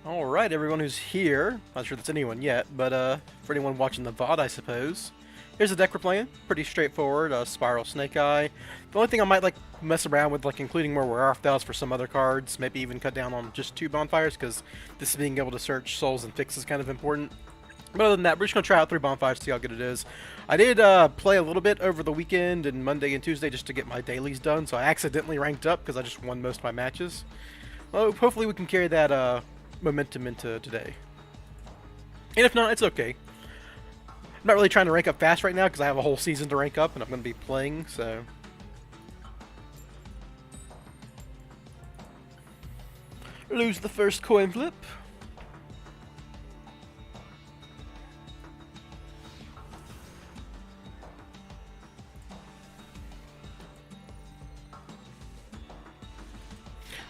Alright, everyone who's here, not sure that's anyone yet, but for anyone watching the VOD, I suppose. Here's the deck we're playing. Pretty straightforward, Spyral Snake Eye. The only thing I might like mess around with, like including more wear off dials for some other cards, maybe even cut down on just 2 bonfires, because this being able to search souls and fix is kind of important. But other than that, we're just going to try out 3 bonfires, see how good it is. I did play a little bit over the weekend and Monday and Tuesday just to get my dailies done, so I accidentally ranked up because I just won most of my matches. Well, hopefully we can carry that momentum into today. And if not, it's okay. I'm not really trying to rank up fast right now because I have a whole season to rank up and I'm going to be playing, so... Lose the first coin flip.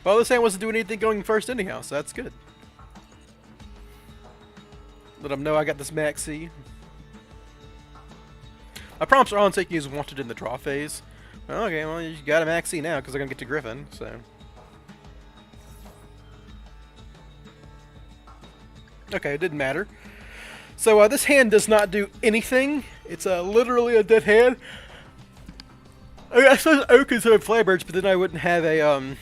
Well, this hand wasn't doing anything going first anyhow, so that's good. Let them know I got this maxi. My prompts are on taking as wanted in the draw phase. Okay, well, you got a maxi now because they're going to get to Griffin, so... Okay, it didn't matter. So this hand does not do anything. It's literally a dead hand. I mean, I suppose Oak is have Flybirds, but then I wouldn't have a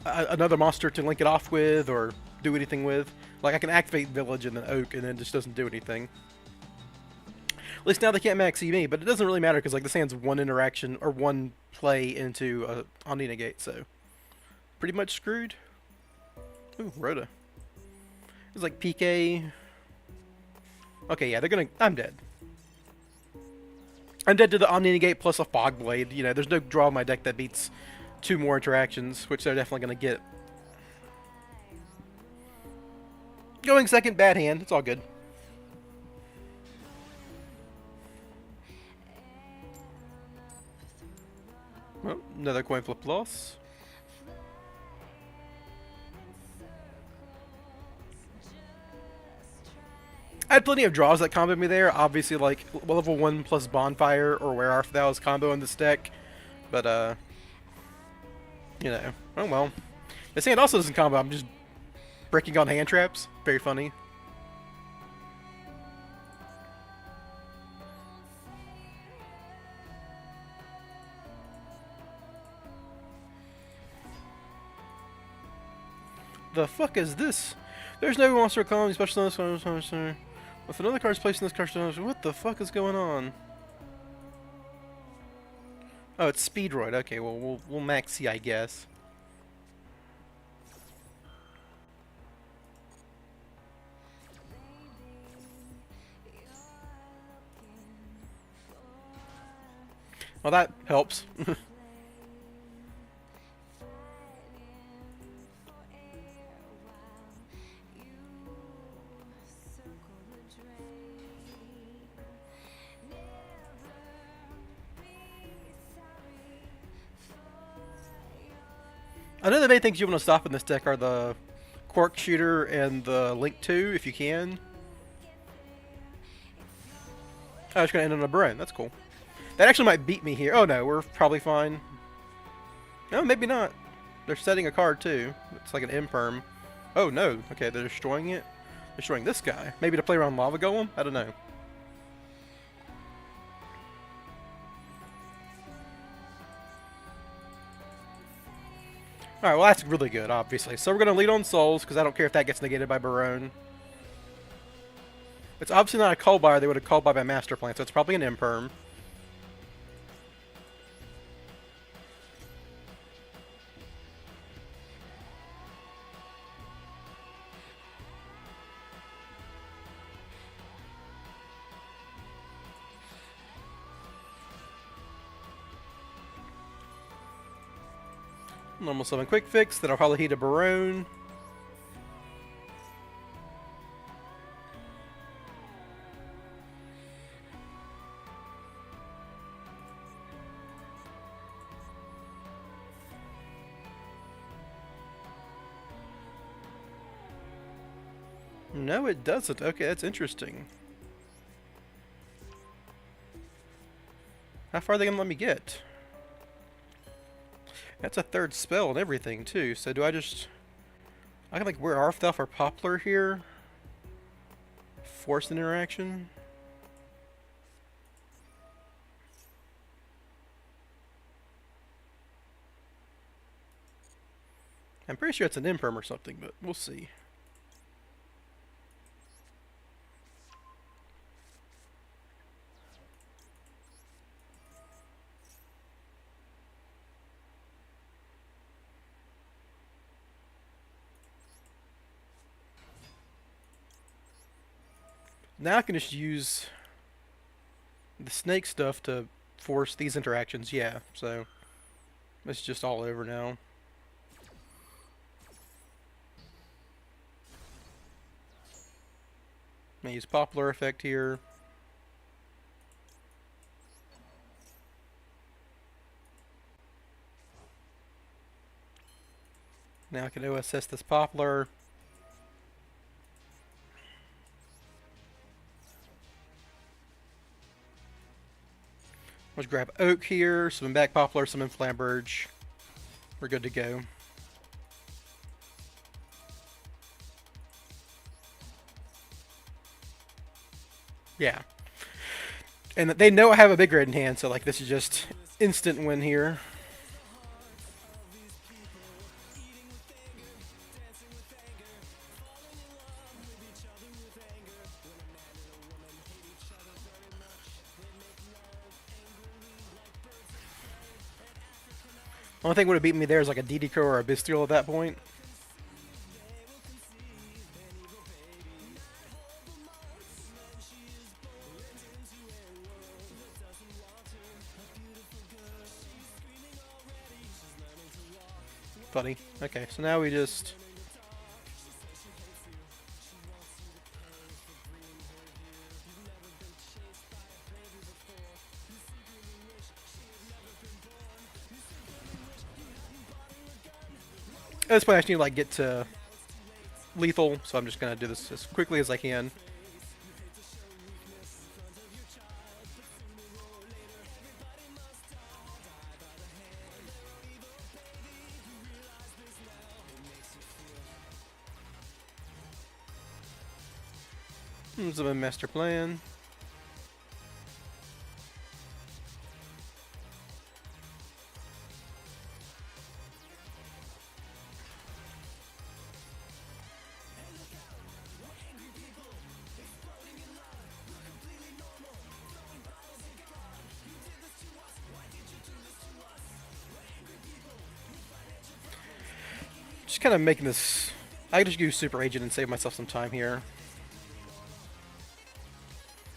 another monster to link it off with or do anything with. Like I can activate Village and then Oak, and then it just doesn't do anything. At least now they can't maxi me, but it doesn't really matter because like this hand's one interaction or one play into Omni Negate, so pretty much screwed. Ooh, Rhoda. It's like PK. Okay, yeah, they're gonna... I'm dead. I'm dead to the Omni Negate plus a Fog Blade. You know, there's no draw in my deck that beats 2 more interactions, which they're definitely gonna get. Going second, bad hand. It's all good. Well, another coin flip loss. I had plenty of draws that comboed me there. Obviously, like, level 1 plus Bonfire or Wear Off that was combo in this deck. But, you know. Oh well. This hand also doesn't combo. I'm just breaking on hand traps. Very funny. The fuck is this? There's no monster colony, especially on this monster. If another card's placed in this card, what the fuck is going on? Oh, it's Speedroid. Okay, well, we'll maxi, I guess. Well, that helps. I know the main things you want to stop in this deck are the Quark Shooter and the Link 2, if you can. Oh, it's going to end on a Baron. That's cool. That actually might beat me here. Oh no, we're probably fine. No, maybe not. They're setting a card too. It's like an Imperm. Oh no. Okay, they're destroying it. Destroying this guy. Maybe to play around Lava Golem? I don't know. Alright, well that's really good, obviously. So we're going to lead on Souls, because I don't care if that gets negated by Barone. It's obviously not a Cull Buyer, they would have Cull by Master Plan, so it's probably an Imperm. Normal summon Quick Fix, then I'll probably hit a Barone. No, it doesn't. Okay, that's interesting. How far are they going to let me get? That's a third spell and everything, too. So do I just... I can, like, wear Arfthalf or Poplar here? Force an interaction? I'm pretty sure it's an Imperm or something, but we'll see. Now I can just use the snake stuff to force these interactions, yeah, so it's just all over now. I'm gonna use Poplar effect here. Now I can OSS this Poplar. Let's grab Oak here, summon back Poplar, summon Flamberge. We're good to go. Yeah. And they know I have a big red in hand, so like this is just instant win here. Only thing would have beaten me there is like a DD or a Bestial at that point. Funny. Okay, so now we just... At this point I just need to like get to lethal, so I'm just going to do this as quickly as I can. Here's my master plan. Just kind of making this... I could just use Super Agent and save myself some time here.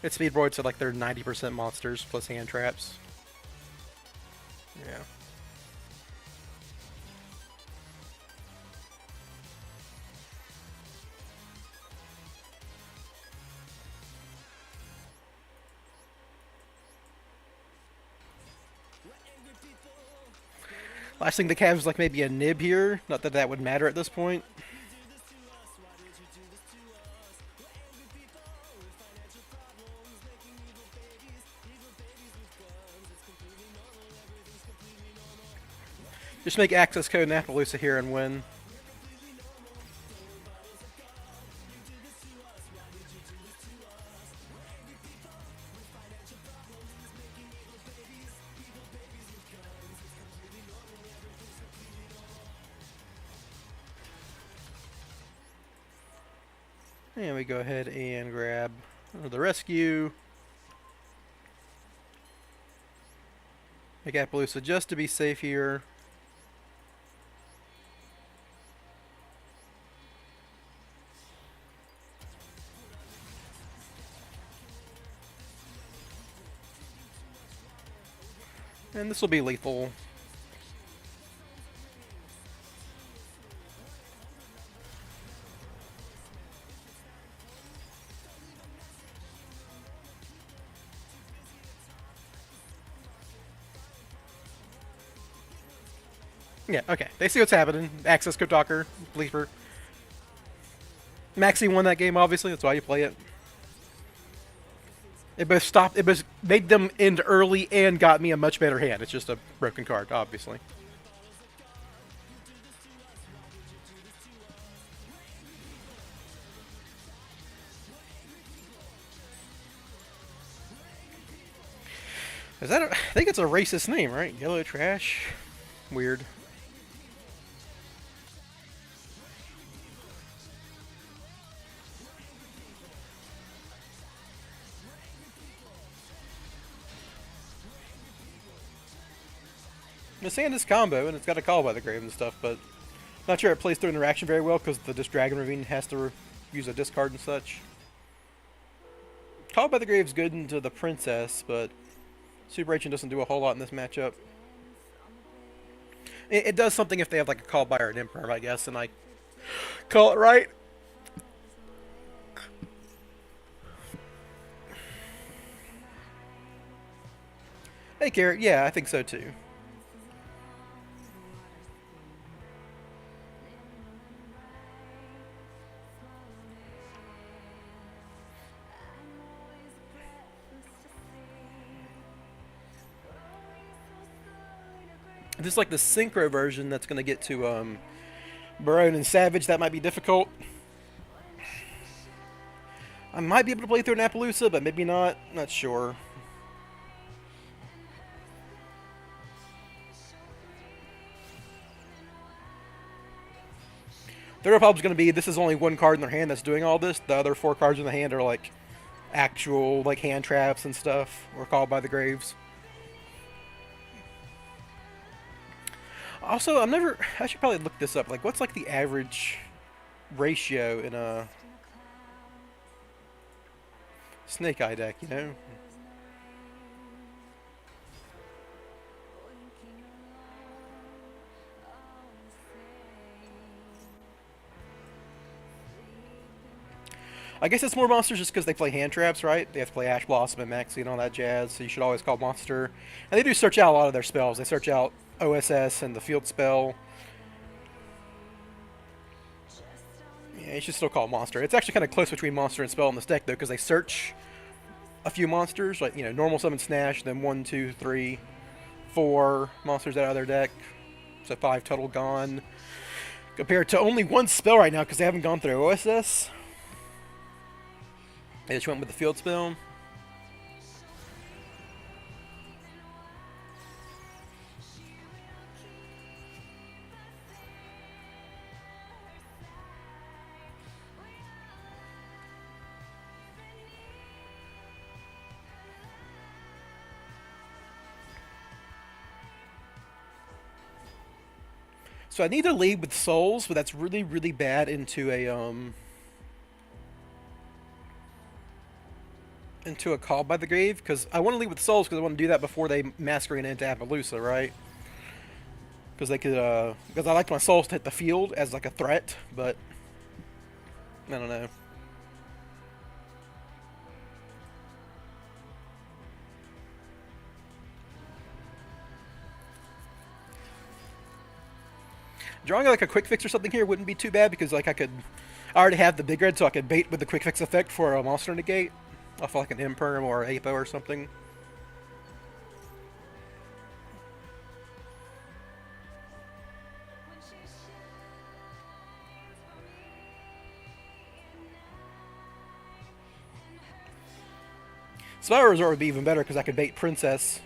It's Speedboard, so like they're 90% monsters plus hand traps. Yeah. Last thing the Cavs is like maybe a nib here. Not that that would matter at this point. Just make access code and Appaloosa here and win. And we go ahead and grab the rescue. Make Appaloosa just to be safe here. And this will be lethal. Yeah, okay. They see what's happening. Access code talker, bleeper. Maxi won that game, obviously. That's why you play it. It both stopped. It both made them end early and got me a much better hand. It's just a broken card, obviously. Is that I think it's a racist name, right? Yellow trash? Weird. It's saying this combo, and it's got a call by the grave and stuff, but not sure it plays through interaction very well because the Dragon Ravine has to use a discard and such. Call by the Grave's good into the Princess, but Super Agent doesn't do a whole lot in this matchup. It does something if they have like a call by or an Emperor, I guess, and I call it right. Hey, Carrot. Yeah, I think so too. Just like the Synchro version that's going to get to Barone and Savage, that might be difficult. I might be able to play through an Appaloosa, but maybe not. Not sure. The real problem's going to be this is only one card in their hand that's doing all this. The other 4 cards in the hand are like actual like hand traps and stuff, or called by the graves. Also, I should probably look this up. Like, what's like the average ratio in a Snake Eye deck? You know. I guess it's more monsters just because they play hand traps, right? They have to play Ash Blossom and Maxi and all that jazz, so you should always call monster. And they do search out a lot of their spells. They search out OSS and the field spell. Yeah, you should still call it monster. It's actually kind of close between monster and spell in this deck, though, because they search a few monsters, like, you know, normal summon Snash, then 1, 2, 3, 4 monsters out of their deck. So 5 total gone. Compared to only 1 spell right now because they haven't gone through OSS. They just went with the field spell. So I need to lead with souls, but that's really, really bad into a call by the grave, because I want to lead with souls because I want to do that before they masquerade into Appaloosa, right? Because they could, because I like my souls to hit the field as like a threat, but I don't know. Drawing like a quick fix or something here wouldn't be too bad because like I already have the big red, so I could bait with the quick fix effect for a monster negate off like an Imperm or Apo or something. Spyral Resort would be even better because I could bait Princess.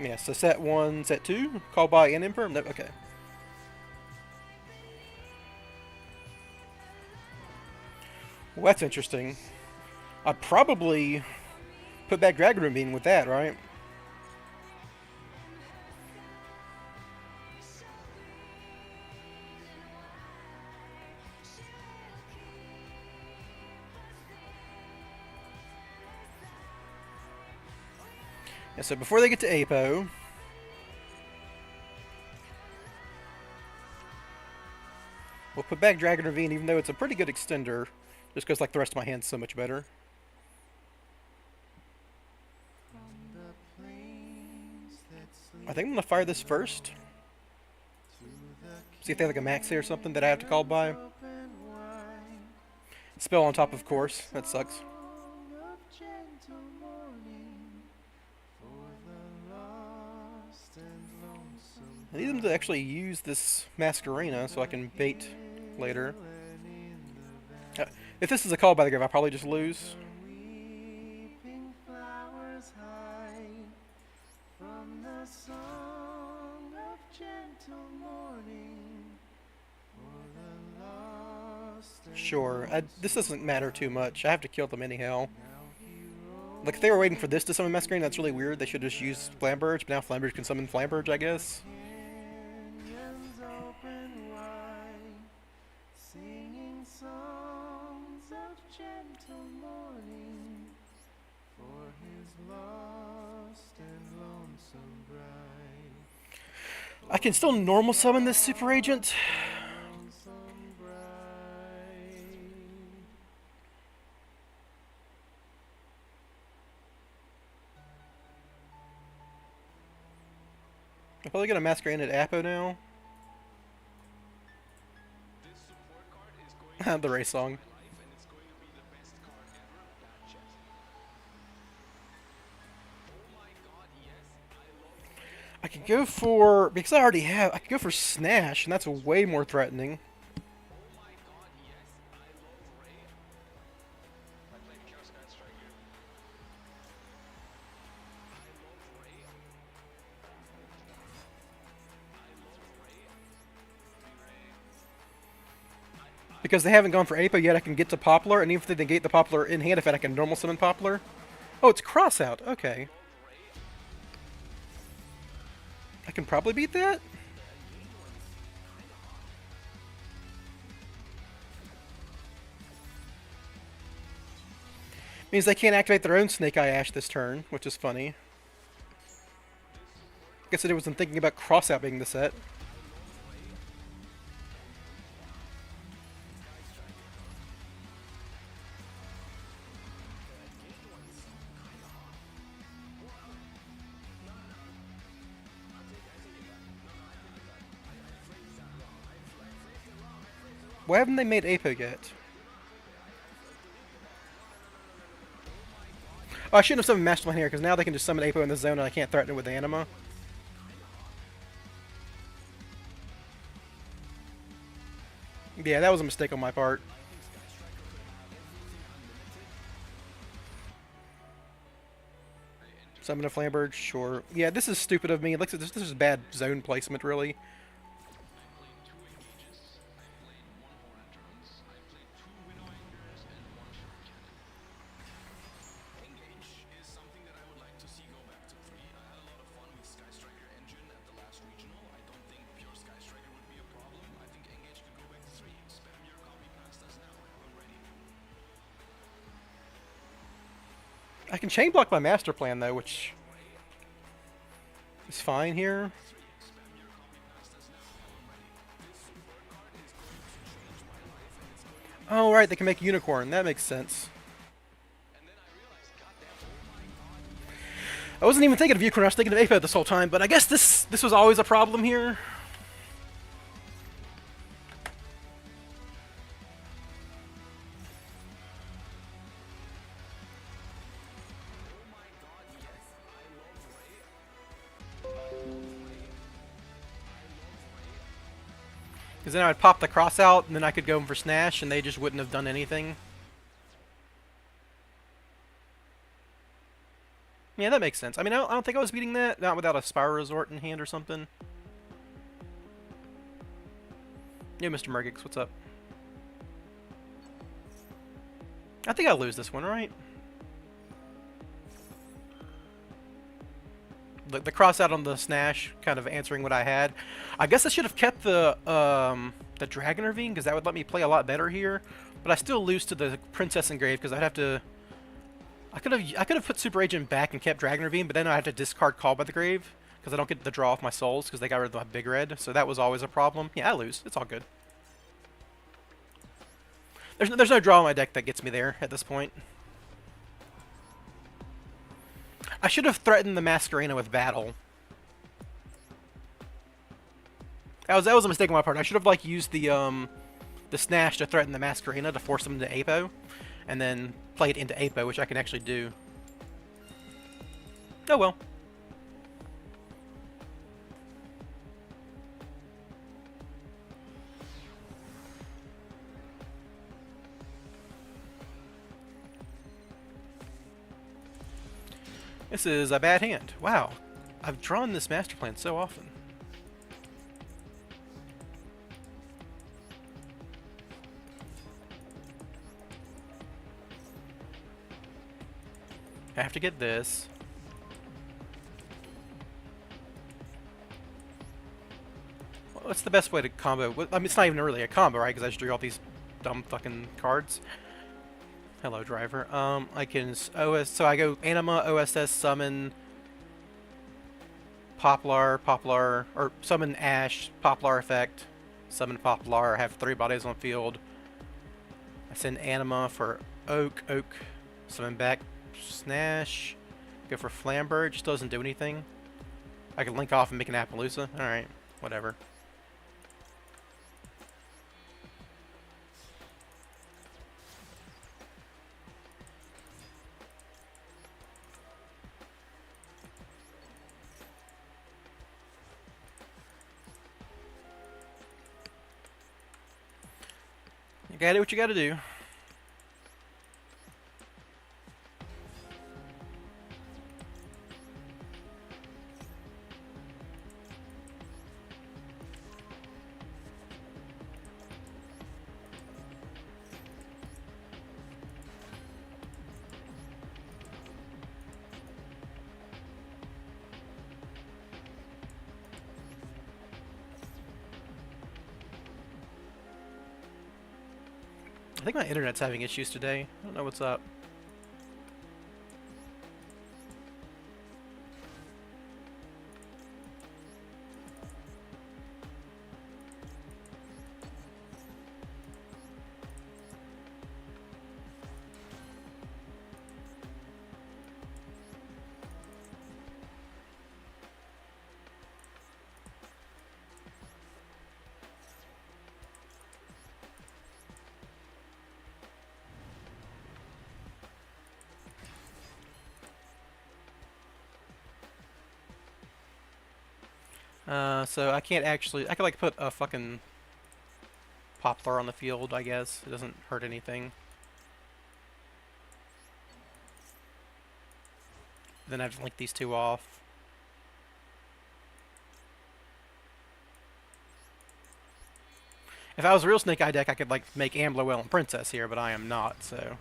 Yeah, so set 1, set 2, call by an Imperm? Nope, okay. Well, that's interesting. I'd probably put back Dragon Ravine with that, right? Yeah, so before they get to Apo, we'll put back Dragon Ravine, even though it's a pretty good extender, just because like the rest of my hand's so much better. I think I'm gonna fire this first. See if they have like a Maxi or something that I have to call by. Spell on top, of course. That sucks. I need them to actually use this Masquerena so I can bait later. If this is a call by the grave, I'll probably just lose. Sure, this doesn't matter too much. I have to kill them anyhow. Like, if they were waiting for this to summon Masquerade, that's really weird. They should just use Flamberge, but now Flamberge can summon Flamberge, I guess. I can still normal summon this Super Agent. I'm probably gonna Masquerade at Apo now. The race song. I could go for, because I already have, I could go for Snash, and that's way more threatening. Because they haven't gone for Apo yet, I can get to Poplar, and even if they negate the Poplar in hand effect, I can normal summon Poplar. Oh, it's Cross Out. Okay. I can probably beat that? Means they can't activate their own Snake Eye Ash this turn, which is funny. Guess I wasn't thinking about Cross Out being the set. Why haven't they made Apo yet? Oh, I shouldn't have summoned Mastermind here, because now they can just summon Apo in the zone and I can't threaten it with Anima. Yeah, that was a mistake on my part. Summon a Flamberge, sure. Yeah, this is stupid of me. This is bad zone placement, really. I can chain block my master plan though, which is fine here. Oh right, they can make Unicorn. That makes sense. I wasn't even thinking of Unicorn. I was thinking of Apo this whole time, but I guess this was always a problem here. Because then I would pop the cross out, and then I could go for Snash, and they just wouldn't have done anything. Yeah, that makes sense. I mean, I don't think I was beating that. Not without a Spyral Resort in hand or something. Yeah, Mr. Murgix, what's up? I think I'll lose this one, right? The cross out on the Snash, kind of answering what I had. I guess I should have kept the Dragon Ravine, because that would let me play a lot better here. But I still lose to the Princess Engraved, because I'd have to... I could have put Super Agent back and kept Dragon Ravine, but then I have to discard Call by the Grave, because I don't get the draw off my souls, because they got rid of the big red. So that was always a problem. Yeah, I lose. It's all good. There's no draw in my deck that gets me there at this point. I should have threatened the Masquerena with Battle. That was a mistake on my part. I should have used the Snash to threaten the Masquerena to force them into Apo, and then play it into Apo, which I can actually do. Oh well. This is a bad hand. Wow. I've drawn this master plan so often. I have to get this. What's the best way to combo? I mean, it's not even really a combo, right? Because I just drew all these dumb fucking cards. Hello, driver. I can so I go Anima, OSS, summon Poplar, or summon Ash, Poplar effect, summon Poplar. I have 3 bodies on field. I send Anima for Oak, summon back Snash, go for Flamberge. Just doesn't do anything. I can link off and make an Appaloosa. All right, whatever. You gotta do what you gotta do. I think my internet's having issues today. I don't know what's up. So I can't actually... I could, like, put a fucking Poplar on the field, I guess. It doesn't hurt anything. Then I have to link these 2 off. If I was a real Snake Eye deck, I could, like, make Amblerwell and Princess here, but I am not, so...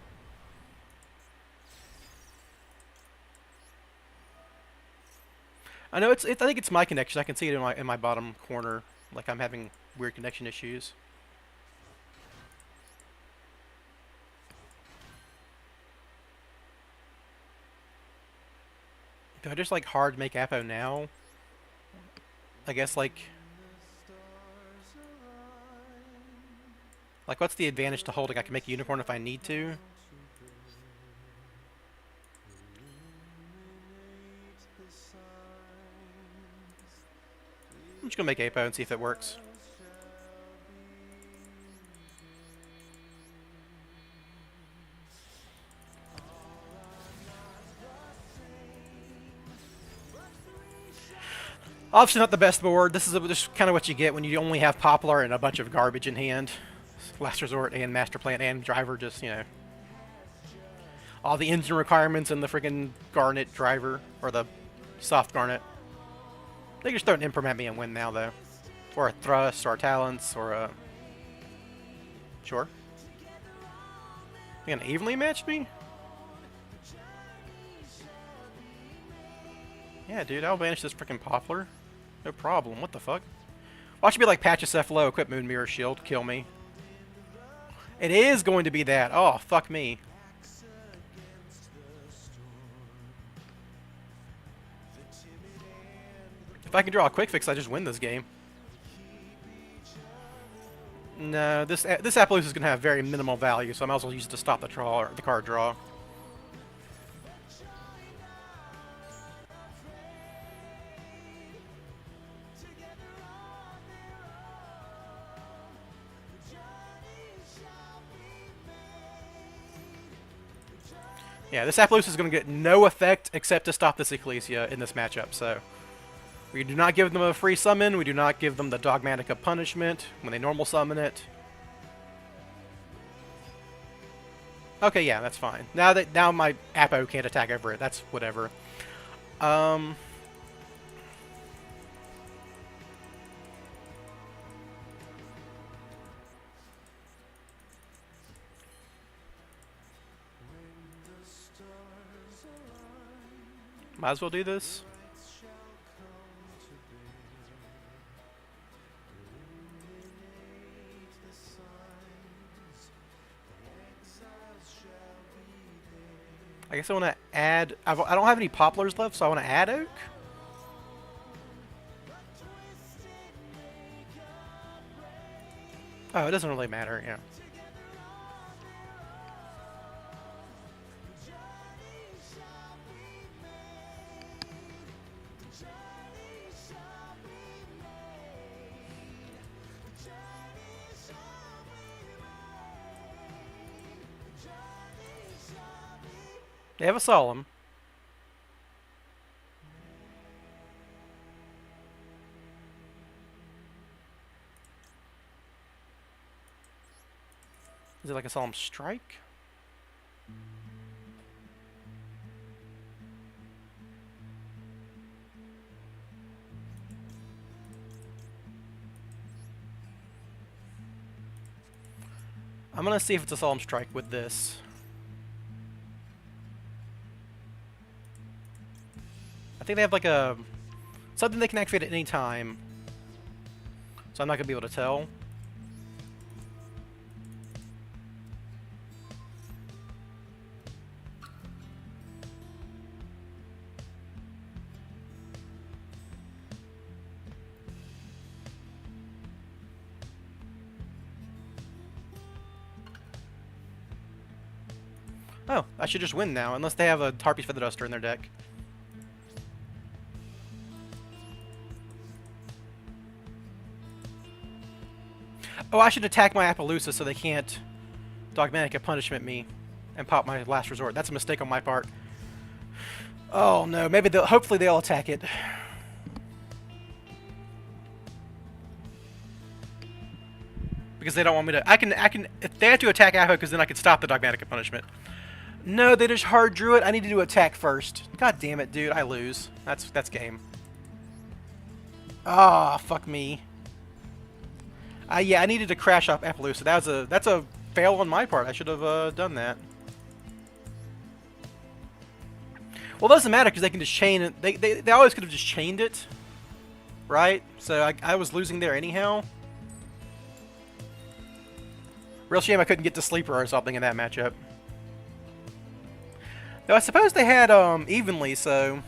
I know I think it's my connection. I can see it in my bottom corner. Like I'm having weird connection issues. Do I just like hard make Apo now? I guess like what's the advantage to holding? I can make a unicorn if I need to. I'm just gonna make Apo and see if it works. Obviously not the best board. This is just kind of what you get when you only have Poplar and a bunch of garbage in hand. Last Resort and Master Plan and Driver, just, you know. All the engine requirements and the friggin' Garnet Driver, or the soft Garnet. They can just throw an Imperm at me and win now, though. Or a Thrust, or a Talents, or a... Sure. You gonna evenly match me? Yeah, dude, I'll banish this freaking Poplar. No problem. What the fuck? Watch it be like Pachycephalo, equip Moon Mirror Shield, kill me. It is going to be that. Oh, fuck me. If I can draw a quick fix, I just win this game. No, this Appaloosa is going to have very minimal value, so I might as well use it to stop the draw or the card draw. Yeah, this Appaloosa is going to get no effect except to stop this Ecclesia in this matchup, so... We do not give them a free summon, we do not give them the Dogmatica punishment when they normal summon it. Okay, yeah, that's fine. Now my Apo can't attack over it, that's whatever. Um, might as well do this. I guess I want to add... I don't have any poplars left, so I want to add oak. Oh, it doesn't really matter, yeah. They have a solemn. Is it like a solemn strike? I'm gonna see if it's a solemn strike with this. I think they have like a... something they can activate at any time. So I'm not gonna be able to tell. Oh, I should just win now, unless they have a Harpy's Feather Duster in their deck. Oh, I should attack my Appaloosa so they can't Dogmanica Punishment me and pop my Last Resort. That's a mistake on my part. Oh no, maybe they'll... hopefully they'll attack it. Because they don't want me to... I can... if they have to attack Appa, because then I can stop the Dogmatica Punishment. No, they just hard drew it. I need to do attack first. God damn it, dude. I lose. That's game. Ah, fuck me. Yeah, I needed to crash off Appaloosa. That's a fail on my part. I should have done that. Well, it doesn't matter because they can just chain it. They always could have just chained it, right? So I was losing there anyhow. Real shame I couldn't get to Sleeper or something in that matchup. Though I suppose they had evenly, so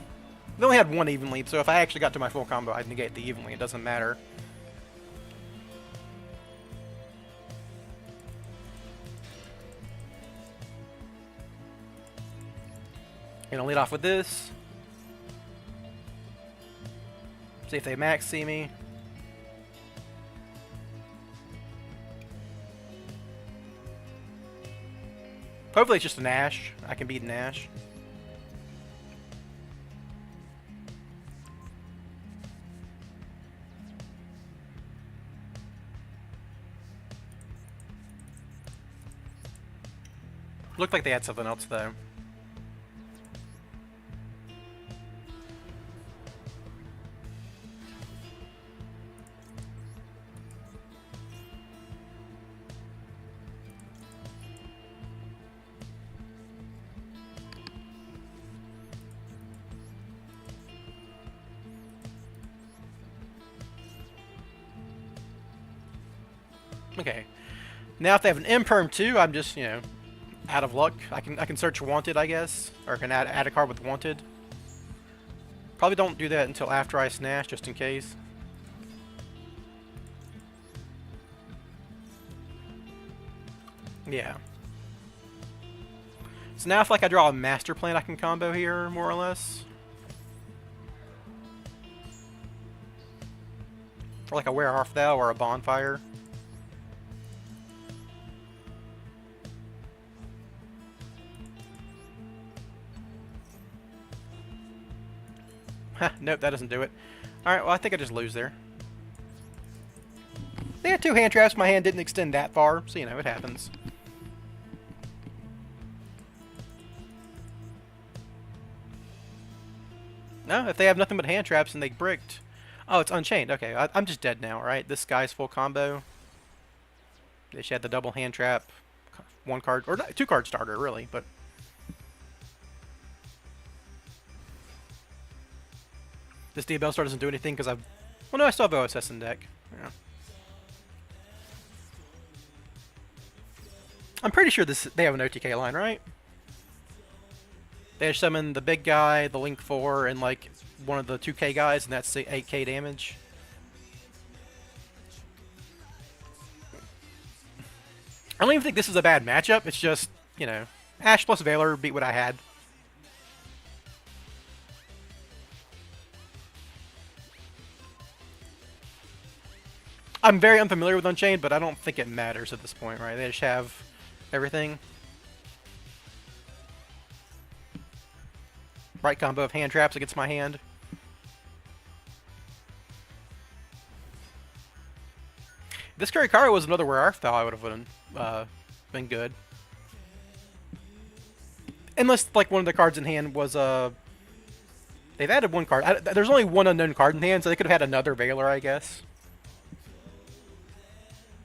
they only had one evenly. So if I actually got to my full combo, I'd negate the evenly. It doesn't matter. Gonna lead off with this. See if they max see me. Hopefully it's just an Ash. I can beat an Ash. Looked like they had something else though. Okay. Now if they have an Imperm too, I'm just, you know, out of luck. I can search Wanted, I guess. Or I can add a card with Wanted. Probably don't do that until after I Snash, just in case. Yeah. So now if like I draw a Master Plan, I can combo here, more or less. Or like a Where Art Thou or a Bonfire. Nope, that doesn't do it. Alright, well I think I just lose there. They had two hand traps, my hand didn't extend that far, so you know, it happens. No, if they have nothing but hand traps and they bricked. Oh, it's Unchained. Okay, I'm just dead now, right? This guy's full combo. They should have the double hand trap, one card or not, two card starter really, but this Diabell Star doesn't do anything because I've. Well, no, I still have OSS in deck. Yeah. I'm pretty sure they have an OTK line, right? They summon the big guy, the Link 4, and like one of the 2K guys, and that's 8K damage. I don't even think this is a bad matchup. It's just, you know, Ash plus Valor beat what I had. I'm very unfamiliar with Unchained, but I don't think it matters at this point, right? They just have everything. Right combo of hand traps against my hand. If this Kurikara was another Rare Arc, though, I would have been good. Unless, like, one of the cards in hand was they've added one card. There's only one unknown card in hand, so they could have had another Valor, I guess.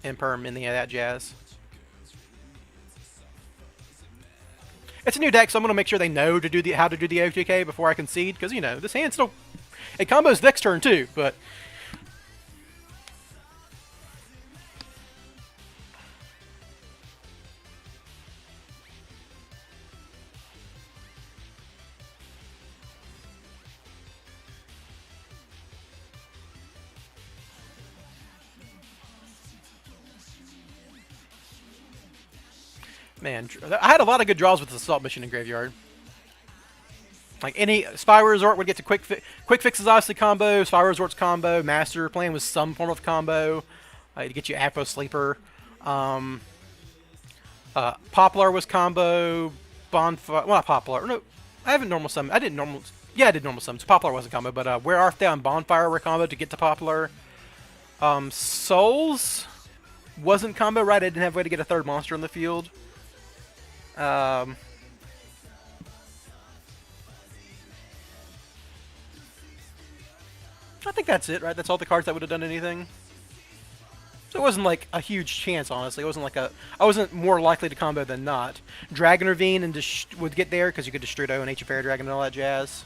Imperm, any of that jazz. It's a new deck, so I'm going to make sure they know to do how to do the OTK before I concede, because, you know, this hand still... It combos next turn, too, but... Man, I had a lot of good draws with the Assault Mission in Graveyard. Like, any Spyral Resort would get to Quick Fix is obviously combo, Spyral Resort's combo, Master Plan was some form of combo to get you Apo Sleeper. Poplar was combo, Bonfire, well, not Poplar, no, I haven't normal summon, I did normal summon, so Poplar wasn't combo, but Where Art Thou and Bonfire were combo to get to Poplar. Souls wasn't combo, right? I didn't have a way to get a third monster in the field. I think that's it, right? That's all the cards that would have done anything. So it wasn't like a huge chance, honestly. It wasn't like a... I wasn't more likely to combo than not. Dragon Ravine and would get there, because you could Destrudo and Ancient Fairy Dragon and all that jazz.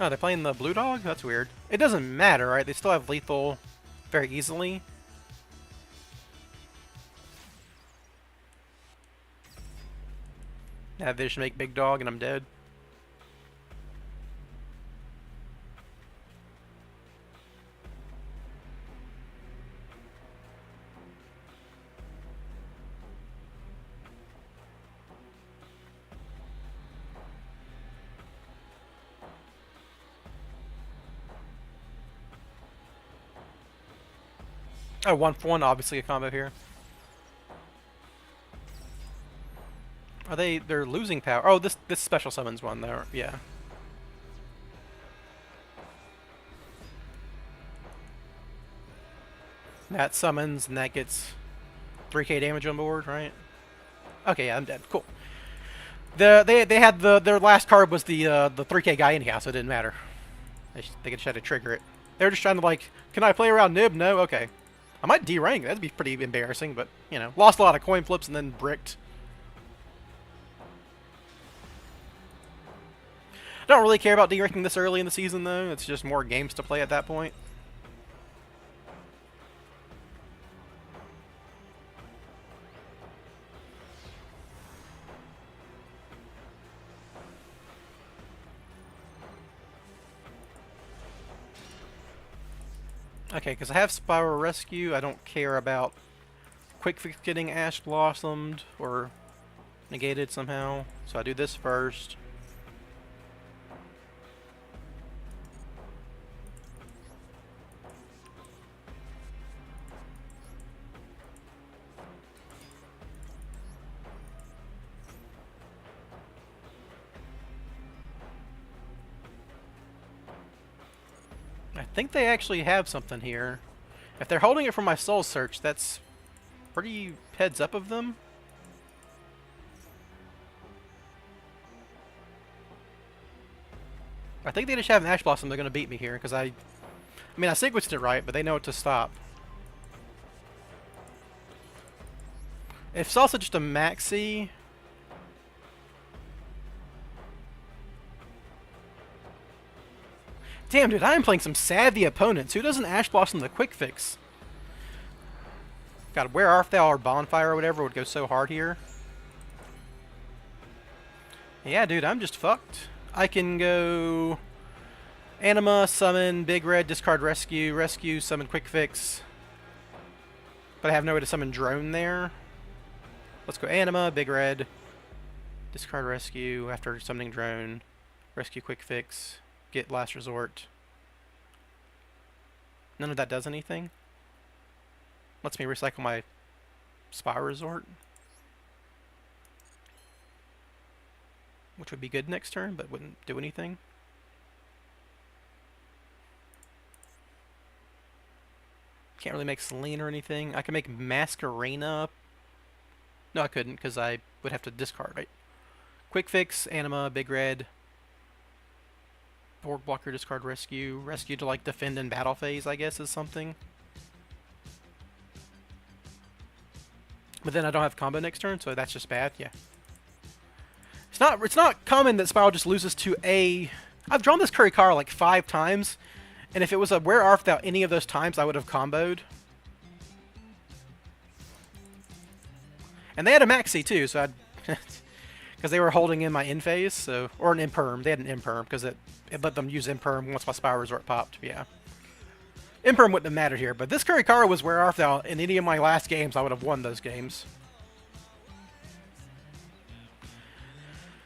Oh, they're playing the Blue Dog? That's weird. It doesn't matter, right? They still have lethal very easily. Now they just make Big Dog and I'm dead. Oh, 1-for-1, obviously a combo here. Are they're losing power? Oh, this special summons one there, yeah. That summons and that gets 3k damage on board, right? Okay, yeah, I'm dead. Cool. They had their last card was the 3k guy anyhow, so it didn't matter. They just had to trigger it. They were just trying to like, can I play around Nib? No, okay. I might D-rank. That'd be pretty embarrassing, but you know, lost a lot of coin flips and then bricked. I don't really care about D-ranking this early in the season, though. It's just more games to play at that point. Okay, because I have Spyral Rescue, I don't care about Quick Fix getting Ash Blossomed or negated somehow. So I do this first. I think they actually have something here. If they're holding it from my Soul Search, that's pretty heads up of them. I think they just have an Ash Blossom. They're going to beat me here because I mean, I sequenced it right, but they know it to stop. If it's also just a maxi... Damn, dude, I am playing some savvy opponents. Who doesn't Ash Blossom the quick fix? God, Where Art Thou or Bonfire or whatever would go so hard here. Yeah, dude, I'm just fucked. I can go... Anima, summon, Big Red, discard Rescue, Rescue, summon Quick Fix. But I have no way to summon Drone there. Let's go Anima, Big Red, discard Rescue after summoning Drone, Rescue Quick Fix, get Last Resort. None of that does anything. Lets me recycle my Spyral Resort, which would be good next turn, but wouldn't do anything. Can't really make Selene or anything. I can make Masquerena. No, I couldn't, because I would have to discard, right? Quick Fix, Anima, Big Red. Board Blocker, discard Rescue. Rescue to, like, defend in battle phase, I guess, is something. But then I don't have combo next turn, so that's just bad, yeah. It's not common that Spyral just loses to a... I've drawn this Kurikara like 5 times, and if it was a Where Art Thou any of those times, I would have comboed. And they had a maxi too, so I'd... because they were holding in my in-phase, so... Or an imperm. They had an imperm, because it let them use imperm once my Spyral Resort popped, yeah. Imperm wouldn't have mattered here, but this Kurikara was Where Art Thou. In any of my last games, I would have won those games.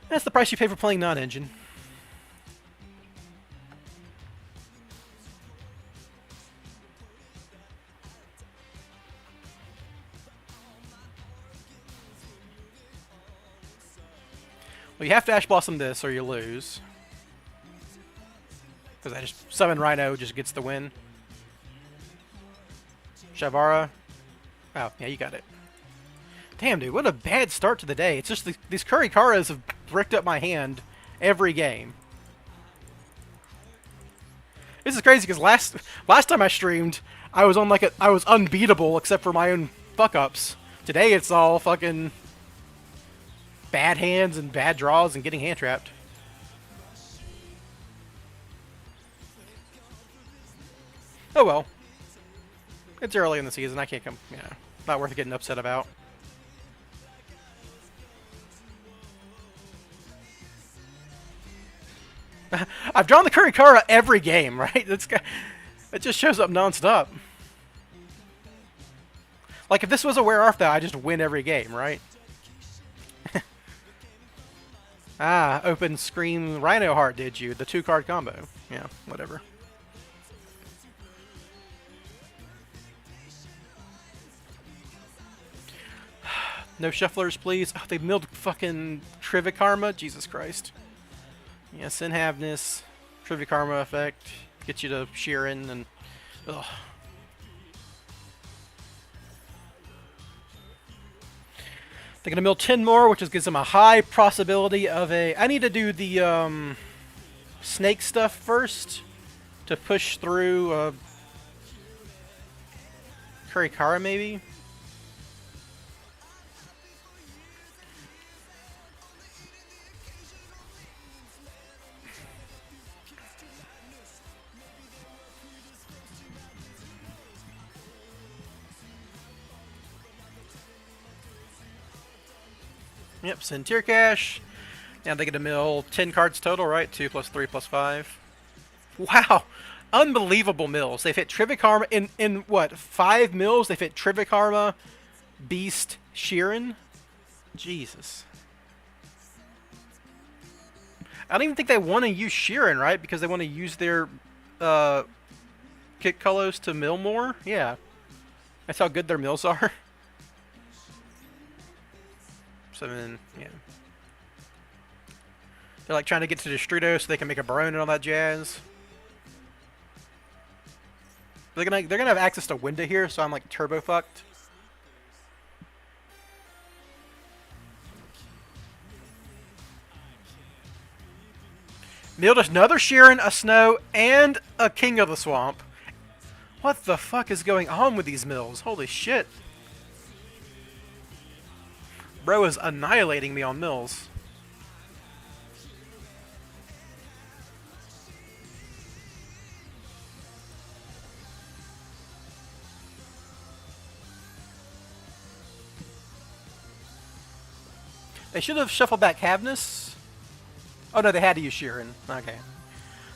That's the price you pay for playing non-engine. Well, you have to Ash Blossom this or you lose. Because I just summon Rhino, just gets the win. Shavara. Oh, yeah, you got it. Damn, dude, what a bad start to the day. It's just these Kurikaras have bricked up my hand every game. This is crazy because last time I streamed, I was on like I was unbeatable except for my own fuck ups. Today it's all fucking bad hands and bad draws and getting hand trapped. Oh well. It's early in the season. I can't come. Yeah, not worth getting upset about. I've drawn the Kurikara every game, right? It just shows up nonstop. Like if this was a Where Art Thou, I just win every game, right? Ah, open Scream Rhino Heart, did you? The 2-card combo. Yeah, whatever. No shufflers, please. Oh, they milled fucking Trivikarma? Jesus Christ. Yeah, Sinhavness, Trivikarma effect, gets you to Sheeran, and... Ugh. They're gonna mill 10 more, which gives them a high possibility of a... I need to do the, snake stuff first to push through, Kurikara, maybe? Yep, send Tier Cash. Now they get to mill 10 cards total, right? 2 plus 3 plus 5. Wow! Unbelievable mills. They've hit Trivikarma in what? 5 mills? They've hit Trivikarma, Beast, Sheeran? Jesus. I don't even think they want to use Sheeran, right? Because they want to use their Kick Colors to mill more? Yeah. That's how good their mills are. So then, yeah. They're like trying to get to Destrudo so they can make a Barone and all that jazz. They're gonna have access to Winda here, so I'm like turbo fucked. Milled another Sheeran, a Snow, and a King of the Swamp. What the fuck is going on with these mills? Holy shit. Bro is annihilating me on mills. They should have shuffled back Havnus. Oh no, they had to use Sheeran. Okay.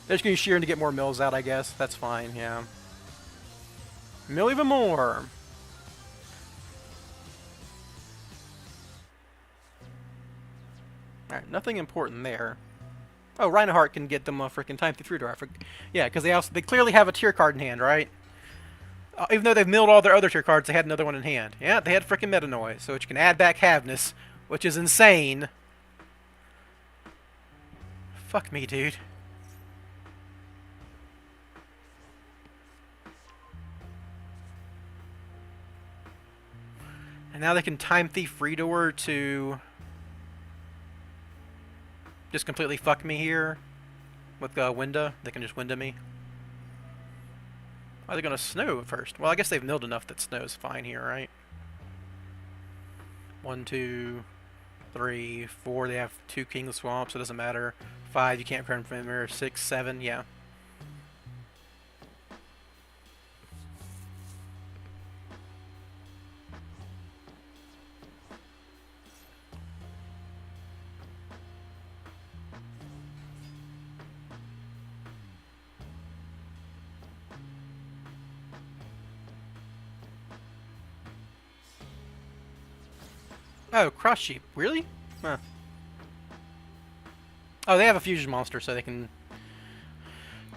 They're just going to use Sheeran to get more mills out, I guess. That's fine, yeah. Mill even more. Alright, nothing important there. Oh, Reinhardt can get them a freaking time through door. Yeah, because they clearly have a tier card in hand, right? Even though they've milled all their other tier cards, they had another one in hand. Yeah, they had freaking Meta Noise, so which can add back Havnus, which is insane. Fuck me, dude. And now they can Time Thief Redoor to just completely fuck me here with Winda. They can just Winda me. Are they going to Snow first? Well, I guess they've milled enough that Snow's fine here, right? 1, 2, 3, 4. They have 2 King of Swamps, so it doesn't matter. 5, you can't Crown from mirror. 6, 7, yeah. Oh, Cross Sheep. Really? Huh. Oh, they have a fusion monster, so they can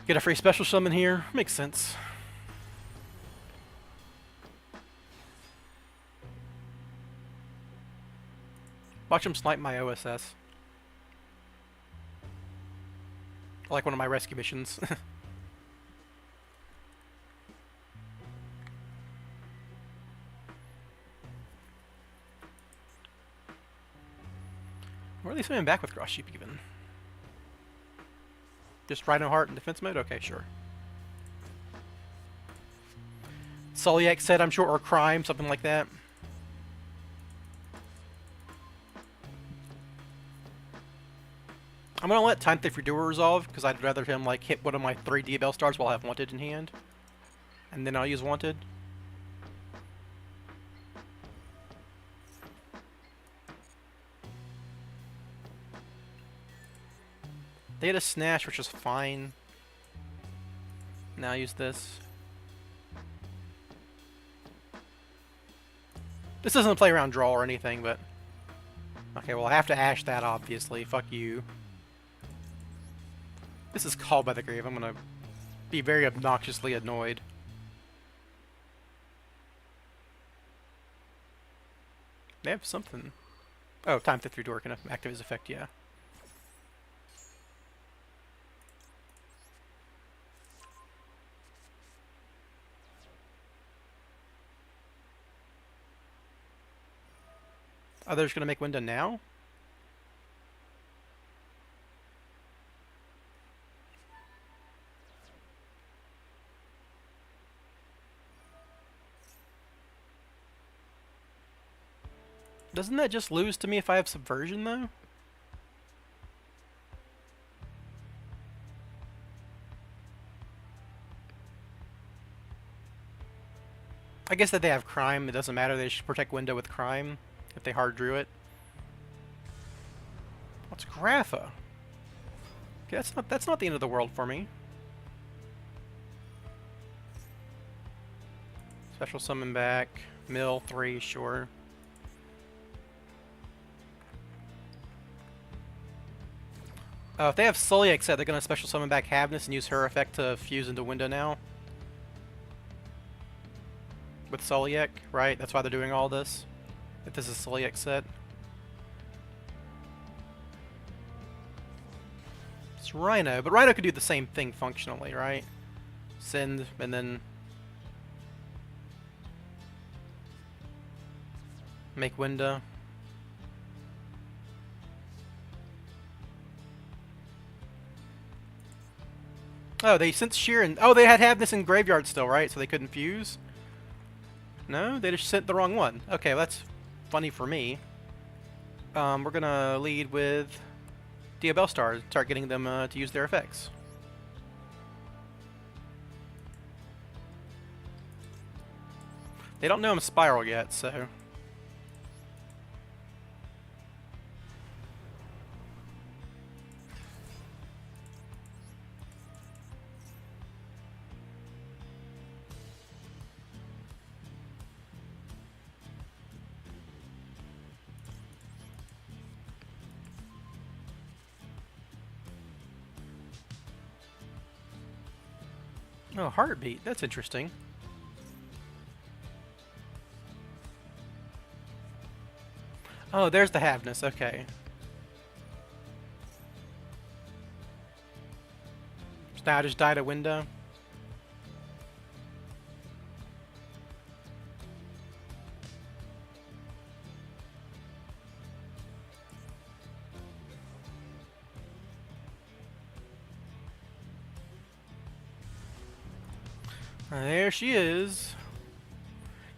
get a free special summon here. Makes sense. Watch them snipe my OSS. Like one of my rescue missions. Where are they swimming back with Cross Sheep even? Just Rhino Heart in defense mode? Okay, sure. Soliak said, I'm sure, or Crime, something like that. I'm gonna let Time Thief Redoer resolve, because I'd rather him like hit one of my 3 DBL stars while I have Wanted in hand. And then I'll use Wanted. They had a Snatch, which is fine. Now use this. This doesn't play around draw or anything, but... Okay, well I have to Ash that, obviously. Fuck you. This is Called by the Grave. I'm gonna be very obnoxiously annoyed. They have something. Oh, Time Thief Redoer can activate his effect, yeah. Oh, they're just gonna make Winda now? Doesn't that just lose to me if I have Subversion, though? I guess that they have Crime, it doesn't matter, they should protect Winda with Crime if they hard drew it. What's Grapha? Okay, that's not the end of the world for me. Special summon back, mill 3, sure. If they have Soliak set, they're gonna special summon back Havnus and use her effect to fuse into Winda now. With Soliak, right? That's why they're doing all this. If this is Soliak set. It's Rhino, but Rhino could do the same thing functionally, right? Send, and then... make Winda. Oh, they sent Sheeran. Oh, they had this in Graveyard still, right? So they couldn't fuse? No? They just sent the wrong one. Okay, well, that's funny for me. We're gonna lead with Diabell Star, start getting them to use their effects. They don't know I'm Spyral yet, so... Oh, Heartbeat. That's interesting. Oh, there's the Havness. Okay. So now I just died a window. There she is.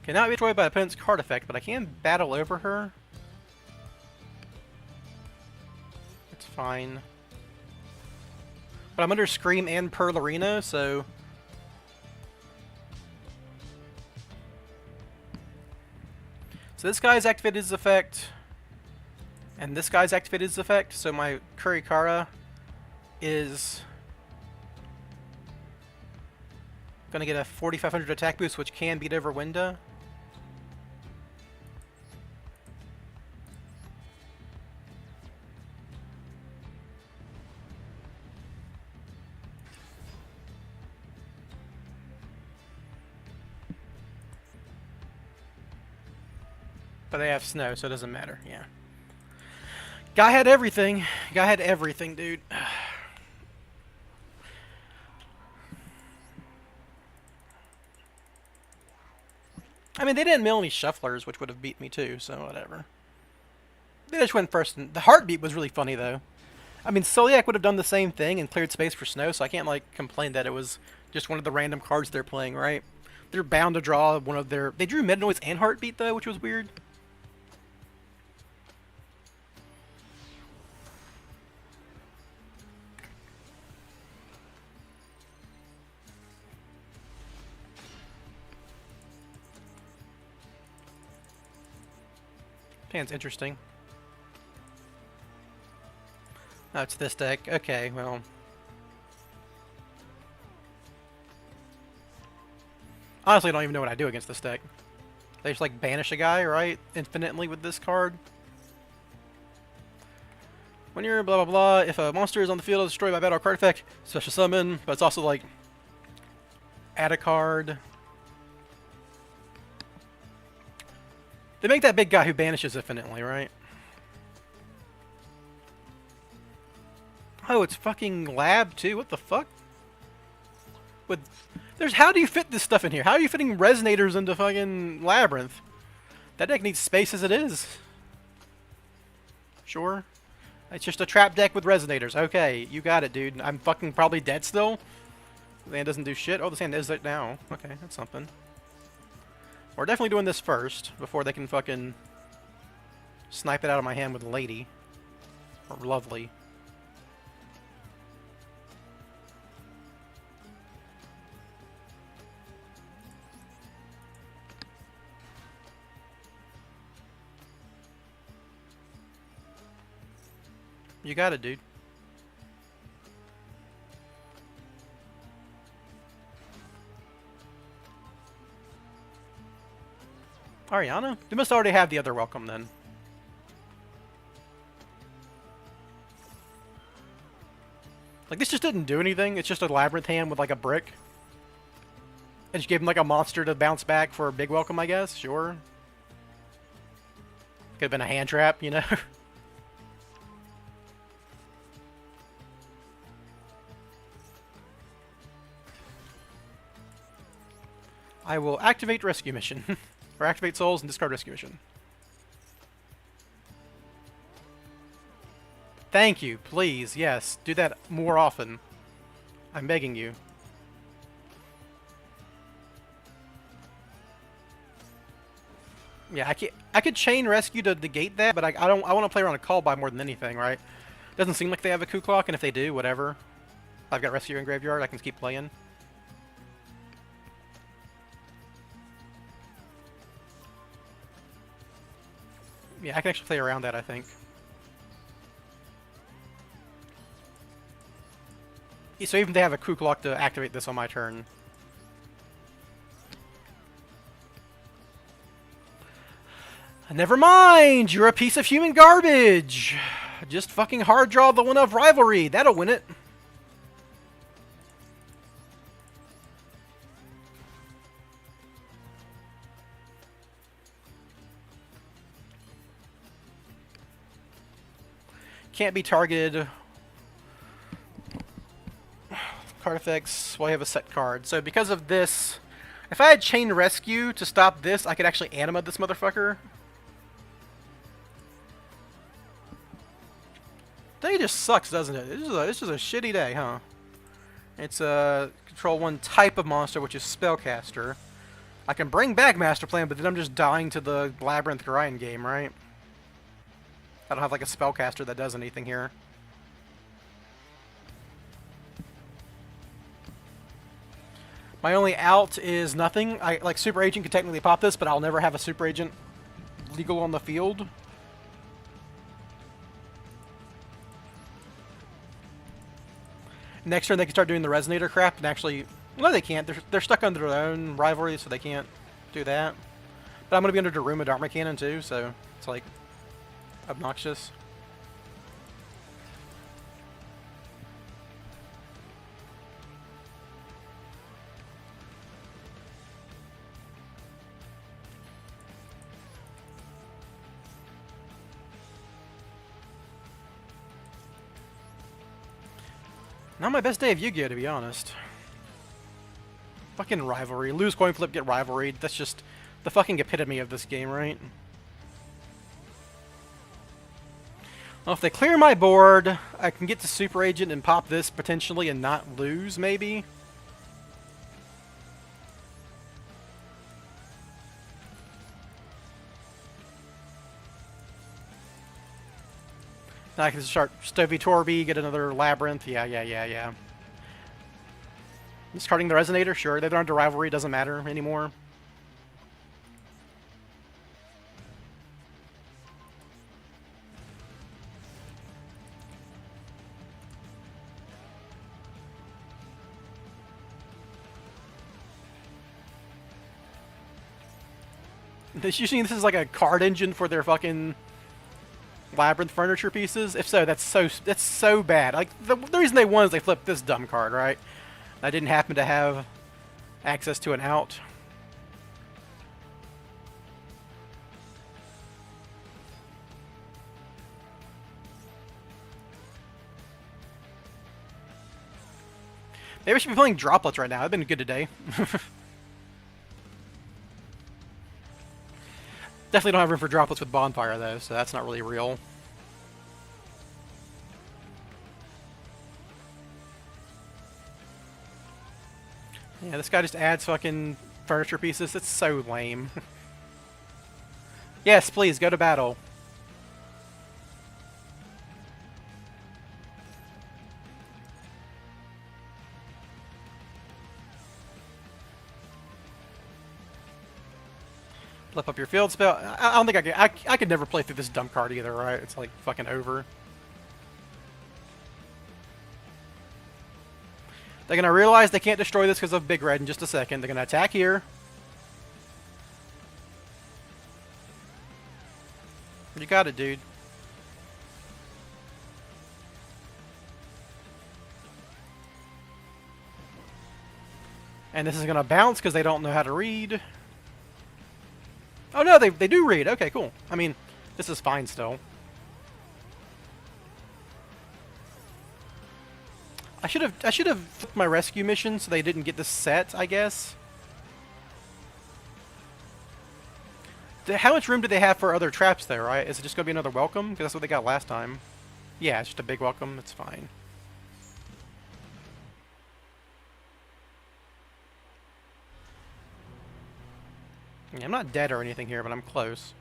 Cannot be destroyed by opponent's card effect, but I can battle over her. It's fine. But I'm under Scream and Pearl Arena, so... So this guy's activated his effect, and this guy's activated his effect, so my Kurikara is gonna get a 4,500 attack boost, which can beat over Winda. But they have snow, so it doesn't matter. Yeah. Guy had everything. Guy had everything, dude. I mean, they didn't mill any shufflers, which would have beat me too, so whatever. They just went first. And the Heartbeat was really funny, though. I mean, Soliak would have done the same thing and cleared space for snow, so I can't, like, complain that it was just one of the random cards they're playing, right? They're bound to draw one of their... They drew Mid Noise and Heartbeat, though, which was weird. Pan's interesting. Oh, it's this deck. Okay, well... Honestly, I don't even know what I do against this deck. They just, like, banish a guy, right? Infinitely with this card. When you're blah blah blah, if a monster is on the field destroyed by battle or card effect, special summon, but it's also, like, add a card. They make that big guy who banishes infinitely, right? Oh, it's fucking lab too. What the fuck? How do you fit this stuff in here? How are you fitting resonators into fucking labyrinth? That deck needs space as it is. Sure. It's just a trap deck with resonators. Okay, you got it, dude. I'm fucking probably dead still. The hand doesn't do shit. Oh, the hand is it now. Okay, that's something. We're definitely doing this first, before they can fucking snipe it out of my hand with Lady. Or Lovely. You got it, dude. Ariana? They must already have the other welcome then. Like, this just didn't do anything. It's just a labyrinth hand with, like, a brick. And just gave him, like, a monster to bounce back for a big welcome, I guess. Sure. Could have been a hand trap, you know? I will activate Rescue Mission. Or activate Souls and discard Rescue Mission. Thank you, please, yes. Do that more often. I'm begging you. Yeah, I could chain rescue to negate that, but I don't. I want to play around a call by more than anything, right? Doesn't seem like they have a coup clock, and if they do, whatever. I've got rescue in graveyard. I can keep playing. Yeah, I can actually play around that, I think. So even if they have a coup clock to activate this on my turn. Never mind! You're a piece of human garbage! Just fucking hard draw the one of rivalry. That'll win it. Can't be targeted. Card effects. Well, I have a set card. So because of this, if I had Chain Rescue to stop this, I could actually animate this motherfucker. Day just sucks, doesn't it? This is a shitty day, huh? It's a control one type of monster, which is Spellcaster. I can bring back Master Plan, but then I'm just dying to the Labyrinth grind game, right? I don't have like a Spellcaster that does anything here. My only out is nothing. Like Super Agent could technically pop this, but I'll never have a Super Agent legal on the field. Next turn they can start doing the Resonator crap and actually... No, they can't. They're stuck under their own rivalry, so they can't do that. But I'm going to be under Daruma Dharma Cannon too, so it's like obnoxious. Not my best day of Yu-Gi-Oh, to be honest. Fucking rivalry. Lose coin flip, get rivalry. That's just the fucking epitome of this game, right? Well, if they clear my board, I can get to Super Agent and pop this potentially and not lose, maybe. Then I can start Stovey Torby, get another Labyrinth. Yeah. Discarding the Resonator, sure. They're under rivalry, doesn't matter anymore. You think this is like a card engine for their fucking Labyrinth furniture pieces? If so, that's so bad. Like the reason they won is they flipped this dumb card, right? I didn't happen to have access to an out. Maybe I should be playing droplets right now. I've been good today. Definitely don't have room for droplets with Bonfire, though, so that's not really real. Yeah, this guy just adds fucking furniture pieces. It's so lame. Yes, please, go to battle. Flip up your field spell. I don't think I could never play through this dumb card either, right? It's like fucking over. They're gonna realize they can't destroy this because of Big Red in just a second. They're gonna attack here. You got it, dude. And this is gonna bounce because they don't know how to read. Oh no, they do read. Okay, cool. I mean, this is fine still. I should have flipped my rescue mission so they didn't get this set, I guess. How much room do they have for other traps there, right? Is it just going to be another welcome? Because that's what they got last time. Yeah, it's just a big welcome. It's fine. Yeah, I'm not dead or anything here, but I'm close.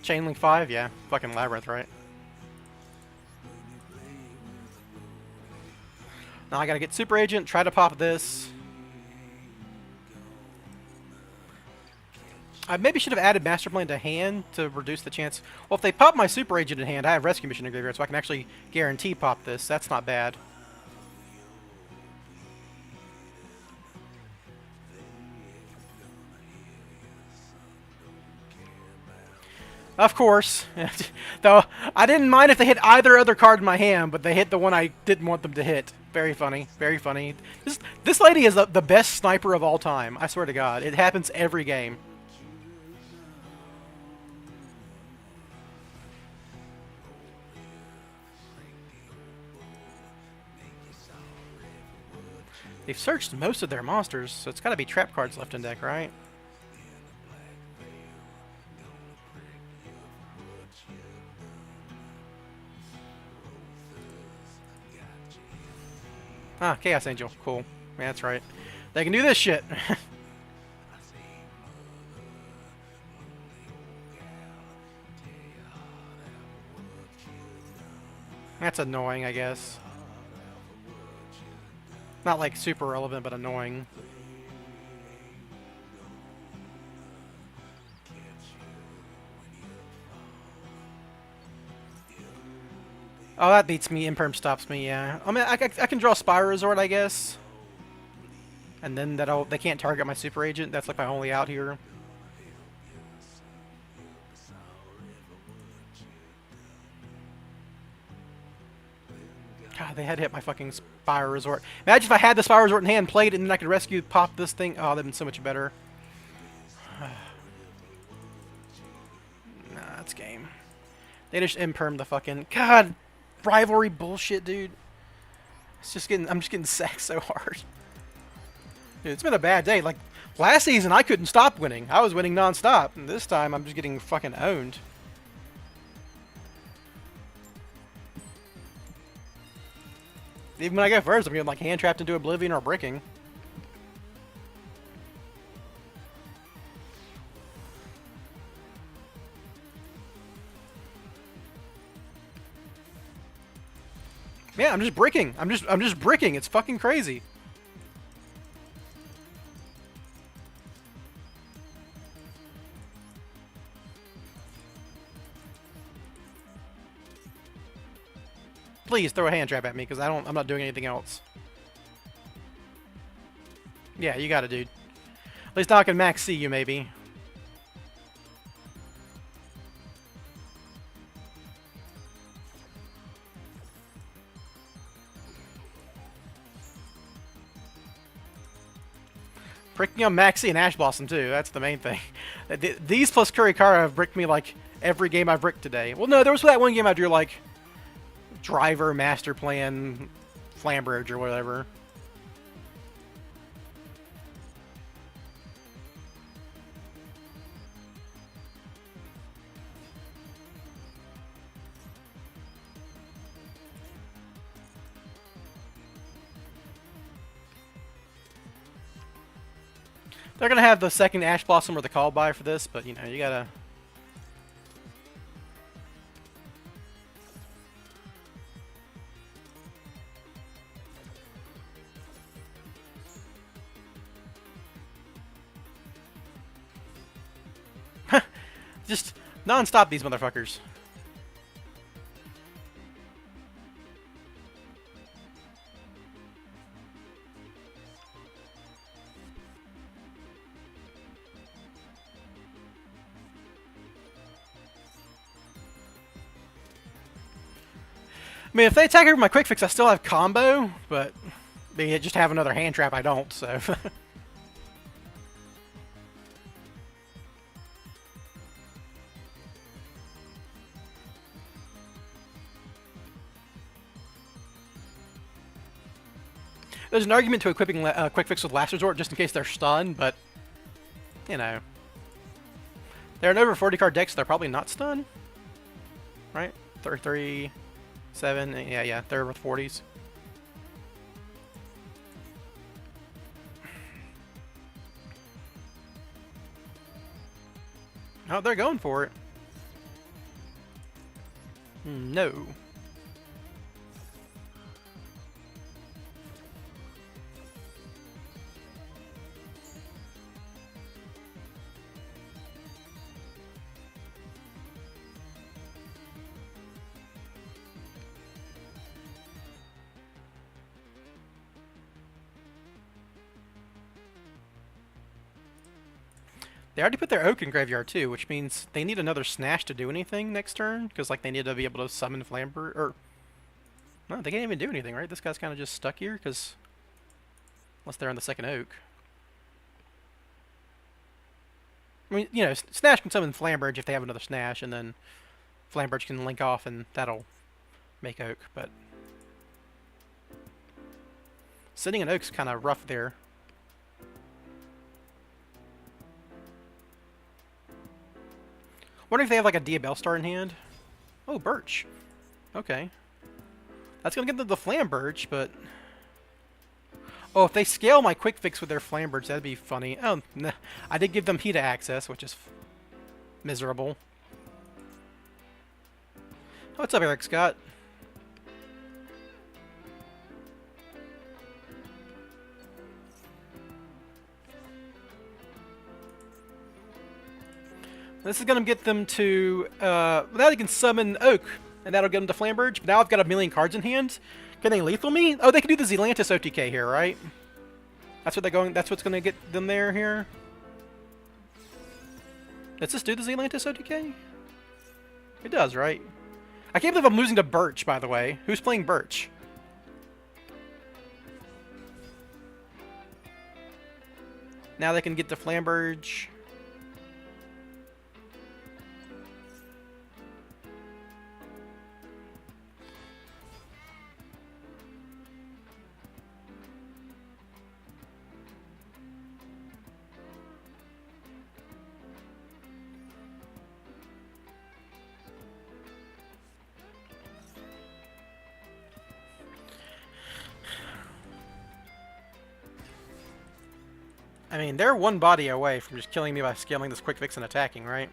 Chain Link 5? Yeah. Fucking Labyrinth, right? Now I gotta get Super Agent, try to pop this. I maybe should have added Master Plan to hand to reduce the chance. Well, if they pop my Super Agent in hand, I have Rescue Mission in Graveyard, so I can actually guarantee pop this. That's not bad. Of course. Though, I didn't mind if they hit either other card in my hand, but they hit the one I didn't want them to hit. Very funny. Very funny. This lady is the best sniper of all time. I swear to God. It happens every game. They've searched most of their monsters, so it's got to be trap cards left in deck, right? Ah, Chaos Angel. Cool. Yeah, that's right. They can do this shit. That's annoying, I guess. Not like super relevant, but annoying. Oh, that beats me. Imperm stops me, yeah. I mean, I can draw Spyral Resort, I guess. And then they can't target my Super Agent. That's like my only out here. God, they had hit my fucking Spyral Resort. Imagine if I had the Spyral Resort in hand, played it, and then I could rescue, pop this thing. Oh, that'd been so much better. Nah, that's game. They just imperm the fucking... God! Rivalry bullshit, dude. It's just getting... I'm just getting sacked so hard. Dude, it's been a bad day. Like, last season, I couldn't stop winning. I was winning non-stop. And this time, I'm just getting fucking owned. Even when I go first, I'm getting, like, hand-trapped into oblivion or bricking. Yeah, I'm just bricking. I'm just bricking. It's fucking crazy. Please throw a hand trap at me, because I'm not doing anything else. Yeah, you got it, dude. At least now I can max C you, maybe. Bricking on Maxi and Ash Blossom, too. That's the main thing. These plus Kurikara have bricked me, like, every game I've bricked today. Well, no, there was that one game I drew, like, Driver, Master Plan, Flambridge, or whatever. They're gonna have the second Ash Blossom or the Call By for this, but, you know, you gotta... Just non-stop these motherfuckers. I mean, if they attack over my quick fix, I still have combo, but they just have another hand trap I don't, so... There's an argument to equipping Quick Fix with Last Resort just in case they're stunned, but you know. They're an over 40 card deck, so they're probably not stun. Right? 3, 7, yeah, they're with 40s. Oh, they're going for it. No. They already put their Oak in graveyard too, which means they need another Snash to do anything next turn, because like they need to be able to summon Flamber, or no, they can't even do anything, right? This guy's kind of just stuck here, because unless they're on the second Oak. I mean, you know, Snash can summon Flamberge if they have another Snash, and then Flamberge can link off, and that'll make Oak, but sitting an Oak's kind of rough there. Wonder if they have like a Diabell Star in hand. Oh, Birch. Okay. That's gonna get them the Flamberge, but oh, if they scale my Quick Fix with their Flamberge, that'd be funny. Oh, nah. I did give them Hita access, which is miserable. What's up, Eric Scott? This is going to get them to... now they can summon Oak, and that'll get them to Flamberge. But now I've got a million cards in hand. Can they lethal me? Oh, they can do the Zealantis OTK here, right? That's what they're going... That's what's going to get them there here? Does this do the Zealantis OTK? It does, right? I can't believe I'm losing to Birch, by the way. Who's playing Birch? Now they can get to Flamberge. I mean, they're one body away from just killing me by scaling this Quick Fix and attacking, right?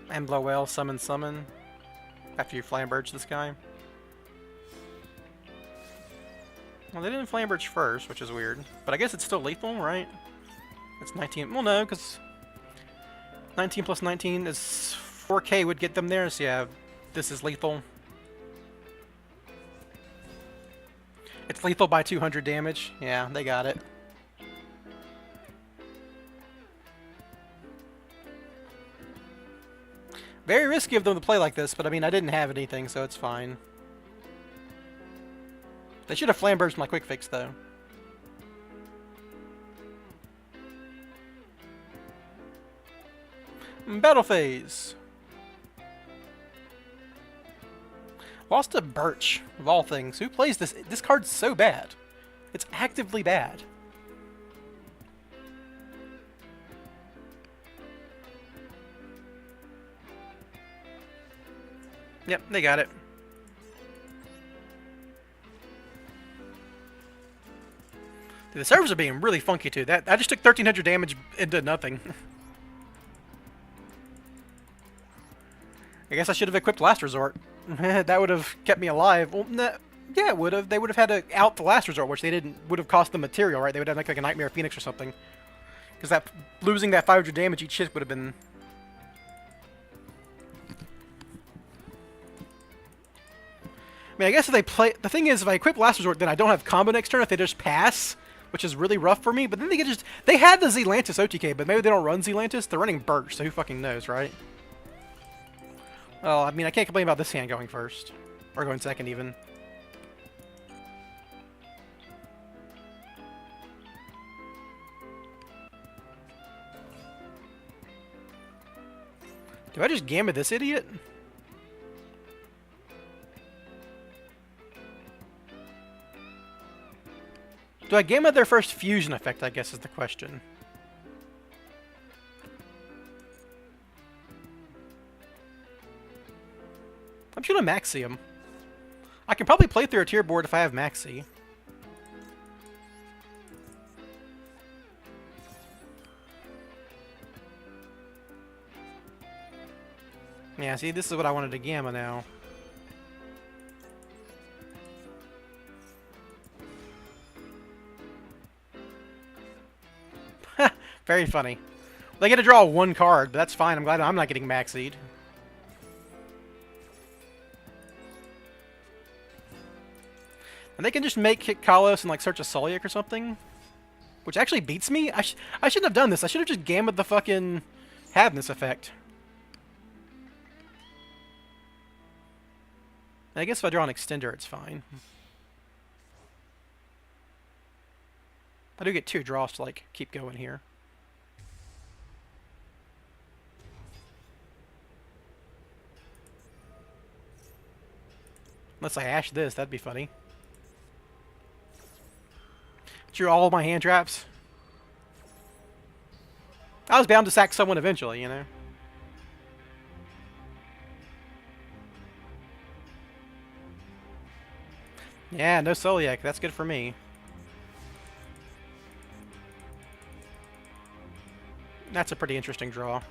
And blow whale, summon, summon. After you Flamberge this guy. Well, they didn't Flamberge first, which is weird. But I guess it's still lethal, right? It's 19. Well, no, because 19 plus 19 is 4K would get them there. So yeah, this is lethal. It's lethal by 200 damage. Yeah, they got it. Very risky of them to play like this, but I mean, I didn't have anything, so it's fine. They should have Flamberged my Quick Fix, though. Battle phase. Lost to Birch, of all things. Who plays this? This card's so bad. It's actively bad. Yep, they got it. Dude, the servers are being really funky, too. I just took 1,300 damage into nothing. I guess I should have equipped Last Resort. That would have kept me alive. Well, nah, yeah, it would have. They would have had to out the Last Resort, which they didn't. Would have cost them material, right? They would have like a Nightmare Phoenix or something. Because that losing that 500 damage each hit would have been. I mean, I guess if they play. The thing is, if I equip Last Resort, then I don't have combo next turn. If they just pass, which is really rough for me. But then they get just. They had the Zealantis OTK, but maybe they don't run Zealantis. They're running Birch, so who fucking knows, right? Well, I mean, I can't complain about this hand going first. Or going second, even. Do I just Gambit this idiot? Do I gamma their first fusion effect, I guess is the question. I'm just gonna Maxi him. I can probably play through a tier board if I have Maxi. Yeah, see, this is what I wanted to gamma now. Very funny. They get to draw one card, but that's fine. I'm glad I'm not getting Maxied. And they can just make hit Kalos and like search a Solyak or something. Which actually beats me. I shouldn't have done this. I should have just gammed the fucking Hadness effect. I guess if I draw an extender, it's fine. I do get 2 draws to like keep going here. Unless I ash this, that'd be funny. Drew all of my hand traps. I was bound to sack someone eventually, you know. Yeah, no Solyak. That's good for me. That's a pretty interesting draw.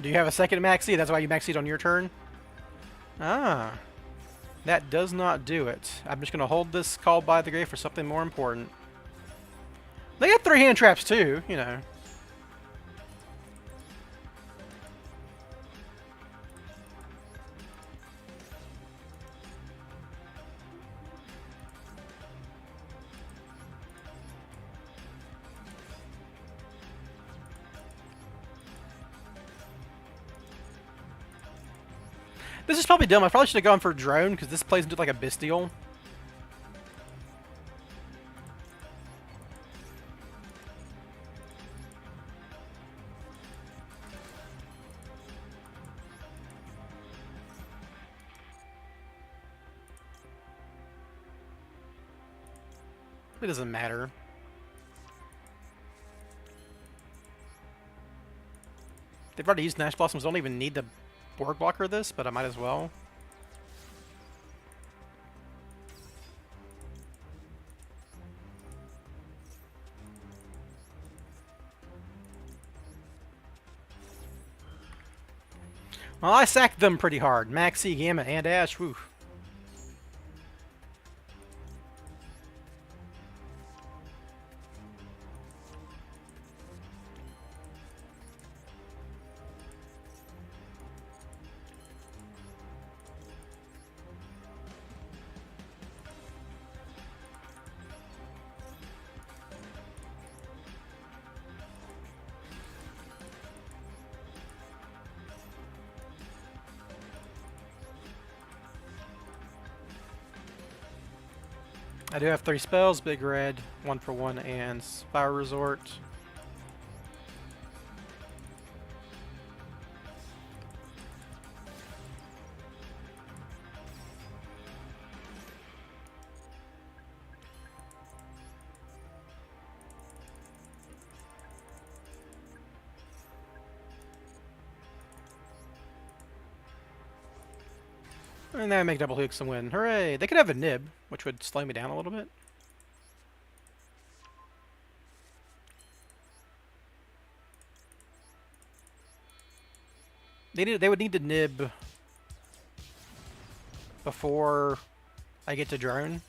Do you have a second Maxi? That's why you Maxied on your turn? Ah. That does not do it. I'm just going to hold this Called by the Grave for something more important. They got 3 hand traps too, you know. This is probably dumb. I probably should have gone for Drone, because this plays into like a Bestial. It doesn't matter. They've already used Nash Blossoms. I don't even need to board blocker this, but I might as well. Well, I sacked them pretty hard. Maxi, Gamma, and Ash. Whew. I do have 3 spells, Big Red, 1 for 1, and Spyral Resort. And then I make double hooks and win. Hooray! They could have a nib, which would slow me down a little bit. They would need to nib before I get to drone.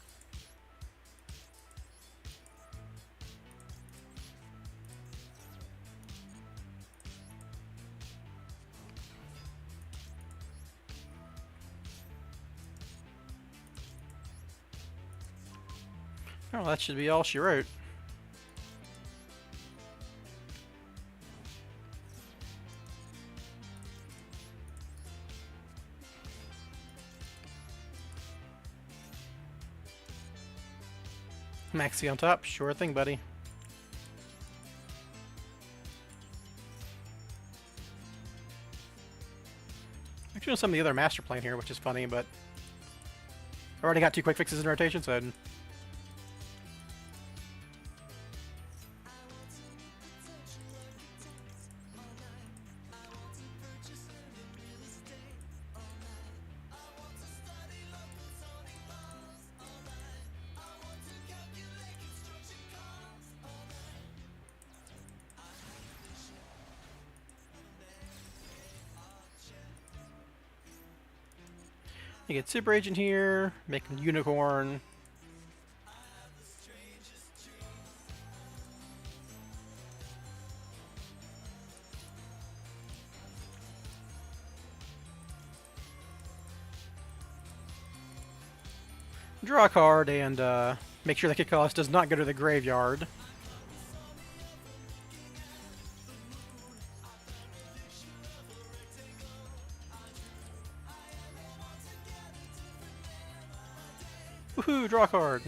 Oh, that should be all she wrote. Maxi on top, sure thing, buddy. doing some of the other master plan here, which is funny, but I already got 2 quick fixes in rotation, so you get Super Agent here, making Unicorn. Draw a card and make sure the kick cost does not go to the graveyard. Woohoo, draw a card.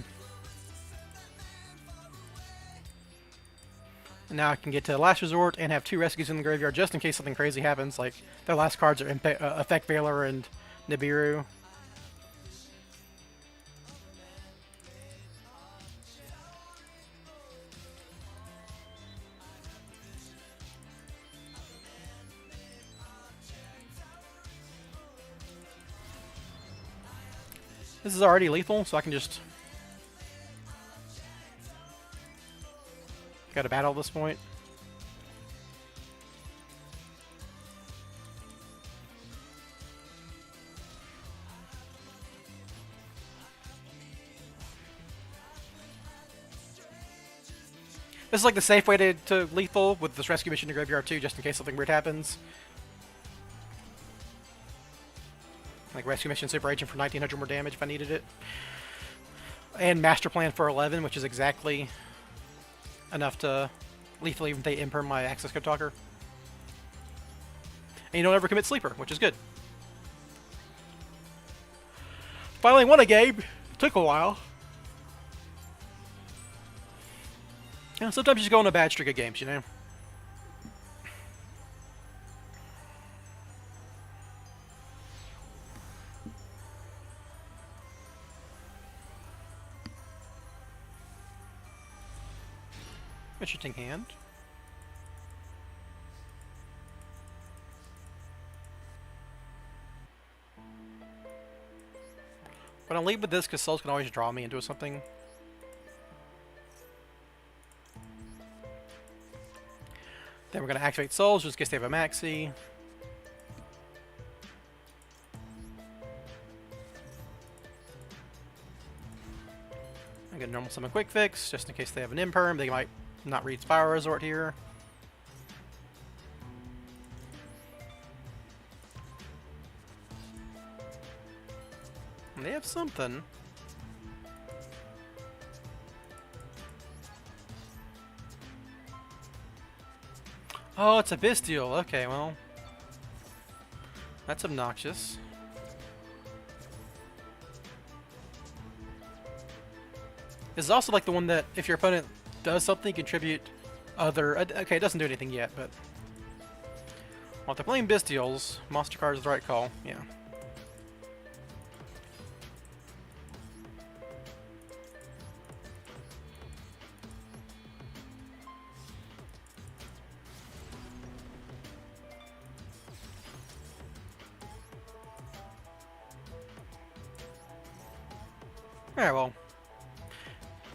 And now I can get to Last Resort and have 2 rescues in the graveyard just in case something crazy happens, like their last cards are Effect Veiler and Nibiru. This is already lethal, so I can just go to battle at this point. This is like the safe way to lethal with this rescue mission to graveyard too, just in case something weird happens. Like rescue mission Super Agent for 1900 more damage if I needed it. And Master Plan for 11, which is exactly enough to lethally even if they imperm my access code talker. And you don't ever commit sleeper, which is good. Finally won a game. Took a while. Yeah, sometimes you just go on a bad streak of games, you know? Interesting hand. But I'll lead with this because Souls can always draw me into something. Then we're going to activate Souls just in case they have a maxi. I'm going to normal summon Quick Fix just in case they have an imperm. They might not read Spyral Resort here. And they have something. Oh, it's a Bestial. Okay, well. That's obnoxious. This is also like the one that if your opponent does something, contribute other... Okay, it doesn't do anything yet, but... Well, if they're playing Bestials, monster card is the right call. Yeah. Alright, well.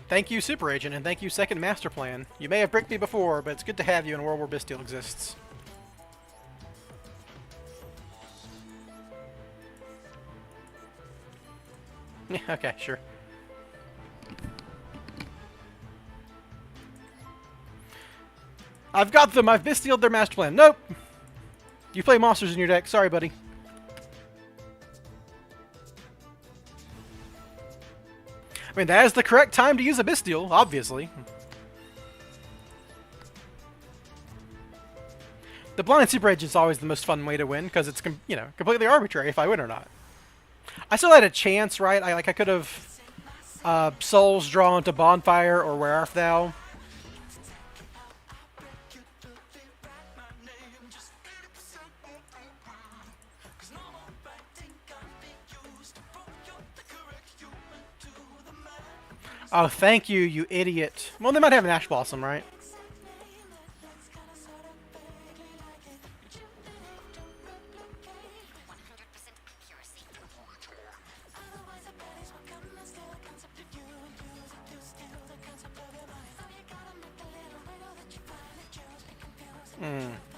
Thank you, Super Agent, and thank you, Second Master Plan. You may have bricked me before, but it's good to have you in a world where Bestial exists. Yeah, okay, sure. I've got them! I've Bestialed their Master Plan. Nope! You play monsters in your deck. Sorry, buddy. I mean, that is the correct time to use a Bestial, obviously. The blind Super Edge is always the most fun way to win, because it's, you know, completely arbitrary if I win or not. I still had a chance, right? I could have Souls drawn to Bonfire or Where Art Thou. Oh, thank you, you idiot. Well, they might have an Ash Blossom, right?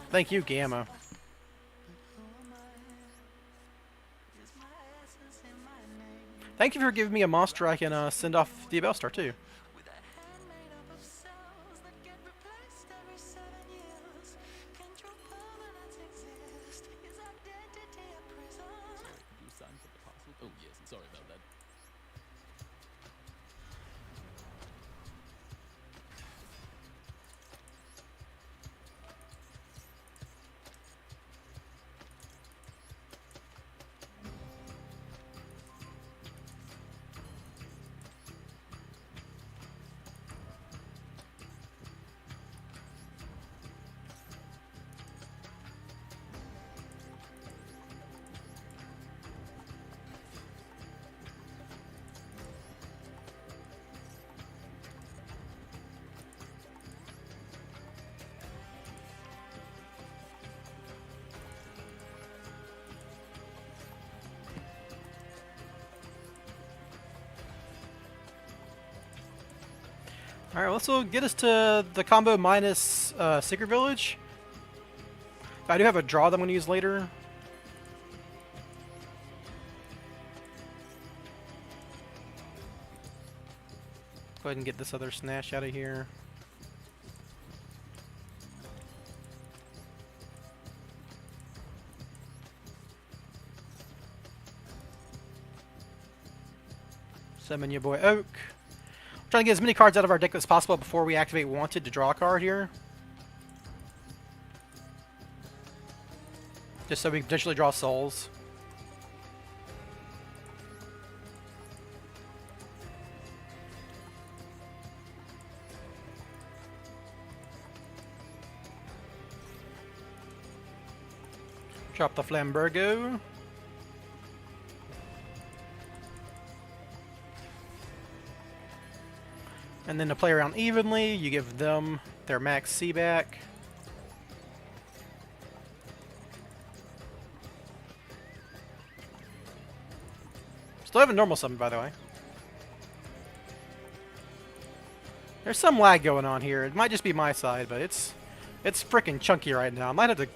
Thank you, Gamma. Thank you for giving me a monster I can send off the Bellstar too. Alright, well, this will get us to the combo minus Secret Village. I do have a draw that I'm going to use later. Go ahead and get this other Snash out of here. Summon your boy Oak. Trying to get as many cards out of our deck as possible before we activate Wanted to draw a card here. Just so we can potentially draw souls. Drop the Flambergo. And then to play around evenly, you give them their max C back. Still have a normal summon, by the way. There's some lag going on here. It might just be my side, but it's freaking chunky right now. I might have to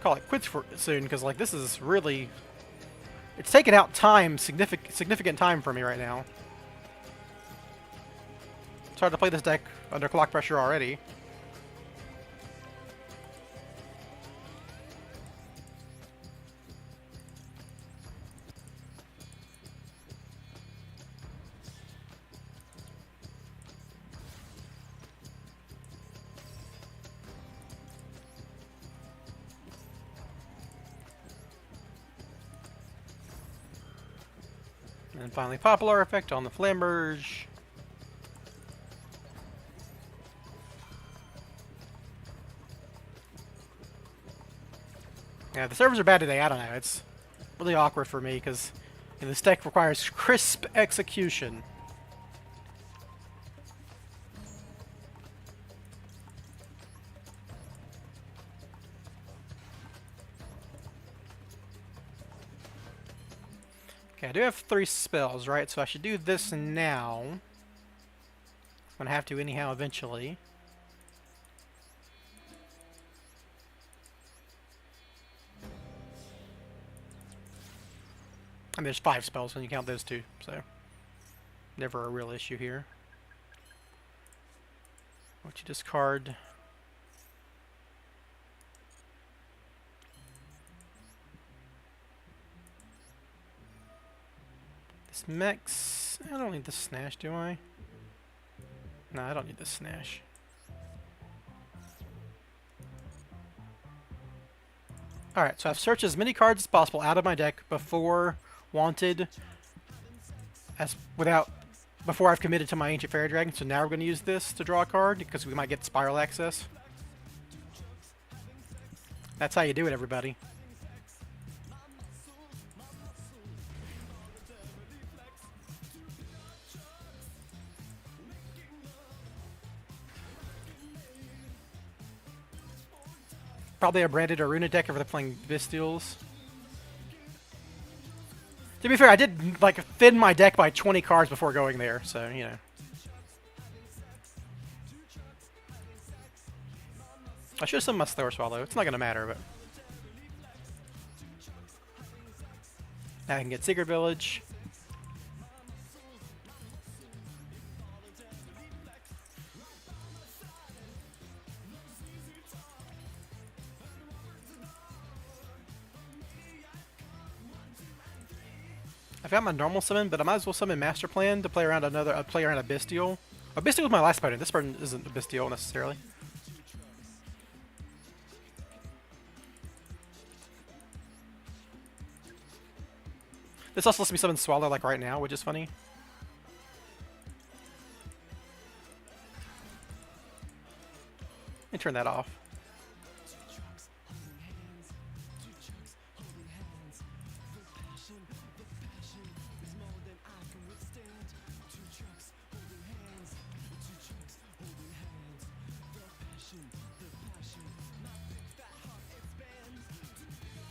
call it quits for soon, because like this is really, it's taking out time, significant time for me right now. It's hard to play this deck under clock pressure already. And finally, Popular Effect on the Flamberge. Yeah, the servers are bad today. I don't know. It's really awkward for me because this deck requires crisp execution. Okay, I do have 3 spells, right? So I should do this now. I'm gonna have to anyhow eventually. I mean, there's 5 spells when you count those 2, so never a real issue here. Why don't you discard this mix? I don't need this Snash, do I? No, I don't need this Snash. Alright, so I've searched as many cards as possible out of my deck before Wanted, before I've committed to my Ancient Fairy Dragon. So now we're going to use this to draw a card because we might get Spyral access. That's how you do it, everybody. probably a branded Aruna deck if they're playing Bystials. To be fair, I did like thin my deck by 20 cards before going there, so you know. I should have summoned my Slower Swallow. It's not gonna matter, but now I can get Secret Village. I've got my normal summon, but I might as well summon Master Plan to play around play around a Bystial. A Bystial was my last opponent. This person isn't a Bystial necessarily. This also lets me summon Swallow like right now, which is funny. Let me turn that off.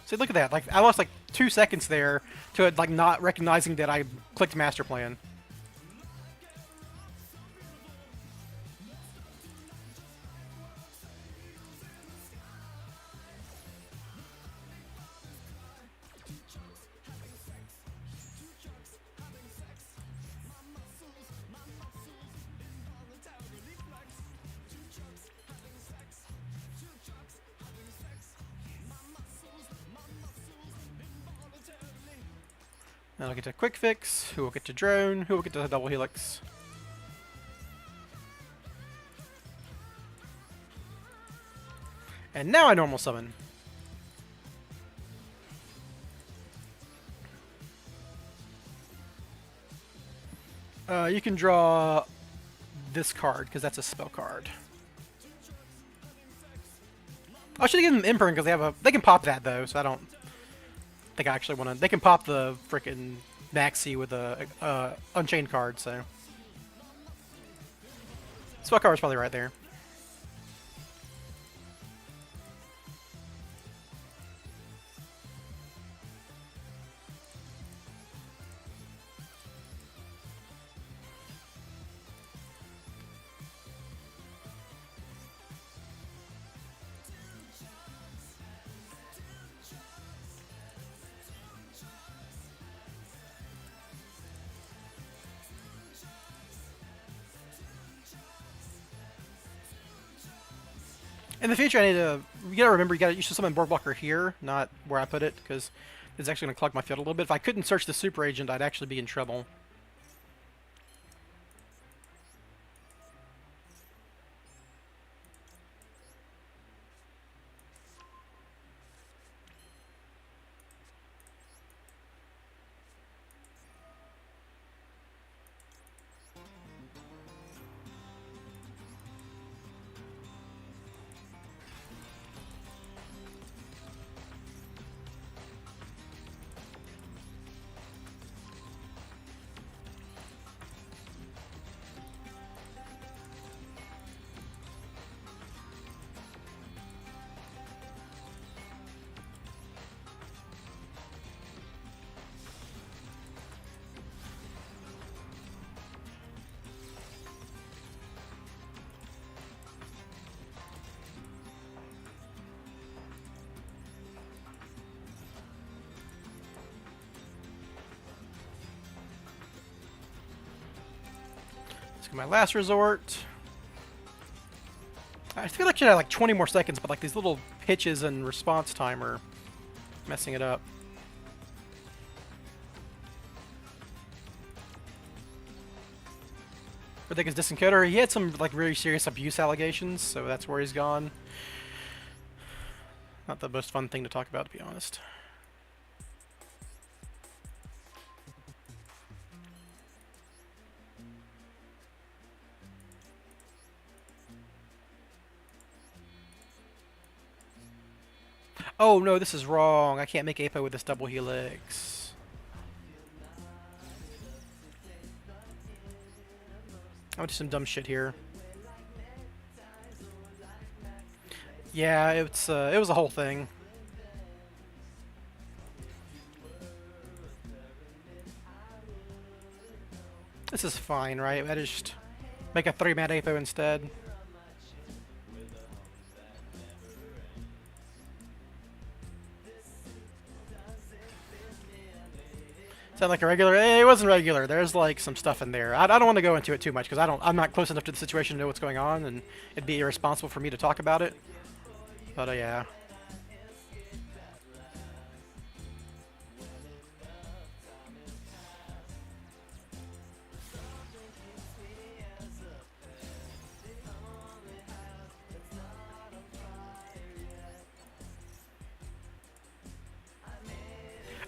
See, look at that. Like, I lost like 2 seconds there to it, like not recognizing that I clicked Master Plan. Then I'll get to Quick Fix, who will get to Drone, who will get to Double Helix. And now I normal summon. You can draw this card, because that's a spell card. I should have given them Imprint, because they can pop that, though, so I don't think I actually want to. They can pop the frickin' Maxi with a Unchained card, so. Spell card is probably right there. In the future, you gotta remember, you should summon Board Blocker here, not where I put it, because it's actually gonna clog my field a little bit. If I couldn't search the Super Agent, I'd actually be in trouble. My last resort. I feel like I should have like 20 more seconds, but like these little pitches and response time are messing it up. I think his Disencoder, he had some like really serious abuse allegations, so that's where he's gone. Not the most fun thing to talk about, to be honest. Oh no, this is wrong. I can't make Apo with this double helix. I'm gonna do some dumb shit here. Yeah, it was a whole thing. This is fine, right? I just make a 3-man Apo instead. Sound like a regular? It wasn't regular. There's like some stuff in there. I don't want to go into it too much because I'm not close enough to the situation to know what's going on, and it'd be irresponsible for me to talk about it. But yeah.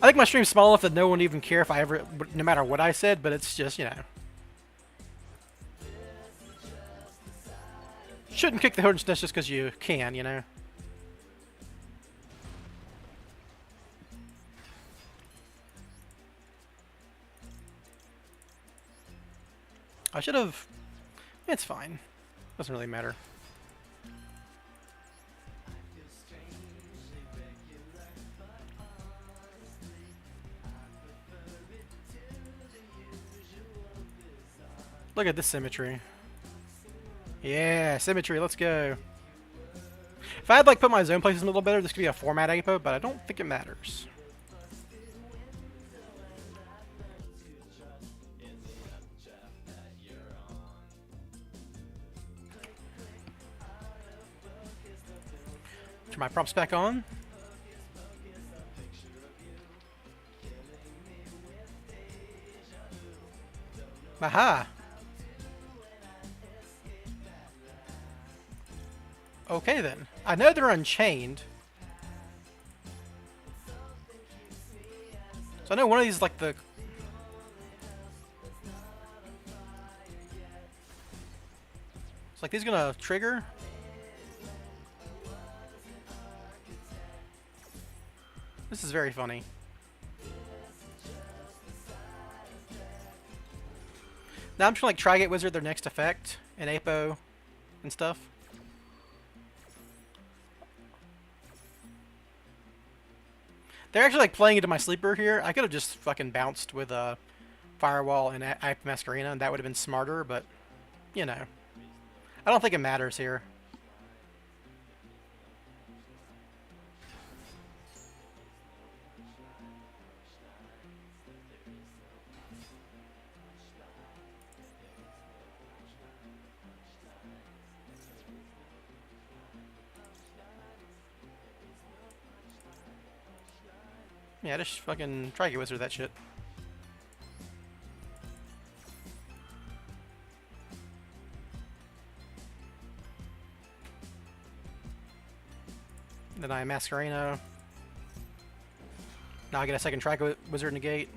I think my stream's small enough that no one would even care if I ever, no matter what I said, but it's just, you know. Shouldn't kick the hornet's nest just because you can, you know. I should have... It's fine. Doesn't really matter. Look at this symmetry. Yeah, symmetry, let's go. If I had like put my zone places a little better, this could be a format apo, but I don't think it matters. Turn my props back on. Aha! Okay then. I know they're unchained. So I know one of these is like the... It's like these gonna trigger. This is very funny. Now I'm trying to like Trigate Wizard their next effect and Apo and stuff. They're actually like playing into my sleeper here. I could have just fucking bounced with a Firewall and Ape Masquerena, and that would have been smarter, but you know. I don't think it matters here. Yeah, just fucking Trigate Wizard that shit. Then I Masquerena. Now I get a second Trigate Wizard negate.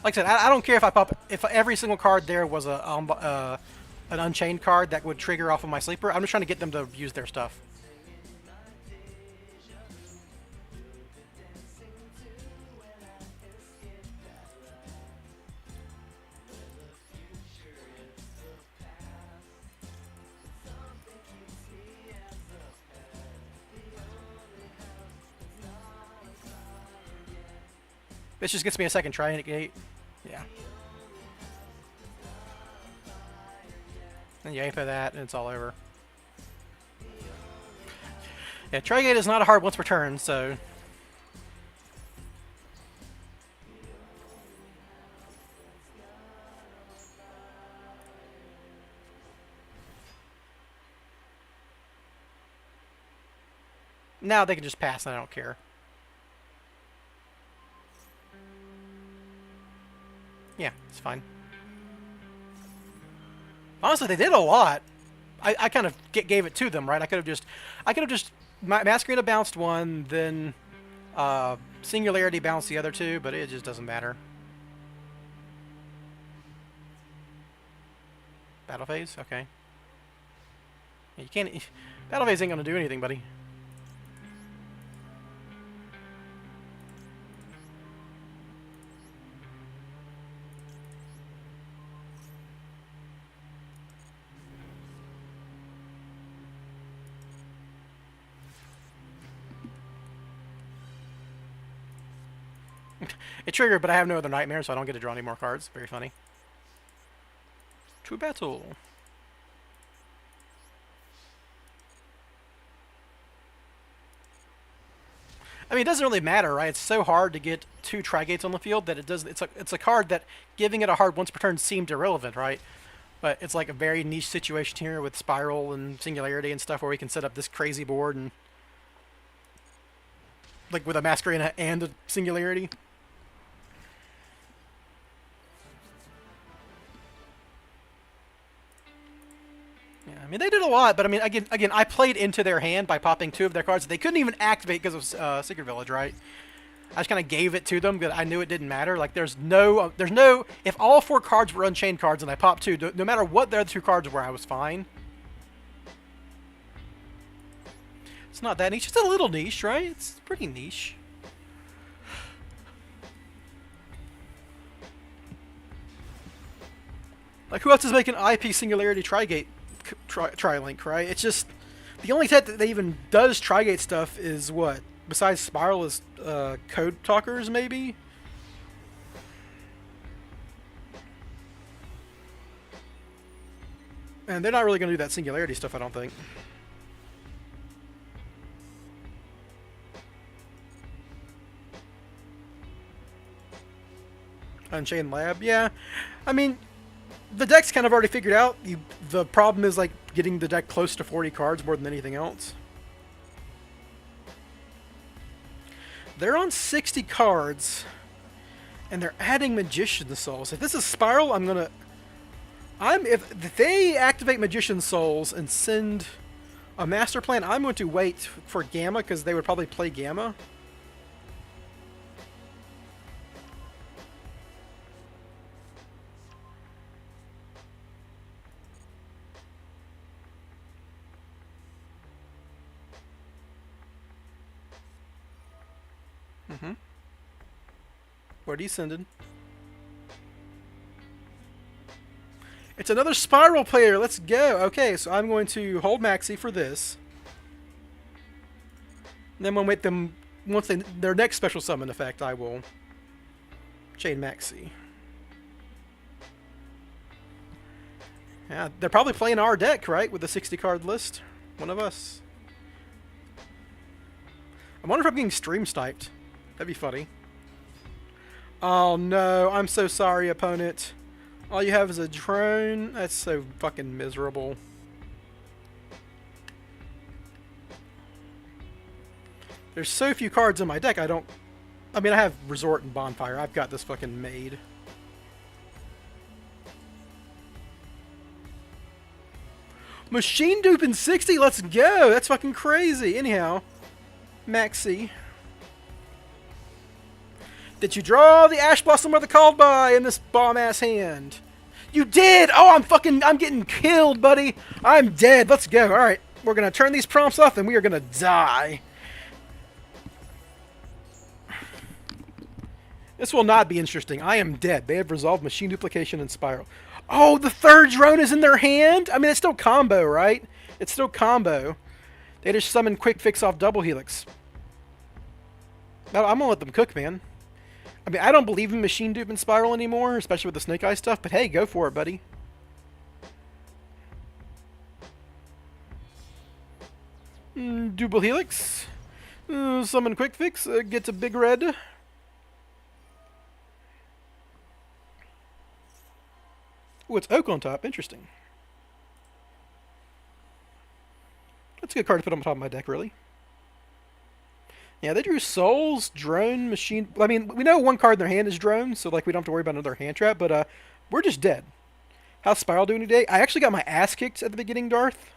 Like I said, I don't care if I pop... If every single card there was an Unchained card that would trigger off of my sleeper. I'm just trying to get them to use their stuff. This just gets me a second Trigate. Yeah. And you aim for that, and it's all over. Yeah, Trigate is not a hard once per turn, so... Now they can just pass, and I don't care. Yeah, it's fine. Honestly, they did a lot. I kind of gave it to them, right? I could have just Masquerena bounced one, then Singularity bounced the other two, but it just doesn't matter. Battle phase, okay. You can't. Battle phase ain't gonna do anything, buddy. It triggered, but I have no other nightmare, so I don't get to draw any more cards. Very funny. To battle. I mean, it doesn't really matter, right? It's so hard to get 2 Trigates on the field that it does. It's a card that giving it a hard once per turn seemed irrelevant, right? But it's like a very niche situation here with Spyral and Singularity and stuff where we can set up this crazy board and like with a Masquerade and a Singularity. Yeah, I mean they did a lot, but I mean again, I played into their hand by popping 2 of their cards. They couldn't even activate because of Secret Village, right? I just kind of gave it to them because I knew it didn't matter. Like there's no, if all 4 cards were Unchained cards and I popped 2, no matter what the other 2 cards were, I was fine. It's not that niche. It's a little niche, right? It's pretty niche. Like, who else is making IP Singularity Trigate Tri-Link, right? It's just... The only set that even does Trigate stuff is what? Besides Spyral is Code Talkers, maybe? And they're not really going to do that Singularity stuff, I don't think. Unchained Lab, yeah. I mean, the deck's kind of already figured out. The problem is like getting the deck close to 40 cards more than anything else. They're on 60 cards, and they're adding Magician Souls. If this is Spyral, if they activate Magician Souls and send a Master Plan, I'm going to wait for Gamma because they would probably play Gamma. What are you sending? It's another Spyral player. Let's go. Okay, so I'm going to hold Maxi for this. And then when wait them once their next special summon effect, I will chain Maxi. Yeah, they're probably playing our deck, right? With the 60 card list. One of us. I wonder if I'm getting stream sniped. That'd be funny. Oh no, I'm so sorry, opponent. All you have is a drone? That's so fucking miserable. There's so few cards in my deck, I mean, I have Resort and Bonfire. I've got this fucking made. Machine Dupe in 60? Let's go! That's fucking crazy. Anyhow, Maxi. Did you draw the Ash Blossom or the Called By in this bomb-ass hand? You did! Oh, I'm getting killed, buddy! I'm dead. Let's go. Alright, we're gonna turn these prompts off and we are gonna die. This will not be interesting. I am dead. They have resolved Machine Duplication and Spyral. Oh, the 3rd drone is in their hand? I mean, it's still combo, right? It's still combo. They just summon Quick Fix off Double Helix. No, I'm gonna let them cook, man. I mean, I don't believe in Machine Dupe and Spyral anymore, especially with the Snake Eye stuff, but hey, go for it, buddy. Double Helix. Summon Quick Fix. Gets a big red. Ooh, it's Oak on top. Interesting. That's a good card to put on top of my deck, really. Yeah, they drew Souls, Drone, Machine... I mean, we know one card in their hand is Drone, so like we don't have to worry about another hand trap, but we're just dead. How's Spyral doing today? I actually got my ass kicked at the beginning, Darth.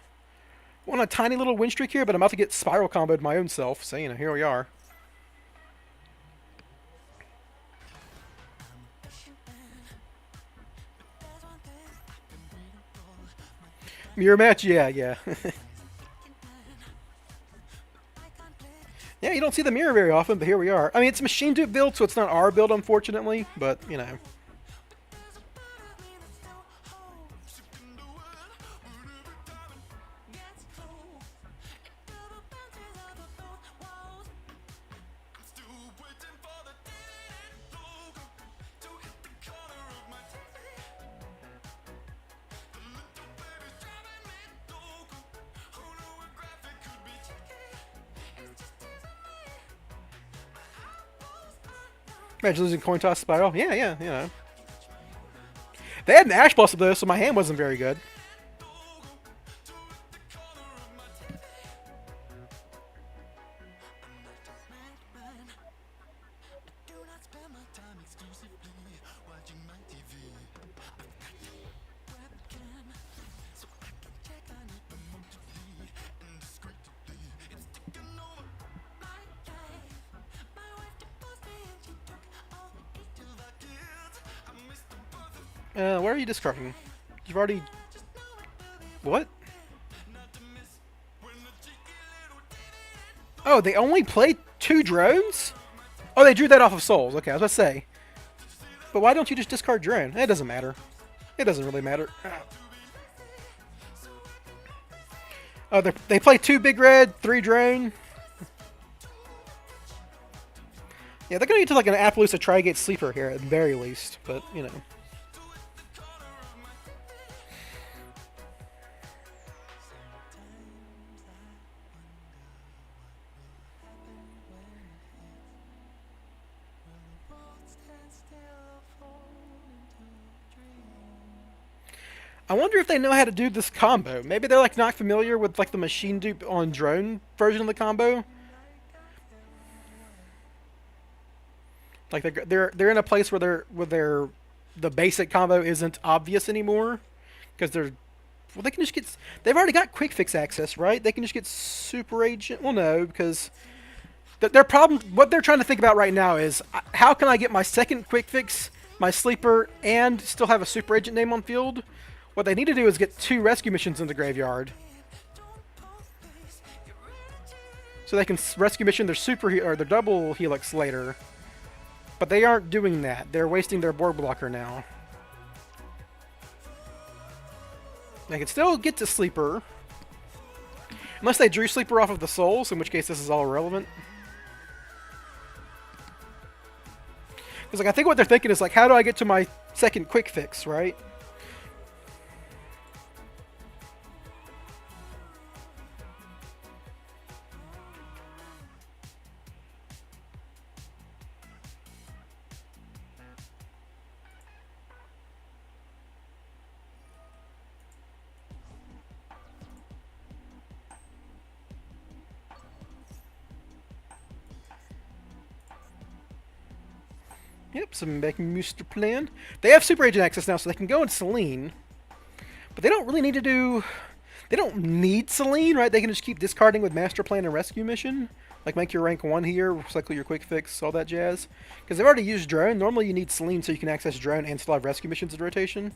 I'm on a tiny little win streak here, but I'm about to get Spyral comboed my own self, so, you know, here we are. Mirror match? Yeah. Yeah, you don't see the mirror very often, but here we are. I mean, it's a Machine Dupe build, so it's not our build, unfortunately, but, you know. Imagine losing coin toss Spyral. Yeah, yeah, you know. They had an Ash Blossom though, so my hand wasn't very good. Where are you discarding? You've already... What? Oh, they only played 2 drones? Oh, they drew that off of Souls. Okay, I was about to say. But why don't you just discard drone? It doesn't matter. It doesn't really matter. Oh, they play 2 big red, 3 drone. Yeah, they're gonna get to like an Appaloosa Tri-Gate sleeper here at the very least, but you know. I wonder if they know how to do this combo. Maybe they're like not familiar with like the machine dupe on drone version of the combo. Like they're in a place where the basic combo isn't obvious anymore because they can just get, they've already got quick fix access, right? They can just get super agent. Well, no, because their problem, what they're trying to think about right now is how can I get my second quick fix, my sleeper, and still have a super agent name on field. What they need to do is get 2 rescue missions in the graveyard. So they can rescue mission their or their double helix later. But they aren't doing that. They're wasting their board blocker now. They can still get to sleeper. Unless they drew sleeper off of the souls, in which case this is all irrelevant. Because like I think what they're thinking is like, how do I get to my second quick fix, right? Yep, some making Mooster plan. They have Super Agent access now, so they can go in Celine. But they don't really need to do... They don't need Celine, right? They can just keep discarding with Master Plan and Rescue Mission. Like make your rank 1 here, cycle your Quick Fix, all that jazz. Because they've already used Drone. Normally you need Celine so you can access Drone and still have Rescue Missions in rotation.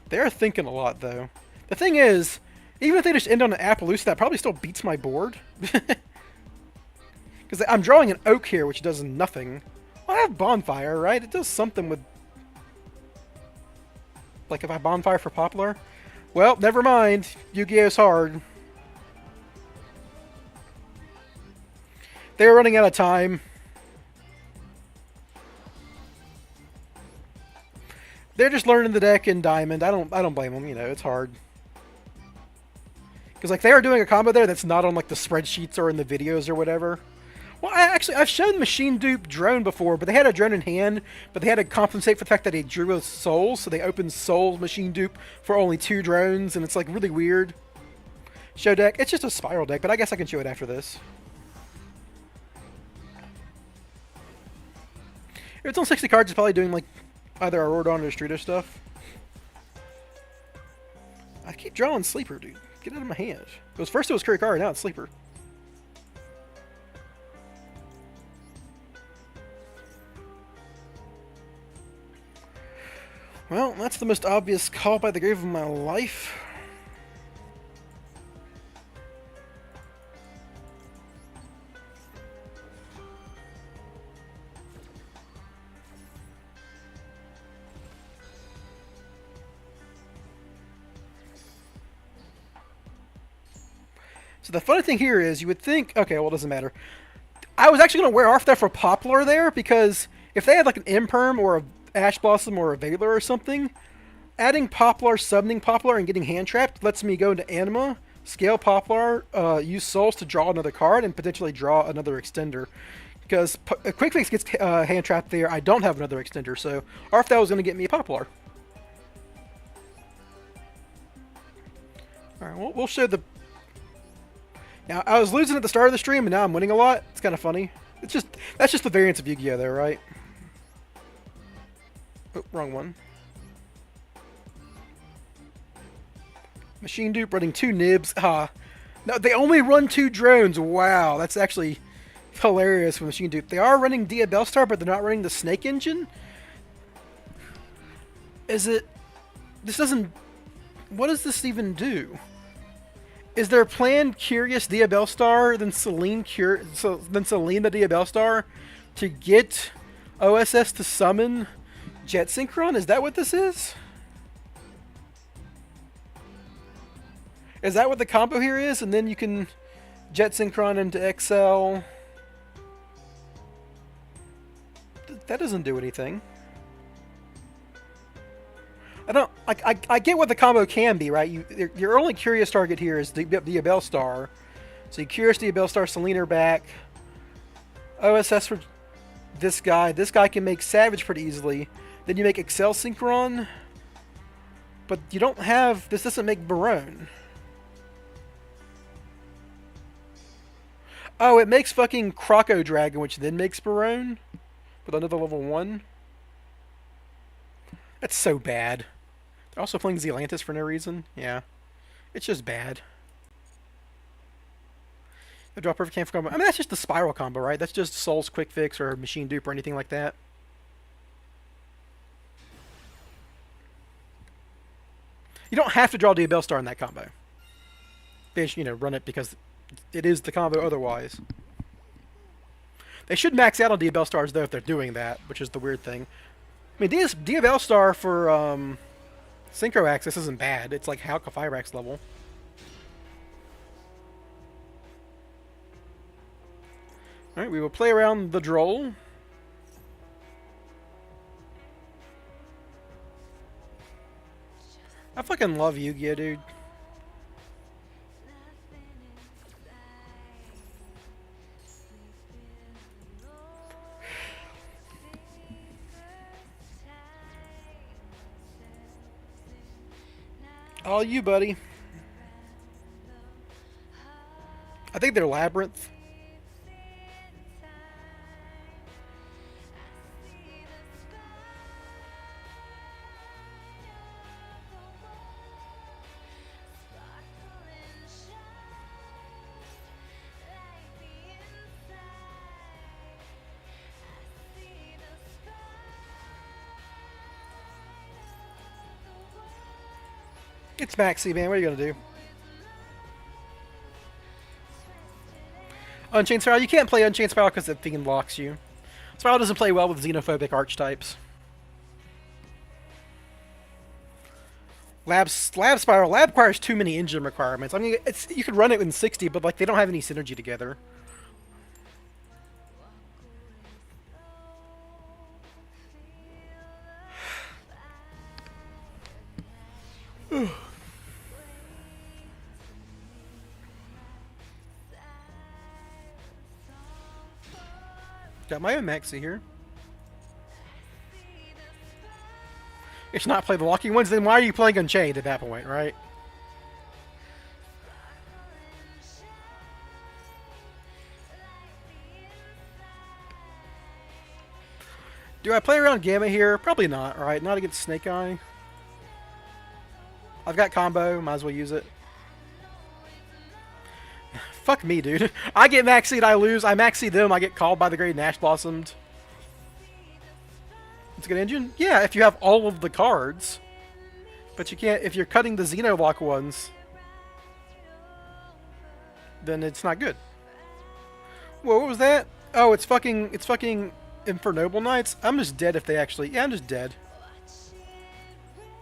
They're thinking a lot, though. The thing is, even if they just end on an Appaloosa, that probably still beats my board. Because I'm drawing an Oak here, which does nothing. Well, I have Bonfire, right? It does something with... Like, if I Bonfire for Poplar? Well, never mind. Yu-Gi-Oh's hard. They're running out of time. They're just learning the deck in Diamond. I don't blame them, you know, it's hard. Because, like, they are doing a combo there that's not on, like, the spreadsheets or in the videos or whatever. Well, I've shown Machine Dupe Drone before, but they had a drone in hand, but they had to compensate for the fact that they drew a Soul, so they opened Soul Machine Dupe for only 2 drones, and it's, like, really weird. Show deck. It's just a Spyral deck, but I guess I can show it after this. If it's on 60 cards, it's probably doing, like, either Aurodon or Streeter stuff. I keep drawing Sleeper, dude. Get out of my hand. First it was Kurikara, now it's Sleeper. Well, that's the most obvious call by the grave of my life. So the funny thing here is, you would think, okay, well, it doesn't matter. I was actually going to wear off that for Poplar there, because if they had like an Imperm or a Ash Blossom or a Valor or something, adding Poplar, summoning Poplar, and getting hand trapped lets me go into Anima, scale Poplar, use Souls to draw another card, and potentially draw another Extender. Because a Quick Fix gets hand trapped there, I don't have another extender, so or if that was going to get me a Poplar. Alright, we'll show the... Now, I was losing at the start of the stream, and now I'm winning a lot. It's kind of funny. That's just the variance of Yu-Gi-Oh! Though, right? Oh, wrong one. Machine Dupe running 2 nibs. No, they only run 2 drones. Wow, that's actually hilarious for Machine Dupe. They are running Diabellstar, but they're not running the Snake Engine? Is it... This doesn't... What does this even do? Is their plan Curious Diabellstar, then Celine the Diabellstar to get OSS to summon Jet Synchron? Is that what this is? Is that what the combo here is? And then you can Jet Synchron into XL. That doesn't do anything. I get what the combo can be, right? Your only Curious target here is the Diabellstar. So you Curious Diabellstar, Selena back. OSS for this guy. This guy can make Savage pretty easily. Then you make Excel Synchron. But you don't have... This doesn't make Barone. Oh, it makes fucking Croco Dragon, which then makes Barone. With another level 1. That's so bad. They're also playing Zealantis for no reason. Yeah. It's just bad. The draw perfect camp combo. I mean, that's just the Spyral combo, right? That's just Soul's Quick Fix or Machine Dupe or anything like that. You don't have to draw Diabellstar in that combo. They just, run it because it is the combo otherwise. They should max out on Diabellstars, though, if they're doing that, which is the weird thing. I mean, Diabellstar for Synchro Access isn't bad. It's like Halka Fireaxe level. Alright, we will play around the Droll. I fucking love Yu-Gi-Oh, dude. All you, buddy. I think they're Labyrinth. It's Maxi, man. What are you going to do? Unchained Spiral. You can't play Unchained Spiral because it Fiend locks you. Spiral doesn't play well with xenophobic archetypes. Lab Spiral. Lab requires too many engine requirements. I mean, you could run it in 60, but like they don't have any synergy together. Got my own Maxi here. If not play the locking ones, then why are you playing Unchained at that point, right? Do I play around Gamma here? Probably not, right? Not against Snake Eye. I've got combo, might as well use it. Fuck me, dude. I get Maxied, I lose. I Maxi them, I get called by the Great Nash Blossomed. It's a good engine? Yeah, if you have all of the cards. But you can't, if you're cutting the Xenolock ones, then it's not good. Whoa, what was that? Oh, it's fucking Infernoble Knights? I'm just dead if they actually, yeah, I'm just dead.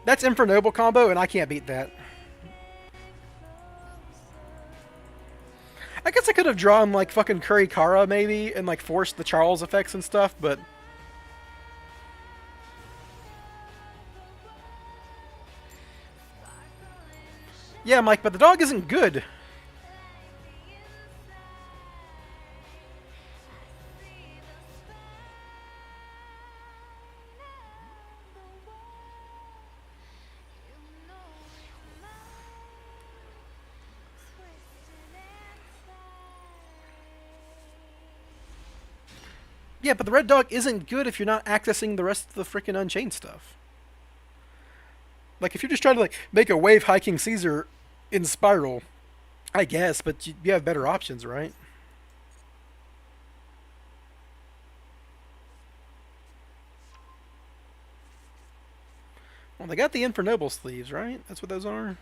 That's Infernoble combo, and I can't beat that. I guess I could have drawn, like, fucking Kurikara, maybe, and, like, forced the Charles effects and stuff, but... Yeah, Mike, but the dog isn't good. Yeah, but the red dog isn't good if you're not accessing the rest of the freaking Unchained stuff. Like, if you're just trying to, like, make a wave hiking Caesar in Spyral, I guess, but you have better options, right? Well, they got the Infernoble sleeves, right? That's what those are.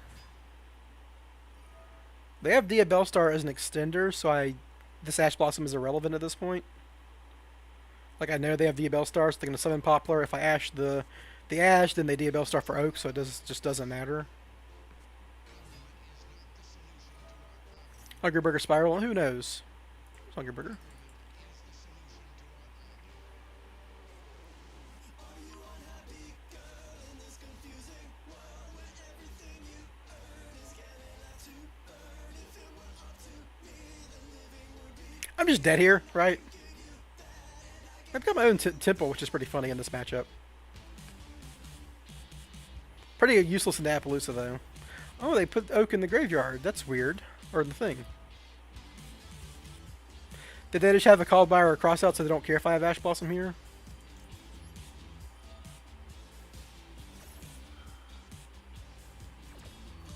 They have Diabellstar as an extender, so this Ash Blossom is irrelevant at this point. Like, I know they have Diabellstar, so they're going to summon Poplar. If I Ash the Ash, then they Diabellstar for Oak, so it just doesn't matter. Hungerburger Spyral, who knows? Hungerburger. I'm just dead here, right? I've got my own temple, which is pretty funny in this matchup. Pretty useless in the Appaloosa, though. Oh, they put Oak in the graveyard. That's weird. Or the thing. Did they just have a Called by or a Crossout so they don't care if I have Ash Blossom here?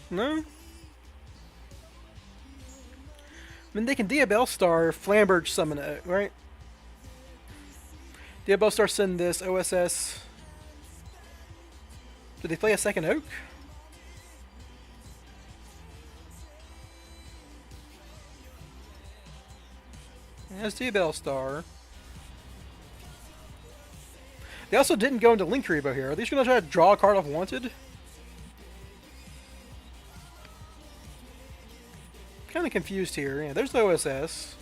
No? I mean, they can Diabellstar, Flamberge summon it, right? Diabellstar send this, OSS. Did they play a second Oak? That's Diabellstar. They also didn't go into Linkuriboh here. Are they just going to try to draw a card off Wanted? Kind of confused here. Yeah, there's the OSS.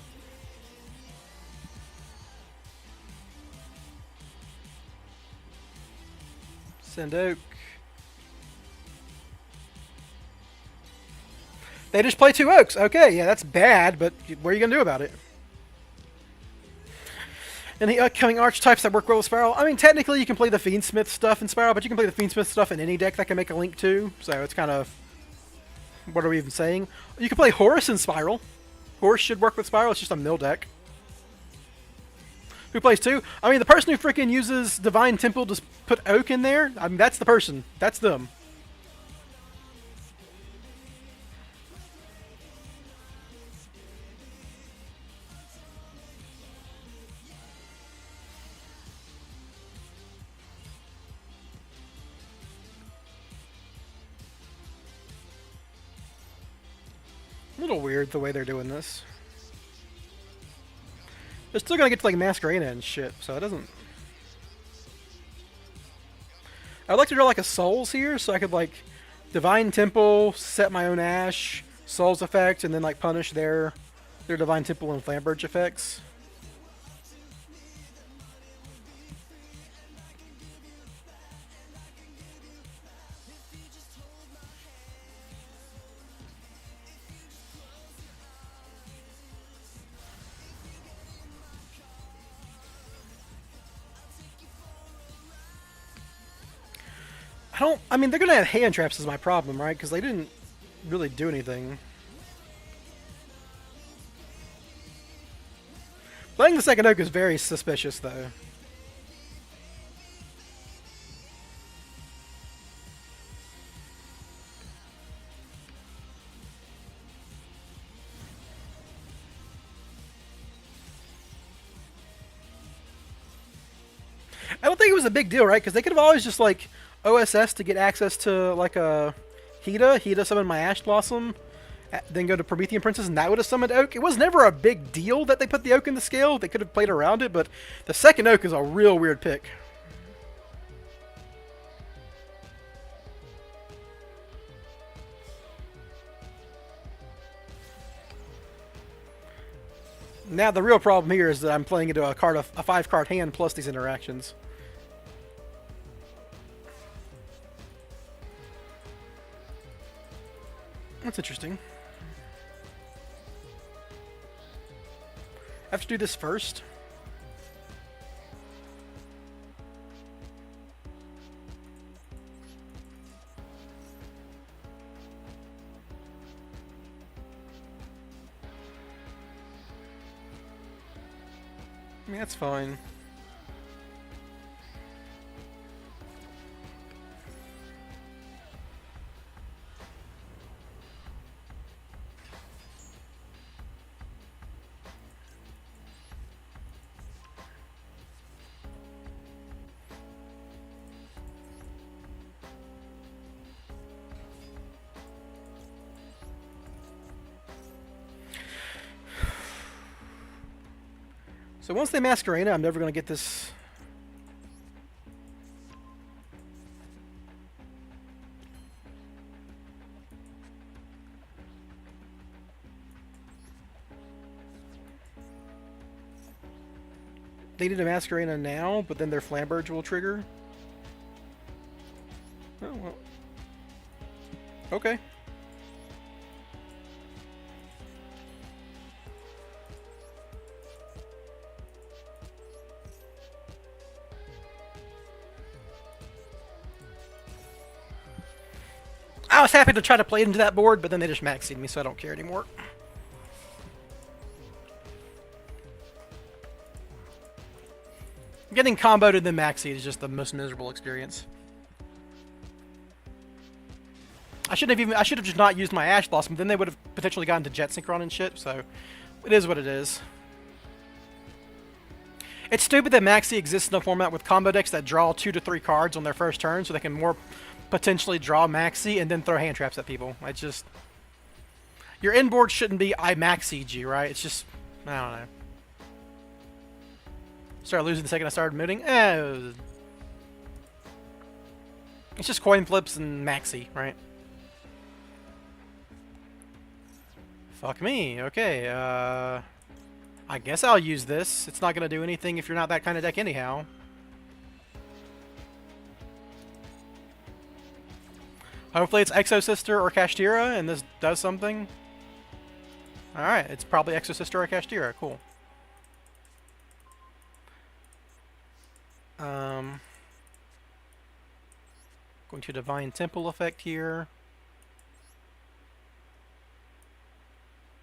Send Oak. They just play 2 Oaks. Okay, yeah, that's bad, but what are you going to do about it? And the upcoming archetypes that work well with Spyral. I mean, technically you can play the Fiendsmith stuff in Spyral, but you can play the Fiendsmith stuff in any deck that can make a link too. So it's kind of... What are we even saying? You can play Horus in Spyral. Horus should work with Spyral. It's just a mill deck. Who plays 2? I mean, the person who freaking uses Divine Temple to put Oak in there, I mean, that's the person. That's them. A little weird the way they're doing this. They're still gonna get to like Masquerena and shit, so it doesn't... I'd like to draw like a Souls here, so I could like Divine Temple, set my own Ash, Souls effect, and then like punish their Divine Temple and Flamberge effects. I mean, they're gonna have hand traps is my problem, right? Because they didn't really do anything. Playing the second Oak is very suspicious, though. I don't think it was a big deal, right? Because they could have always just, like, OSS to get access to, like, a Hida summon my Ash Blossom, then go to Promethean Princess, and that would have summoned Oak. It was never a big deal that they put the Oak in the scale. They could have played around it, but the second Oak is a real weird pick. Now the real problem here is that I'm playing into a 5-card hand plus these interactions. That's interesting. I have to do this first. I mean, that's fine. So once they mask Arena, I'm never going to get this. They need a mask Arena now, but then their Flamberge will trigger. Oh, well. Okay. I was happy to try to play into that board, but then they just maxed me, so I don't care anymore. Getting comboed and then maxed is just the most miserable experience. I should have just not used my Ash Blossom, then they would have potentially gotten to Jet Synchron and shit, so it is what it is. It's stupid that Maxi exists in a format with combo decks that draw 2 to 3 cards on their first turn, so they can more potentially draw Maxi and then throw hand traps at people. I just... Your inboard shouldn't be I Maxi'd you, right? It's just... I don't know. Started losing the second I started mooting. It's just coin flips and Maxi, right? Fuck me. Okay, I guess I'll use this. It's not going to do anything if you're not that kind of deck anyhow. Hopefully it's Exo Sister or Kashtira, and this does something. Alright, it's probably Exo Sister or Kashtira. Cool. Going to Divine Temple effect here.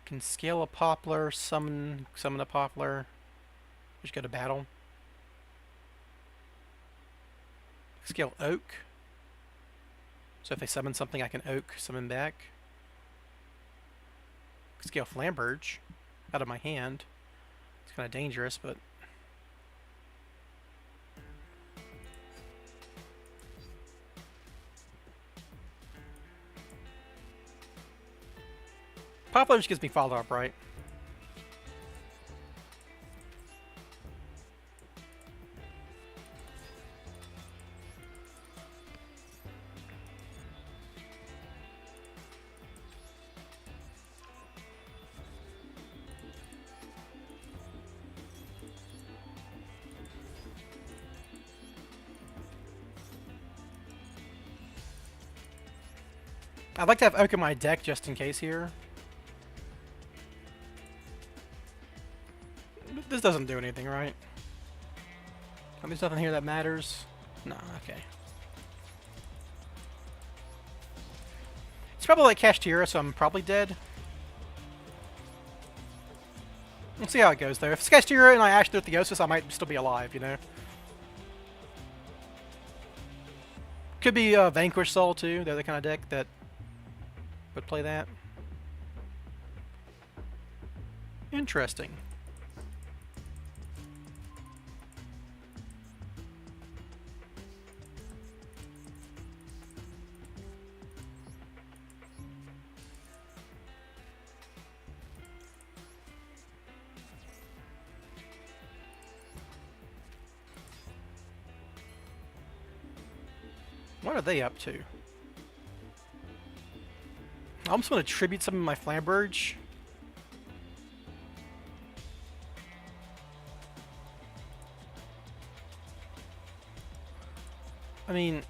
Can scale a Poplar, summon a Poplar. Just go to battle. Scale Oak. So if they summon something, I can Oak summon back. Scale Flamberge out of my hand. It's kind of dangerous, but... Poplar just gives me follow-up, right? I'd like to have Oak in my deck just in case here. This doesn't do anything, right? There's nothing here that matters. No, okay. It's probably like Kashtira, so I'm probably dead. We'll see how it goes, though. If it's Kashtira and I Ash through Theosis, I might still be alive, you know? Could be Vanquish Soul, too. They're the kind of deck that would play that. Interesting. What are they up to? I almost want to tribute some of my Flamberge. I mean,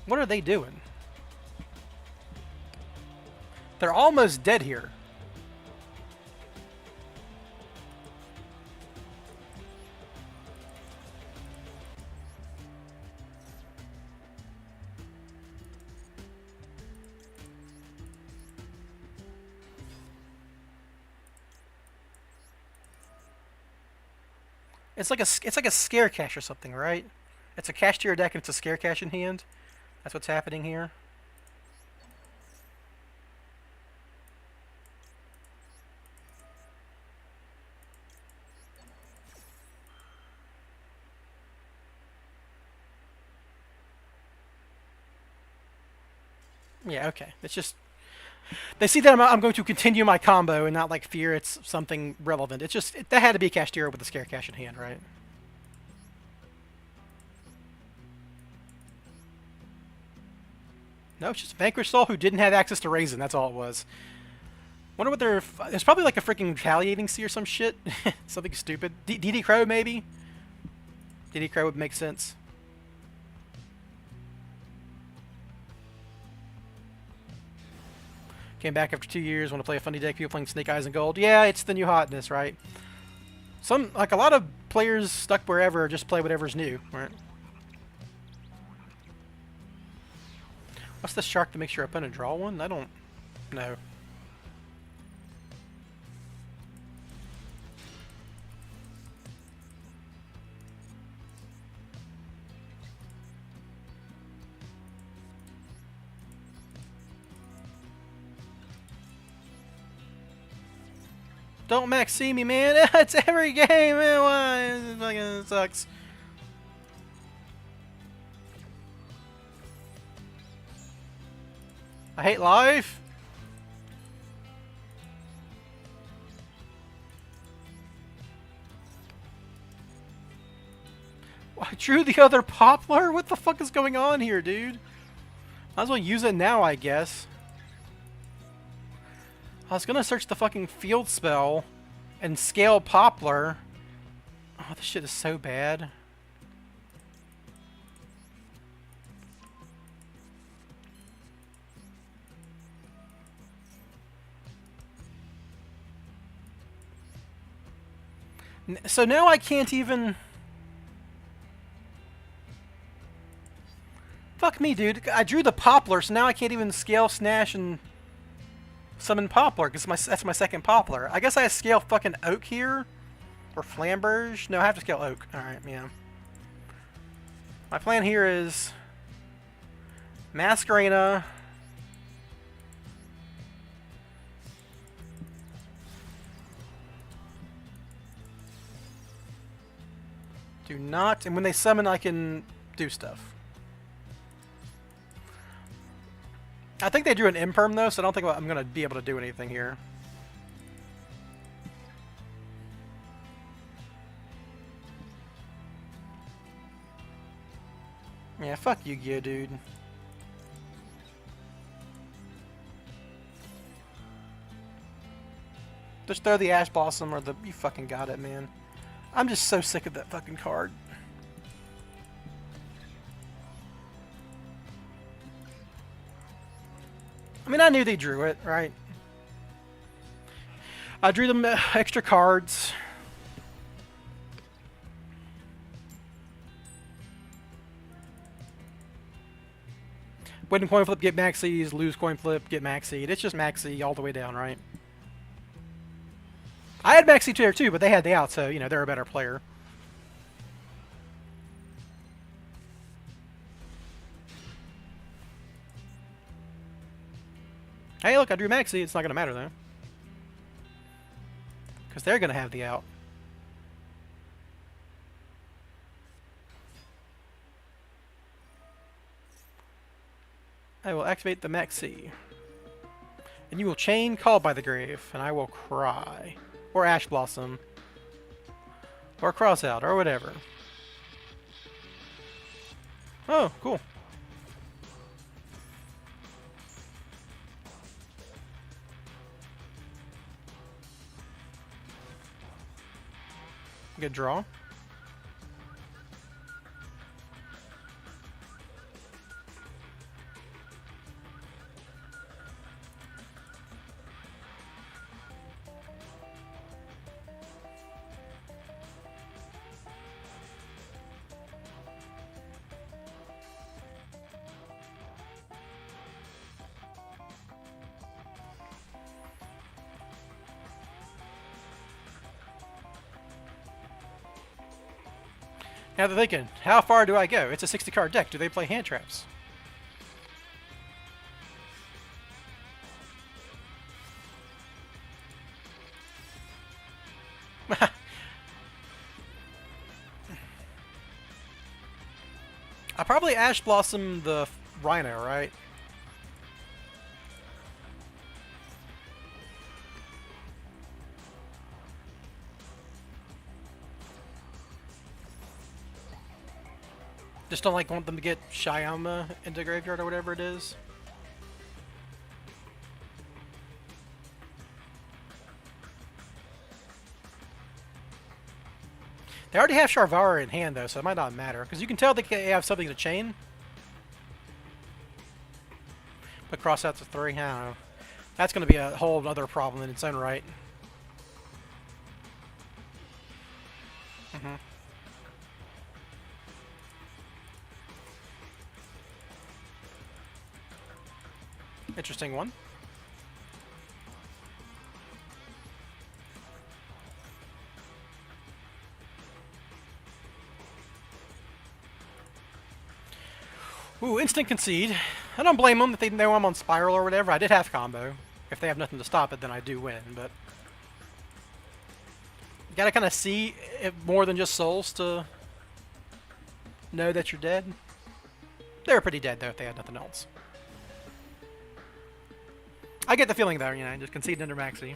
what are they doing? They're almost dead here. It's like a scare cache or something, right? It's a cache to your deck and it's a scare cache in hand. That's what's happening here. Yeah, okay. It's just They see that I'm going to continue my combo and not like fear it's something relevant. It's just that had to be a Cashtira with a Scare Cash in hand, right? No, it's just Vanquish Soul who didn't have access to Raisin. That's all it was. Wonder what they're... It's probably like a freaking Retaliating Sea or some shit. Something stupid. DD Crow, maybe? DD Crow would make sense. Came back after 2 years. Want to play a funny deck. People playing Snake Eyes and Gold. Yeah, it's the new hotness, right? Like a lot of players stuck wherever just play whatever's new, right? What's the shark that makes your opponent draw one? I don't know. Don't max see me, man. It's every game, man. Why? It fucking sucks. I hate life. I drew the other Poplar? What the fuck is going on here, dude? Might as well use it now, I guess. I was gonna search the fucking field spell and scale Poplar. Oh, this shit is so bad. So now I can't even... Fuck me, dude. I drew the Poplar, so now I can't even scale, Snash, and summon Poplar, because that's my second Poplar. I guess I scale fucking Oak here? Or Flamberge? No, I have to scale Oak. Alright, yeah. My plan here is... Masquerena... Do not... And when they summon, I can do stuff. I think they drew an Imperm, though, so I don't think I'm going to be able to do anything here. Yeah, fuck Yu-Gi-Oh, dude. Just throw the Ash Blossom or the... You fucking got it, man. I'm just so sick of that fucking card. I mean, I knew they drew it, right? I drew them extra cards. Win coin flip, get maxis. Lose coin flip, get maxi. It's just maxi all the way down, right? I had maxi there too, but they had the out, so, you know, they're a better player. Hey, look, I drew maxi. It's not going to matter, though. Because they're going to have the out. I will activate the maxi. And you will chain Called by the Grave, and I will cry. Or Ash Blossom. Or Cross Out, or whatever. Oh, cool. Good draw. Now they're thinking, how far do I go? It's a 60-card deck. Do they play hand traps? I probably Ash Blossom the Rhino, right? Just don't like want them to get Shyama into graveyard or whatever it is. They already have Sharvara in hand though, so it might not matter. Because you can tell they have something to chain. But cross out to 3, I don't know. That's going to be a whole other problem in its own right. Mm-hmm. Interesting one. Ooh, instant concede. I don't blame them if they know I'm on Spyral or whatever. I did half combo. If they have nothing to stop it, then I do win, but... You gotta kind of see it more than just souls to know that you're dead. They were pretty dead, though, if they had nothing else. I get the feeling, though, you know, just conceding under Maxi.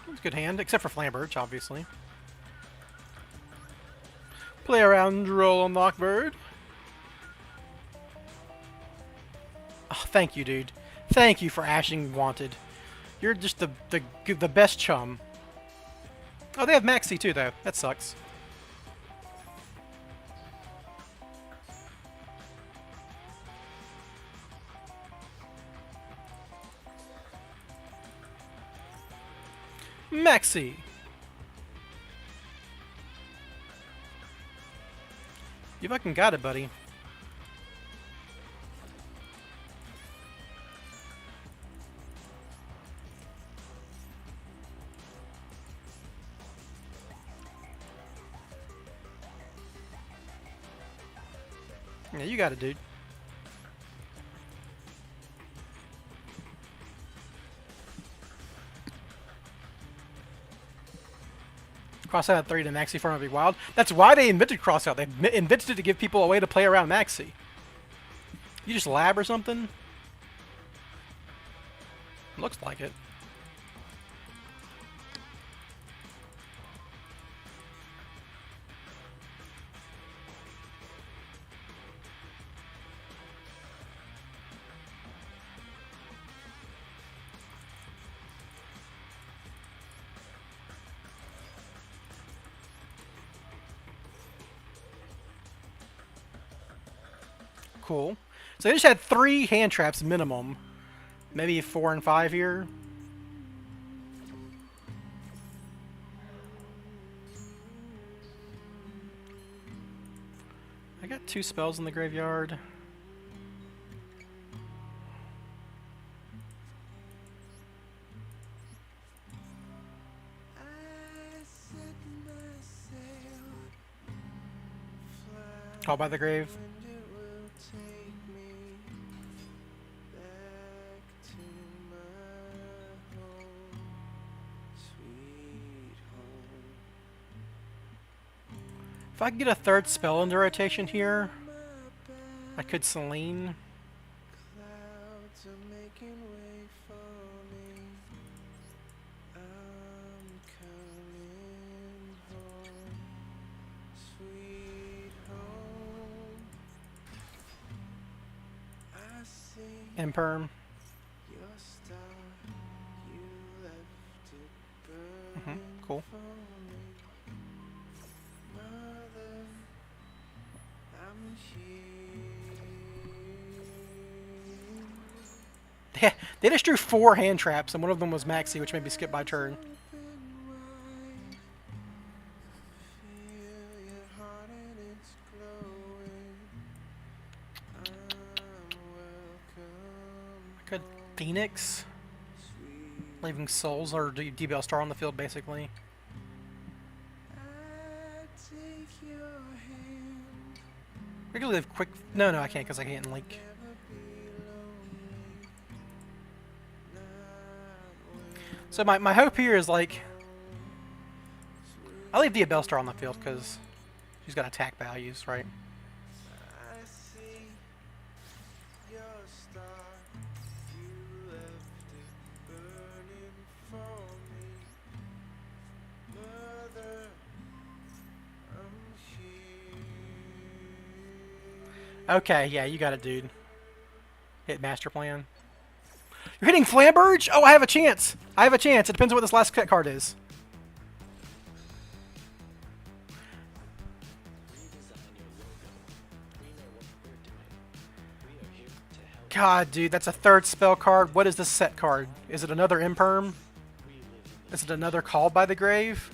It's a good hand, except for Flambirch, obviously. Play around, roll on Lockbird. Oh, thank you, dude. Thank you for ashing Wanted. You're just the best chum. Oh, they have Maxi too, though. That sucks. Maxi. You fucking got it, buddy. Yeah, you got it, dude. Cross out at 3 to Maxi form would be wild. That's why they invented cross out. They invented it to give people a way to play around Maxi. You just lab or something? Looks like it. Cool. So they just had 3 hand traps minimum. Maybe 4 and 5 here. I got 2 spells in the graveyard. Call by the grave. If I could get a 3rd spell into rotation here, I could Celine. Imperm. Cool. They just drew 4 hand traps, and one of them was Maxi, which made me skip my turn. I could Phoenix, leaving Souls or DBL Star on the field, basically. I could live quick. No, I can't because I can't link. So my hope here is like I leave Dia Bellstar on the field because she's got attack values, right? Okay, yeah, you got it, dude. Hit master plan. You're hitting Flamberge? Oh, I have a chance. I have a chance. It depends on what this last card is. God, dude, that's a third spell card. What is this set card? Is it another Imperm? Is it another Called by the Grave?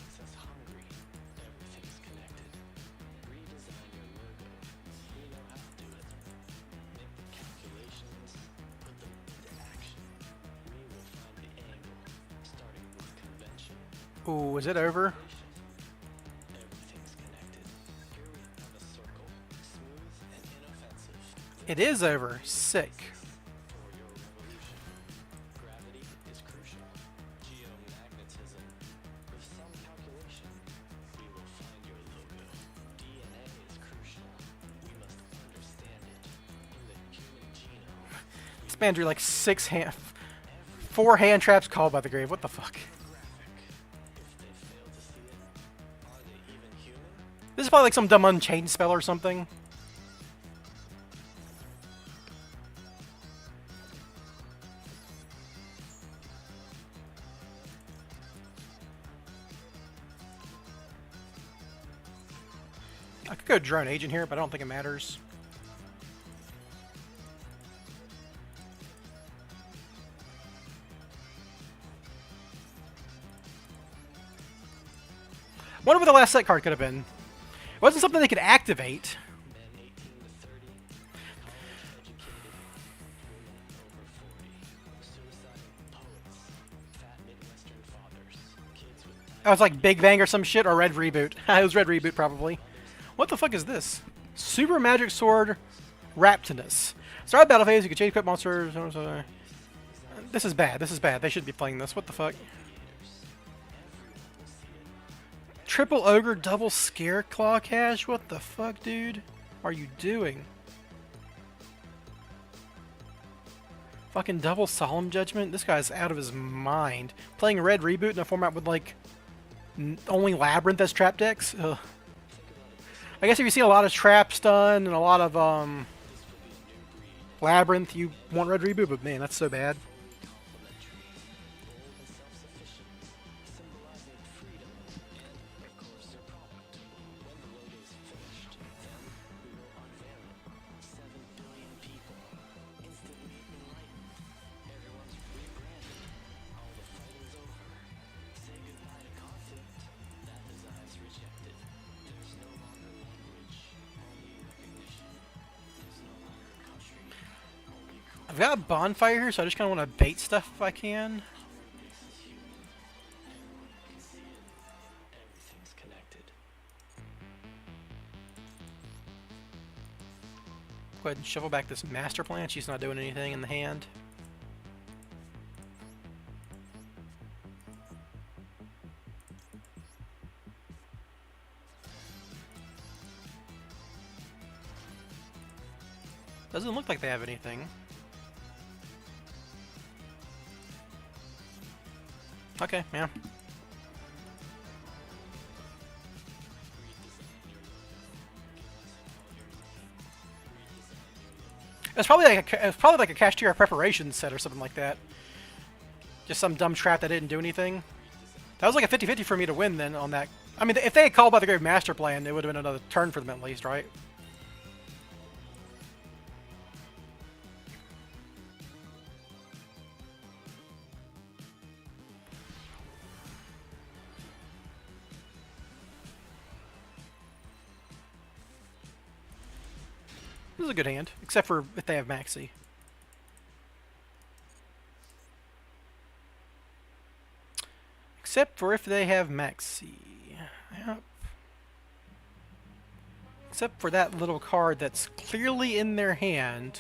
Ooh, is it over? It is over. Sick. This man drew like 4 hand traps called by the grave. What the fuck? This is probably like some dumb Unchained spell or something. I could go Drone Agent here, but I don't think it matters. Wonder what the last set card could have been. It wasn't something they could activate. Oh, it's like Big Bang or some shit, or Red Reboot. It was Red Reboot, probably. What the fuck is this? Super Magic Sword Raptinus. Start battle phase, you can change equip monsters. This is bad. This is bad. They should be playing this. What the fuck? Triple Ogre, double Scare Claw Cash? What the fuck, dude? Are you doing? Fucking double Solemn Judgment? This guy's out of his mind. Playing Red Reboot in a format with, like, only Labyrinth as trap decks? Ugh. I guess if you see a lot of traps done and a lot of, Labyrinth, you want Red Reboot, but man, that's so bad. I've got a bonfire here, so I just kind of want to bait stuff if I can. Go ahead and shovel back this master plan. She's not doing anything in the hand. Doesn't look like they have anything. Okay, yeah. It's probably like a Cashier preparation set or something like that. Just some dumb trap that didn't do anything. That was like a 50-50 for me to win then on that. I mean, if they had called by the Grave Master Plan, it would have been another turn for them at least, right? This is a good hand, except for if they have Maxi. Except for if they have Maxi. Yep. Except for that little card that's clearly in their hand.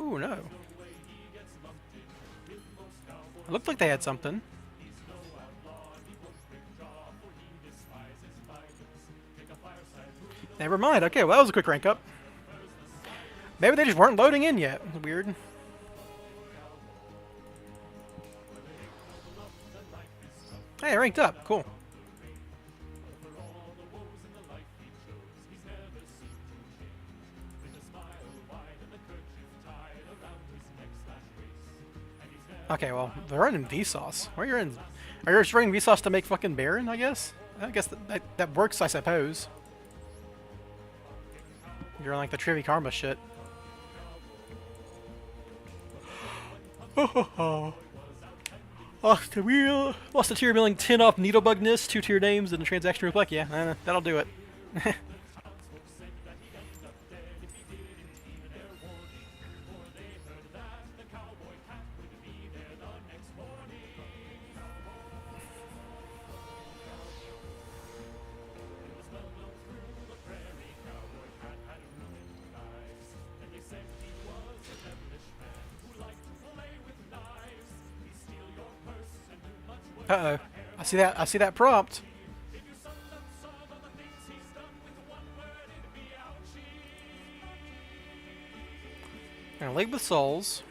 Ooh, no. It looked like they had something. Never mind. Okay, well, that was a quick rank up. Maybe they just weren't loading in yet. Weird. Hey, ranked up. Cool. Okay, well, they're running Vsauce. Where you in? Are you just running Vsauce to make fucking Baron, I guess? I guess that works, I suppose. You're on like the Trivi Karma shit. Lost the tier milling 10 off Needlebugness, 2 tier names, and a transaction reflect. Yeah, that'll do it. Uh-oh. I see that prompt. Gonna lead with souls.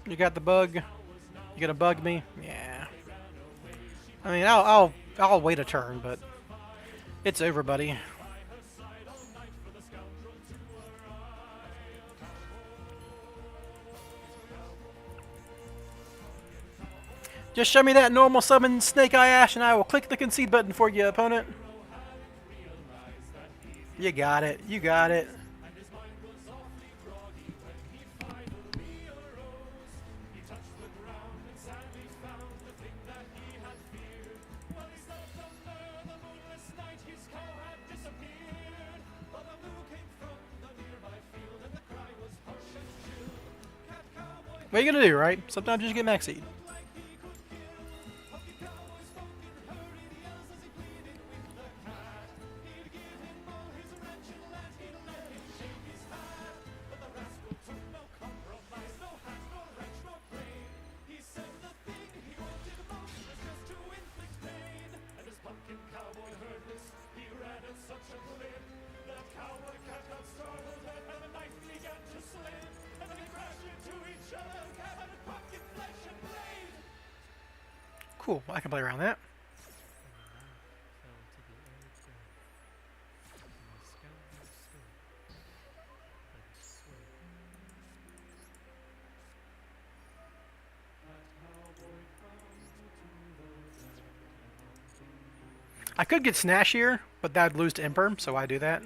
You got the bug. You gonna bug me? Yeah. I mean, I'll wait a turn, but it's over, buddy. Just show me that normal summon Snake Eye Ash and I will click the concede button for you, opponent. You got it. You got it. What are you gonna do, right? Sometimes you just get maxied. Cool, I can play around that. I could get Snash here, but that'd lose to Imperm, so why do that?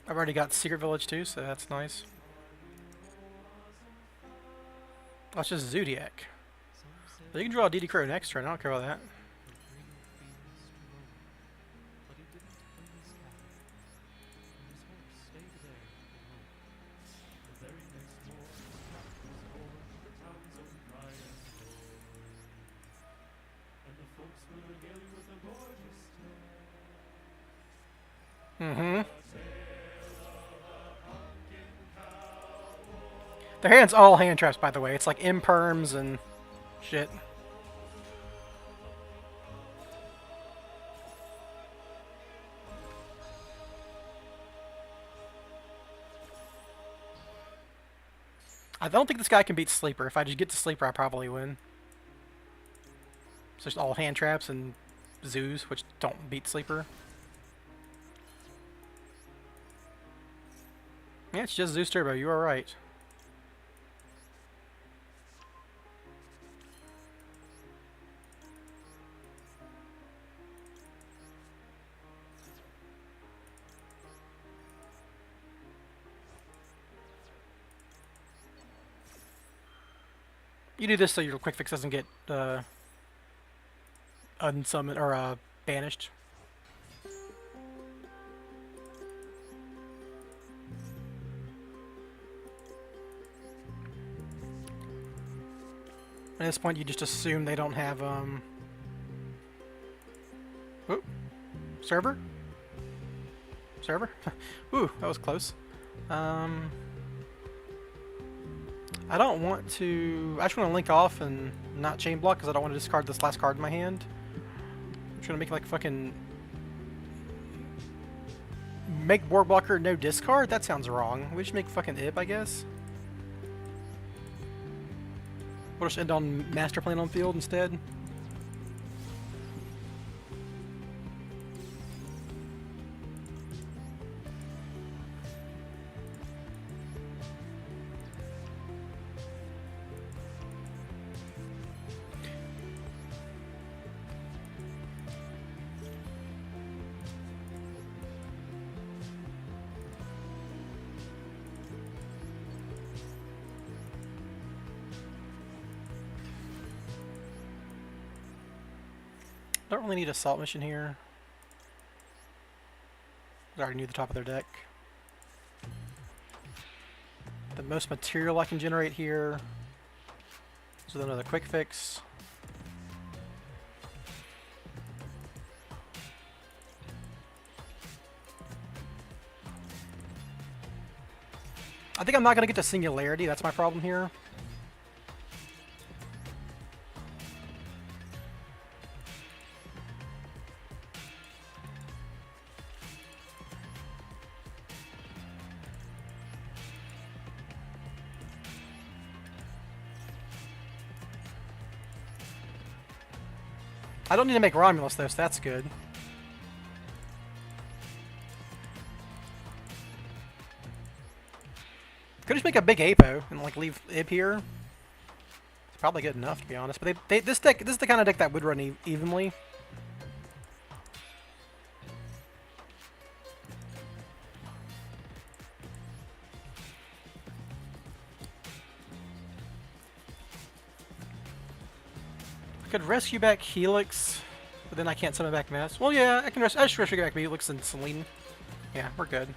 I've already got Secret Village too, so that's nice. Oh, it's just Zodiac. But you can draw a DD Crow next turn, I don't care about that. Mm-hmm. Their hand's all hand traps, by the way. It's like imperms and shit. I don't think this guy can beat Sleeper. If I just get to Sleeper, I probably win. It's just all hand traps and zoos, which don't beat Sleeper. Yeah, it's just Zeus Turbo. You are right. You do this so your quick fix doesn't get unsummoned or banished. At this point, you just assume they don't have, Ooh. Server? Server? Ooh, that was close. I don't want to... I just want to link off and not chain block because I don't want to discard this last card in my hand. I'm trying to make like fucking... Make board blocker no discard? That sounds wrong. We just make fucking Ib, I guess. We'll just end on master plan on field instead. Don't really need a assault mission here. I already knew the top of their deck. The most material I can generate here is with another quick fix. I think I'm not going to get to Singularity, that's my problem here. I don't need to make Romulus though, so that's good. Could just make a big Apo and like leave Ib here. It's probably good enough to be honest. But this is the kind of deck that would run evenly. I could rescue back Helix, but then I can't summon back Mass. Well, yeah, I just rescue back Helix and Selene. Yeah, we're good.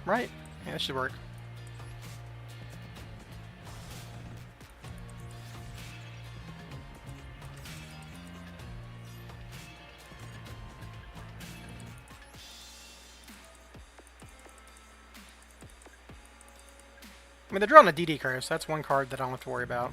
Right? Yeah, that should work. I mean, they're drawing a DD curve, so that's one card that I don't have to worry about.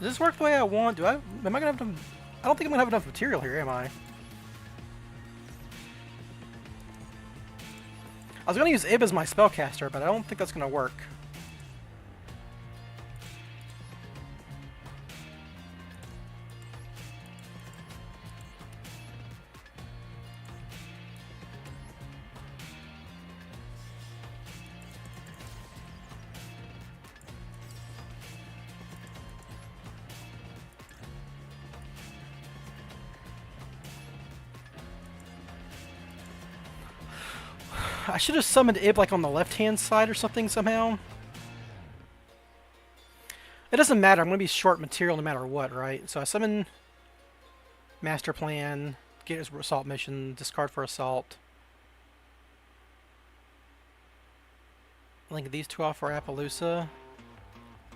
Does this work the way I want? Am I gonna have to... I don't think I'm gonna have enough material here, am I? I was gonna use Ib as my spellcaster, but I don't think that's gonna work. I should have summoned Ib like on the left-hand side or something somehow. It doesn't matter. I'm going to be short material no matter what, right? So I summon Master Plan, get his assault mission, discard for assault. Link these two off for Appaloosa.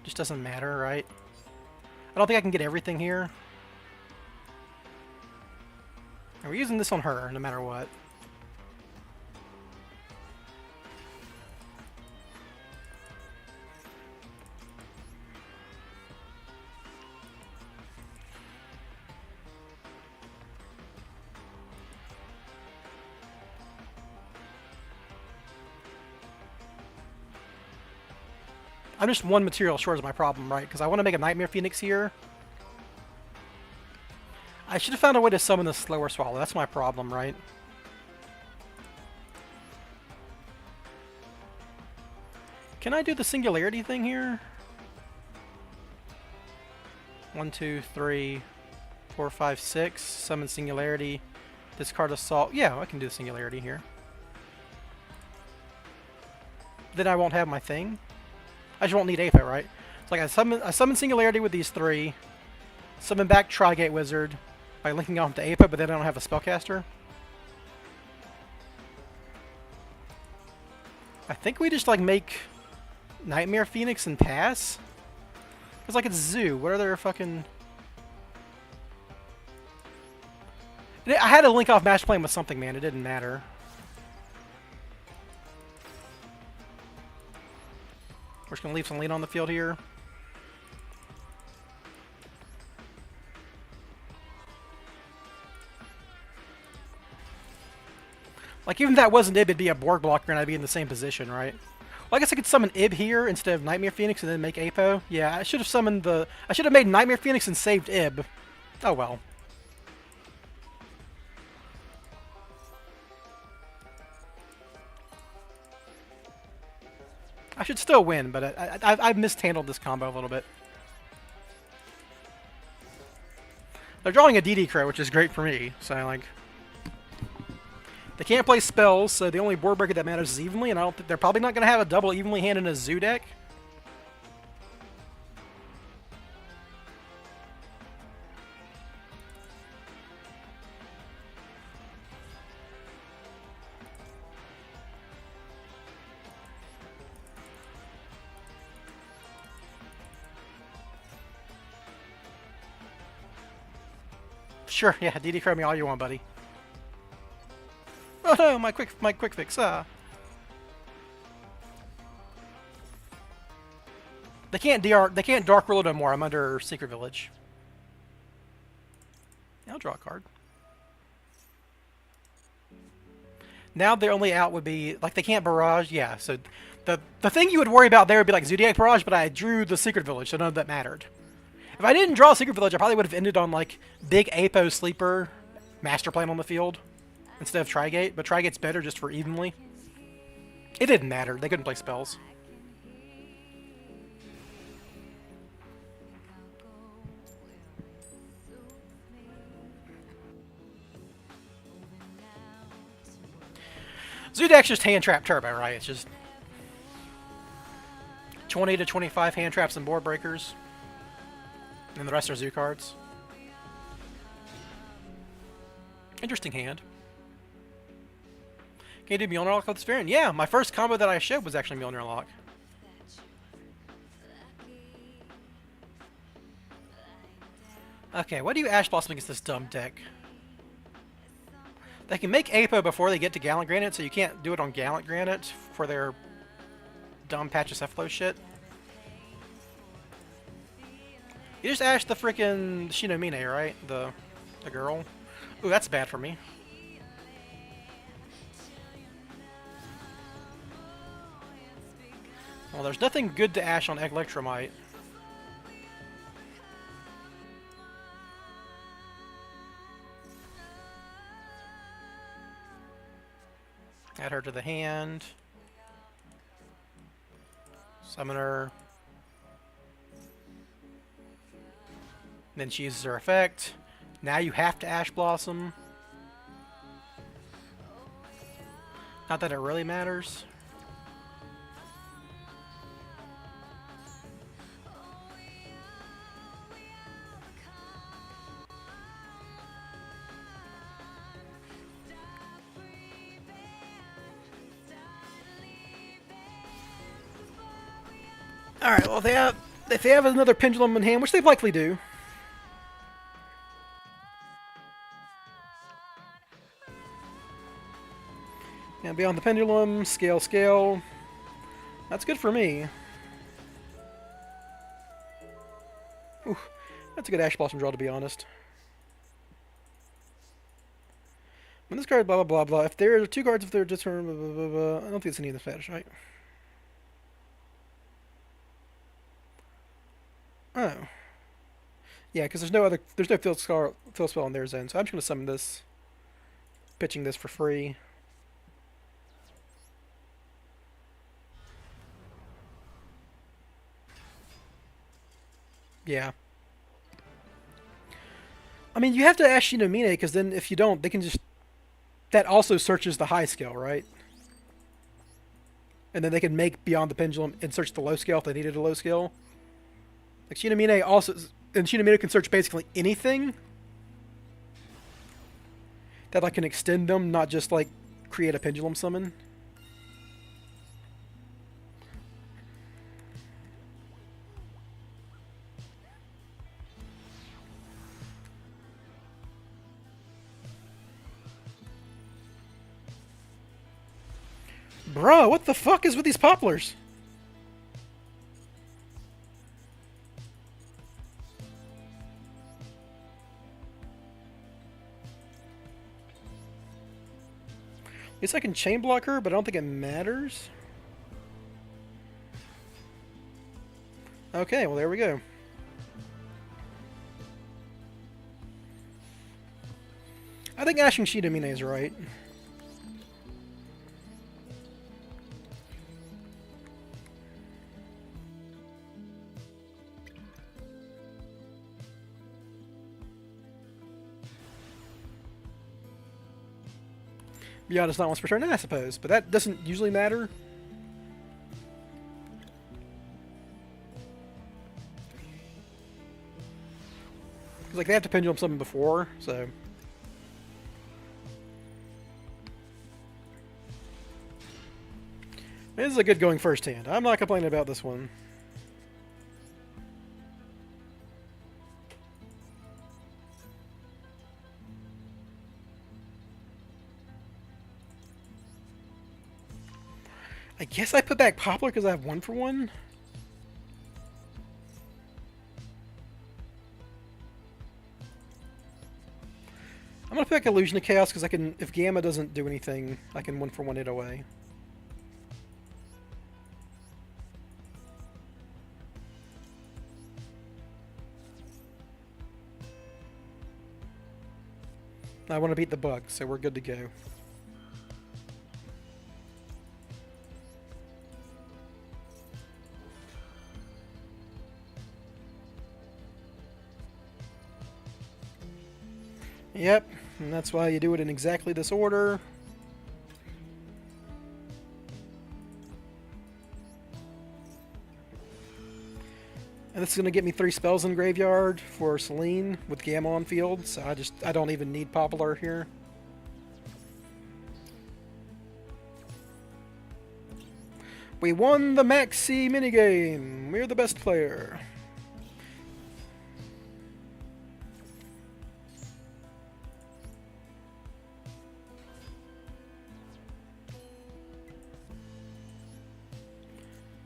Just doesn't matter, right? I don't think I can get everything here. And we're using this on her no matter what. I'm just one material short is my problem, right? Because I want to make a Nightmare Phoenix here. I should have found a way to summon the slower swallow. That's my problem, right? Can I do the singularity thing here? 1, 2, 3, 4, 5, 6. Summon singularity. Discard assault. Yeah, I can do the singularity here. Then I won't have my thing. I just won't need Apo, right? It's like I summon singularity with these 3. Summon back Trigate Wizard by linking off to Apo, but then I don't have a spellcaster. I think we just like make Nightmare Phoenix and pass. It's like it's Zoo. What are their fucking... I had to link off Master Plan with something, man. It didn't matter. We're just going to leave some lean on the field here. Like, even if that wasn't Ib, it'd be a Borg blocker and I'd be in the same position, right? Well, I guess I could summon Ib here instead of Nightmare Phoenix and then make Apo. Yeah, I should have summoned the... I should have made Nightmare Phoenix and saved Ib. Oh well. I should still win, but I've mishandled this combo a little bit. They're drawing a DD Crow, which is great for me. So, like... They can't play spells, so the only board breaker that matters is evenly, and I don't think they're probably not going to have a double evenly hand in a Zoo deck. Sure, yeah, DD Crow me all you want, buddy. Oh no, my quick fix. They can't Dark Rule it no more. I'm under Secret Village. I'll draw a card. Now their only out would be like they can't barrage. Yeah, so the thing you would worry about there would be like Zodiac Barrage, but I drew the Secret Village, so none of that mattered. If I didn't draw Secret Village, I probably would have ended on like big Apo sleeper Master Plan on the field instead of Trigate, but Trigate's better just for evenly. It didn't matter. They couldn't play spells. Zudak's just hand trap turbo, right? It's just 20 to 25 hand traps and board breakers. And the rest are Zoo cards. Interesting hand. Can you do Mjolnir Lock with Spyral? Yeah, my first combo that I showed was actually Mjolnir Lock. Okay, what do you Ash Blossom against this dumb deck? They can make Apo before they get to Gallant Granite, so you can't do it on Gallant Granite for their dumb Pachycephalo shit. You just Ash the frickin' Shinomine, right? The girl. Ooh, that's bad for me. Well, there's nothing good to Ash on Electromite. Add her to the hand. Summon her. Then she uses her effect. Now you have to Ash Blossom. Not that it really matters. Alright, well if they have another Pendulum in hand, which they likely do. And beyond the Pendulum, scale. That's good for me. Ooh, that's a good Ash Blossom draw, to be honest. When this card, blah, blah, blah, blah. If there are 2 cards, if they're just... Blah, blah, blah, blah. I don't think it's any of the fetish, right? Oh. Yeah, because there's no field spell in their zone, so I'm just gonna summon this, pitching this for free. Yeah. I mean, you have to ask Shinomine, because then if you don't, they can just... That also searches the high scale, right? And then they can make Beyond the Pendulum and search the low scale if they needed a low scale. Like, Shinomine also... And Shinomine can search basically anything that, like, can extend them, not just, like, create a pendulum summon. Bro, what the fuck is with these poplars? At least I can chain block her, but I don't think it matters. Okay, well, there we go. I think Ashing Shinomine is right. Beyond is not once per turn, I suppose, but that doesn't usually matter. Because, like, they have to pendulum summon before, so... This is a good going first hand. I'm not complaining about this one. I guess I put back Poplar because I have 1-for-1. I'm gonna put back Illusion of Chaos because I can, if Gamma doesn't do anything, I can 1-for-1 it away. I want to beat the bug, so we're good to go. Yep, and that's why you do it in exactly this order. And this is going to get me 3 spells in graveyard for Selene with Gamma on field, so I don't even need Popular here. We won the Maxi minigame! We're the best player.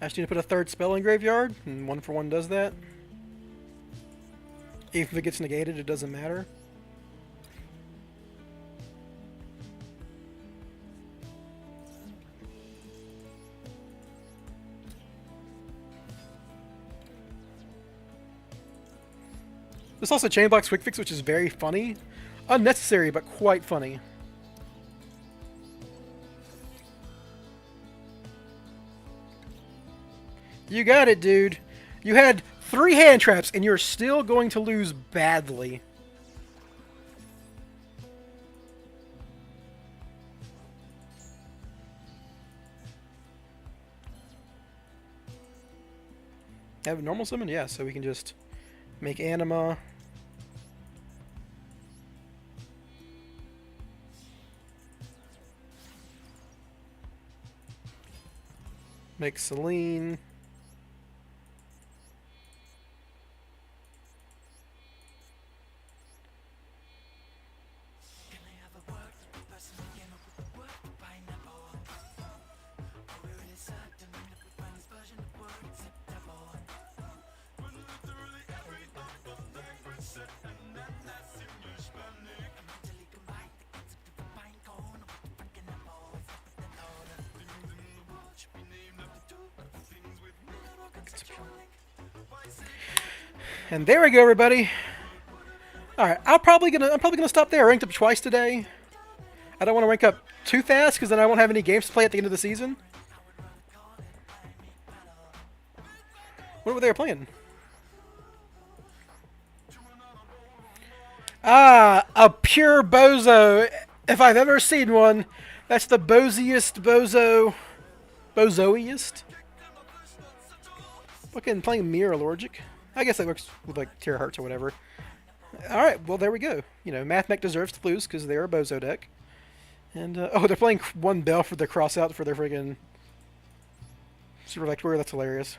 I just need to put a 3rd spell in graveyard, and 1-for-1 does that. Even if it gets negated, it doesn't matter. This also chain blocks Quick Fix, which is very funny. Unnecessary, but quite funny. You got it, dude. You had 3 hand traps, and you're still going to lose badly. Have a normal summon? Yeah, so we can just make Anima. Make Selene. And there we go, everybody. All right, I'm probably gonna stop there. I ranked up twice today. I don't want to rank up too fast because then I won't have any games to play at the end of the season. What were they playing? Ah, a pure bozo. If I've ever seen one, that's the boziest bozo. Bozoiest? Fucking playing Mirror Allergic. I guess that works with like Tier Hearts or whatever. Alright, well there we go. You know, Mathmech deserves to lose because they're a bozo deck. And, oh, they're playing one bell for the cross out for their friggin' Super Lector. That's hilarious.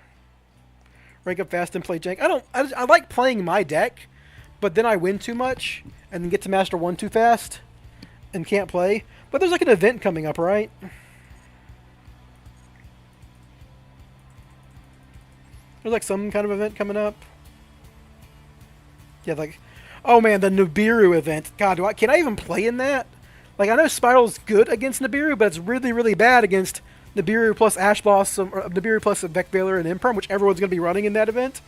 Rank up fast and play jank. I like playing my deck, but then I win too much and then get to Master 1 too fast and can't play. But there's like an event coming up, right? There's like some kind of event coming up. Yeah, like, oh man, the Nibiru event. God, can I even play in that? Like, I know Spyral's good against Nibiru, but it's really, really bad against Nibiru plus Ash Blossom, or Nibiru plus Vec Veiler and Imperm, which everyone's going to be running in that event.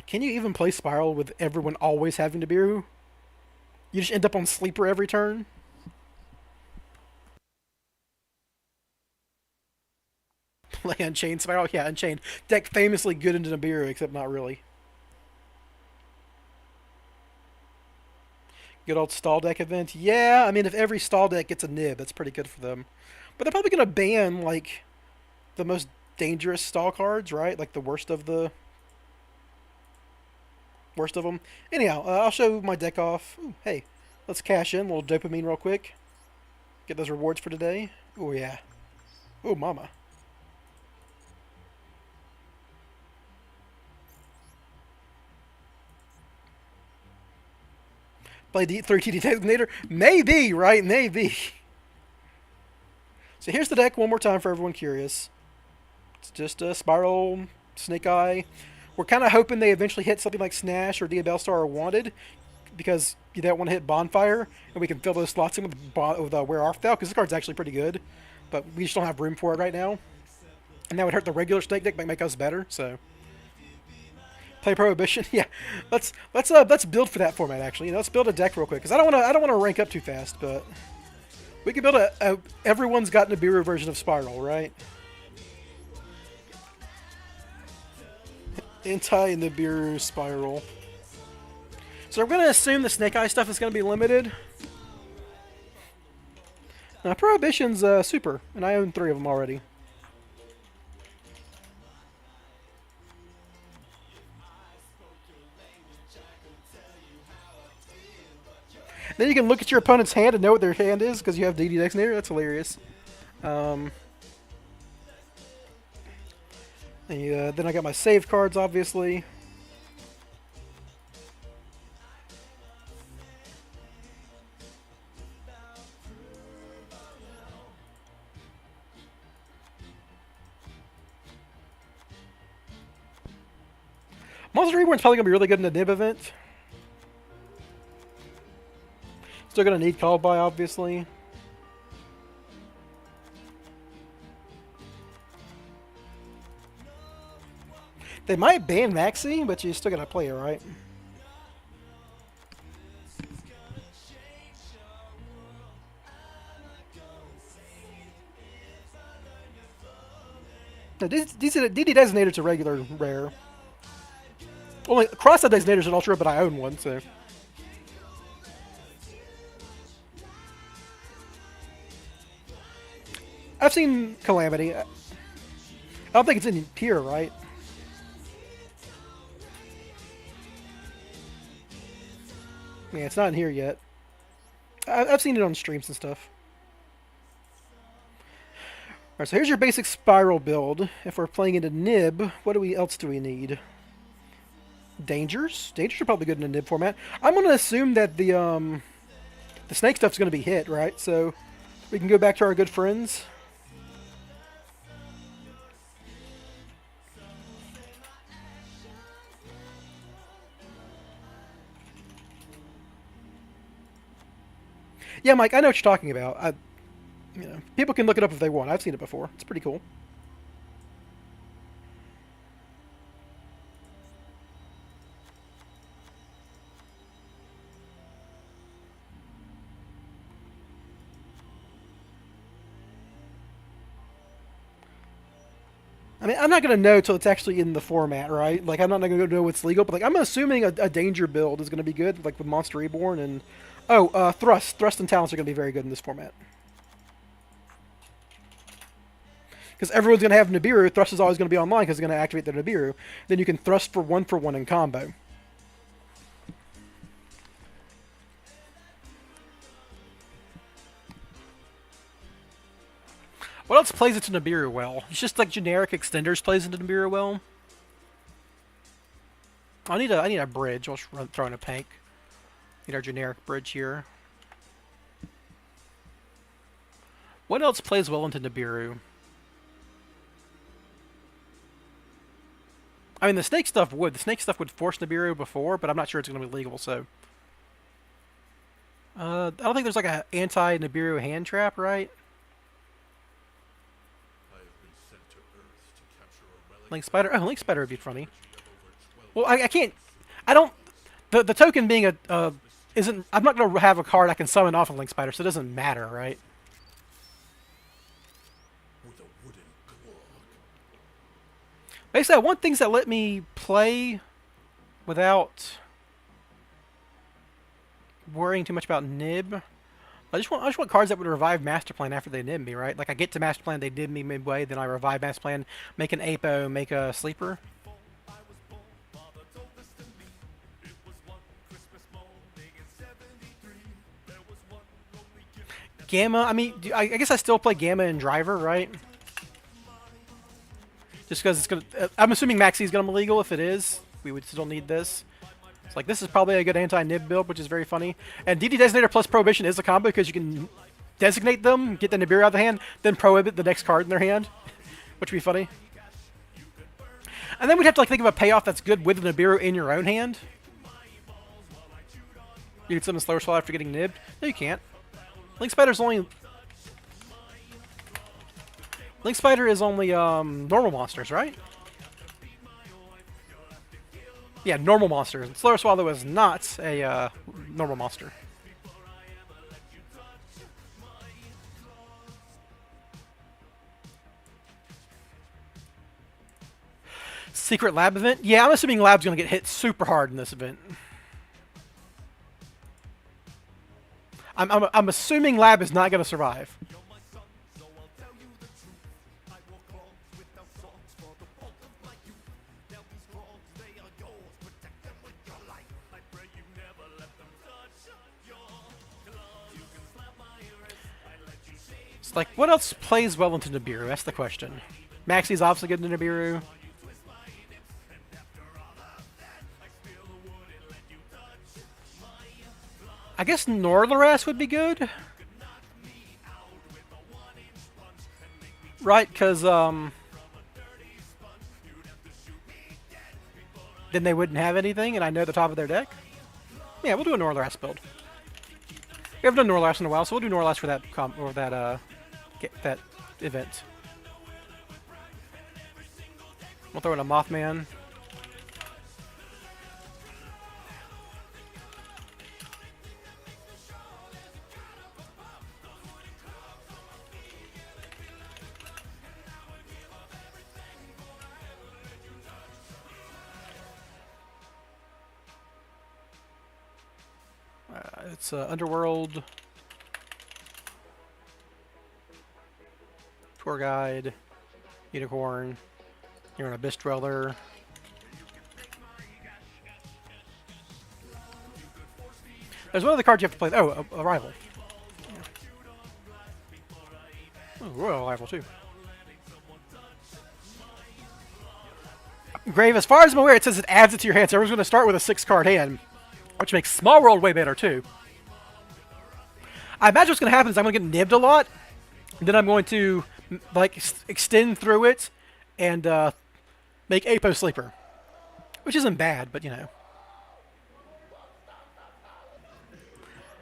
Can you even play Spyral with everyone always having Nibiru? You just end up on Sleeper every turn? Play Unchained Spyral? Yeah, Unchained. Deck famously good into Nibiru, except not really. Good old stall deck event? Yeah, I mean, if every stall deck gets a nib, that's pretty good for them. But they're probably going to ban, like, the most dangerous stall cards, right? Like, the worst of the... Worst of them. Anyhow, I'll show my deck off. Ooh, hey, let's cash in. A little dopamine real quick. Get those rewards for today. Oh, yeah. Oh, mama. Play the 3TD Designator? Maybe, right? Maybe. So here's the deck one more time for everyone curious. It's just a Spyral, Snake Eye. We're kind of hoping they eventually hit something like Snash or Diabellstar or Wanted, because you don't want to hit Bonfire, and we can fill those slots in with Where Art Thou, because this card's actually pretty good, but we just don't have room for it right now. And that would hurt the regular Snake deck, but make us better, so... Play Prohibition, yeah. Let's build for that format. Actually, let's build a deck real quick because I don't want to rank up too fast, but we can build a everyone's got Nibiru version of Spyral, right? Anti-Nibiru Spyral. So I'm gonna assume the Snake Eye stuff is gonna be limited. Now Prohibition's super, and I own 3 of them already. Then you can look at your opponent's hand and know what their hand is because you have DD Designator. That's hilarious. Then I got my save cards, obviously. Monster Reborn's probably going to be really good in the Nib event. Still going to need Called By, obviously. They might ban Maxi, but you still got to play it, right? No, DD Designator's a regular rare. Only Cross-Out Designator's an ultra, but I own one, so... I've seen Calamity. I don't think it's in here, right? Yeah, it's not in here yet. I've seen it on streams and stuff. Alright, so here's your basic Spyral build. If we're playing into Nib, what else do we need? Dangers? Dangers are probably good in a Nib format. I'm going to assume that the snake stuff's going to be hit, right? So we can go back to our good friends. Yeah, Mike, I know what you're talking about. People can look it up if they want. I've seen it before. It's pretty cool. I mean, I'm not gonna know till it's actually in the format, right? Like, I'm not gonna know what's legal, but like, I'm assuming a danger build is gonna be good, like with Monster Reborn and thrust and talents are gonna be very good in this format because everyone's gonna have Nibiru. Thrust is always gonna be online because it's gonna activate their Nibiru. Then you can thrust for one in combo. What else plays into Nibiru well? It's just like generic extenders plays into Nibiru well. I need a bridge. I'll just throw in a pank. Need our generic bridge here. What else plays well into Nibiru? I mean, the snake stuff would. The snake stuff would force Nibiru before, but I'm not sure it's going to be legal, so... I don't think there's like a anti-Nibiru hand trap, right? Link Spider. Oh, Link Spider would be funny. Well, I can't... I don't... The token being a... isn't... I'm not going to have a card I can summon off of Link Spider, so it doesn't matter, right? Basically, I want things that let me play without worrying too much about Nib. I just want cards that would revive Master Plan after they nib me, right? Like I get to Master Plan, they nib me midway, then I revive Master Plan, make an Apo, make a Sleeper. Gamma, I mean, I guess I still play Gamma and Driver, right? Just because it's gonna, I'm assuming Maxi is gonna be legal. If it is, we would still need this. It's like this is probably a good anti-nib build, which is very funny. And DD Designator plus Prohibition is a combo because you can designate them, get the Nibiru out of the hand, then prohibit the next card in their hand, which would be funny. And then we'd have to like think of a payoff that's good with the Nibiru in your own hand. You can summon Slower Swallow after getting nibbed. No, you can't. Link Spider's only... Link Spider is only normal monsters, right? Yeah, normal monsters. Slower Swallow is not a normal monster. Secret lab event? Yeah, I'm assuming lab's gonna get hit super hard in this event. I'm assuming lab is not gonna survive. It's like, what else plays well into Nibiru? That's the question. Maxi's obviously good into Nibiru. I guess Norlaras would be good. Right, because, then they wouldn't have anything, and I know the top of their deck. Yeah, we'll do a Norlaras build. We haven't done Norlaras in a while, so we'll do Norlaras for that that event. We'll throw in a Mothman. It's Underworld, Tour Guide, Unicorn, you're an Abyss Dweller. There's one other card you have to play. Oh, Arrival. Yeah. Oh, Royal Arrival too. Grave, as far as I'm aware, it says it adds it to your hand, so everyone's going to start with a 6-card hand, which makes Small World way better too. I imagine what's going to happen is I'm going to get nibbed a lot, and then I'm going to like extend through it and make Apo Sleeper, which isn't bad, but you know.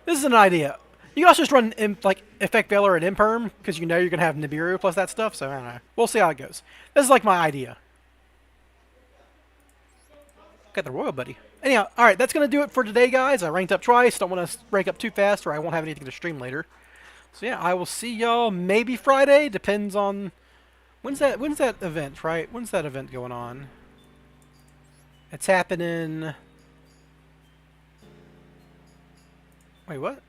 This is an idea. You can also just run like Effect Veiler and Imperm because you know you're gonna have Nibiru plus that stuff. So I don't know. We'll see how it goes. This is like my idea. Got the Royal Buddy. Anyhow, all right, that's gonna do it for today, guys. I ranked up twice. Don't want to rank up too fast, or I won't have anything to stream later. So yeah, I will see y'all maybe Friday. Depends on when's that event, right? When's that event going on? It's happening. Wait, what?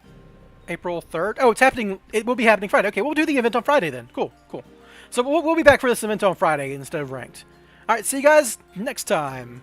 April 3rd? Oh, it's happening. It will be happening Friday. Okay, we'll do the event on Friday then. Cool, cool. So we'll be back for this event on Friday instead of ranked. All right, see you guys next time.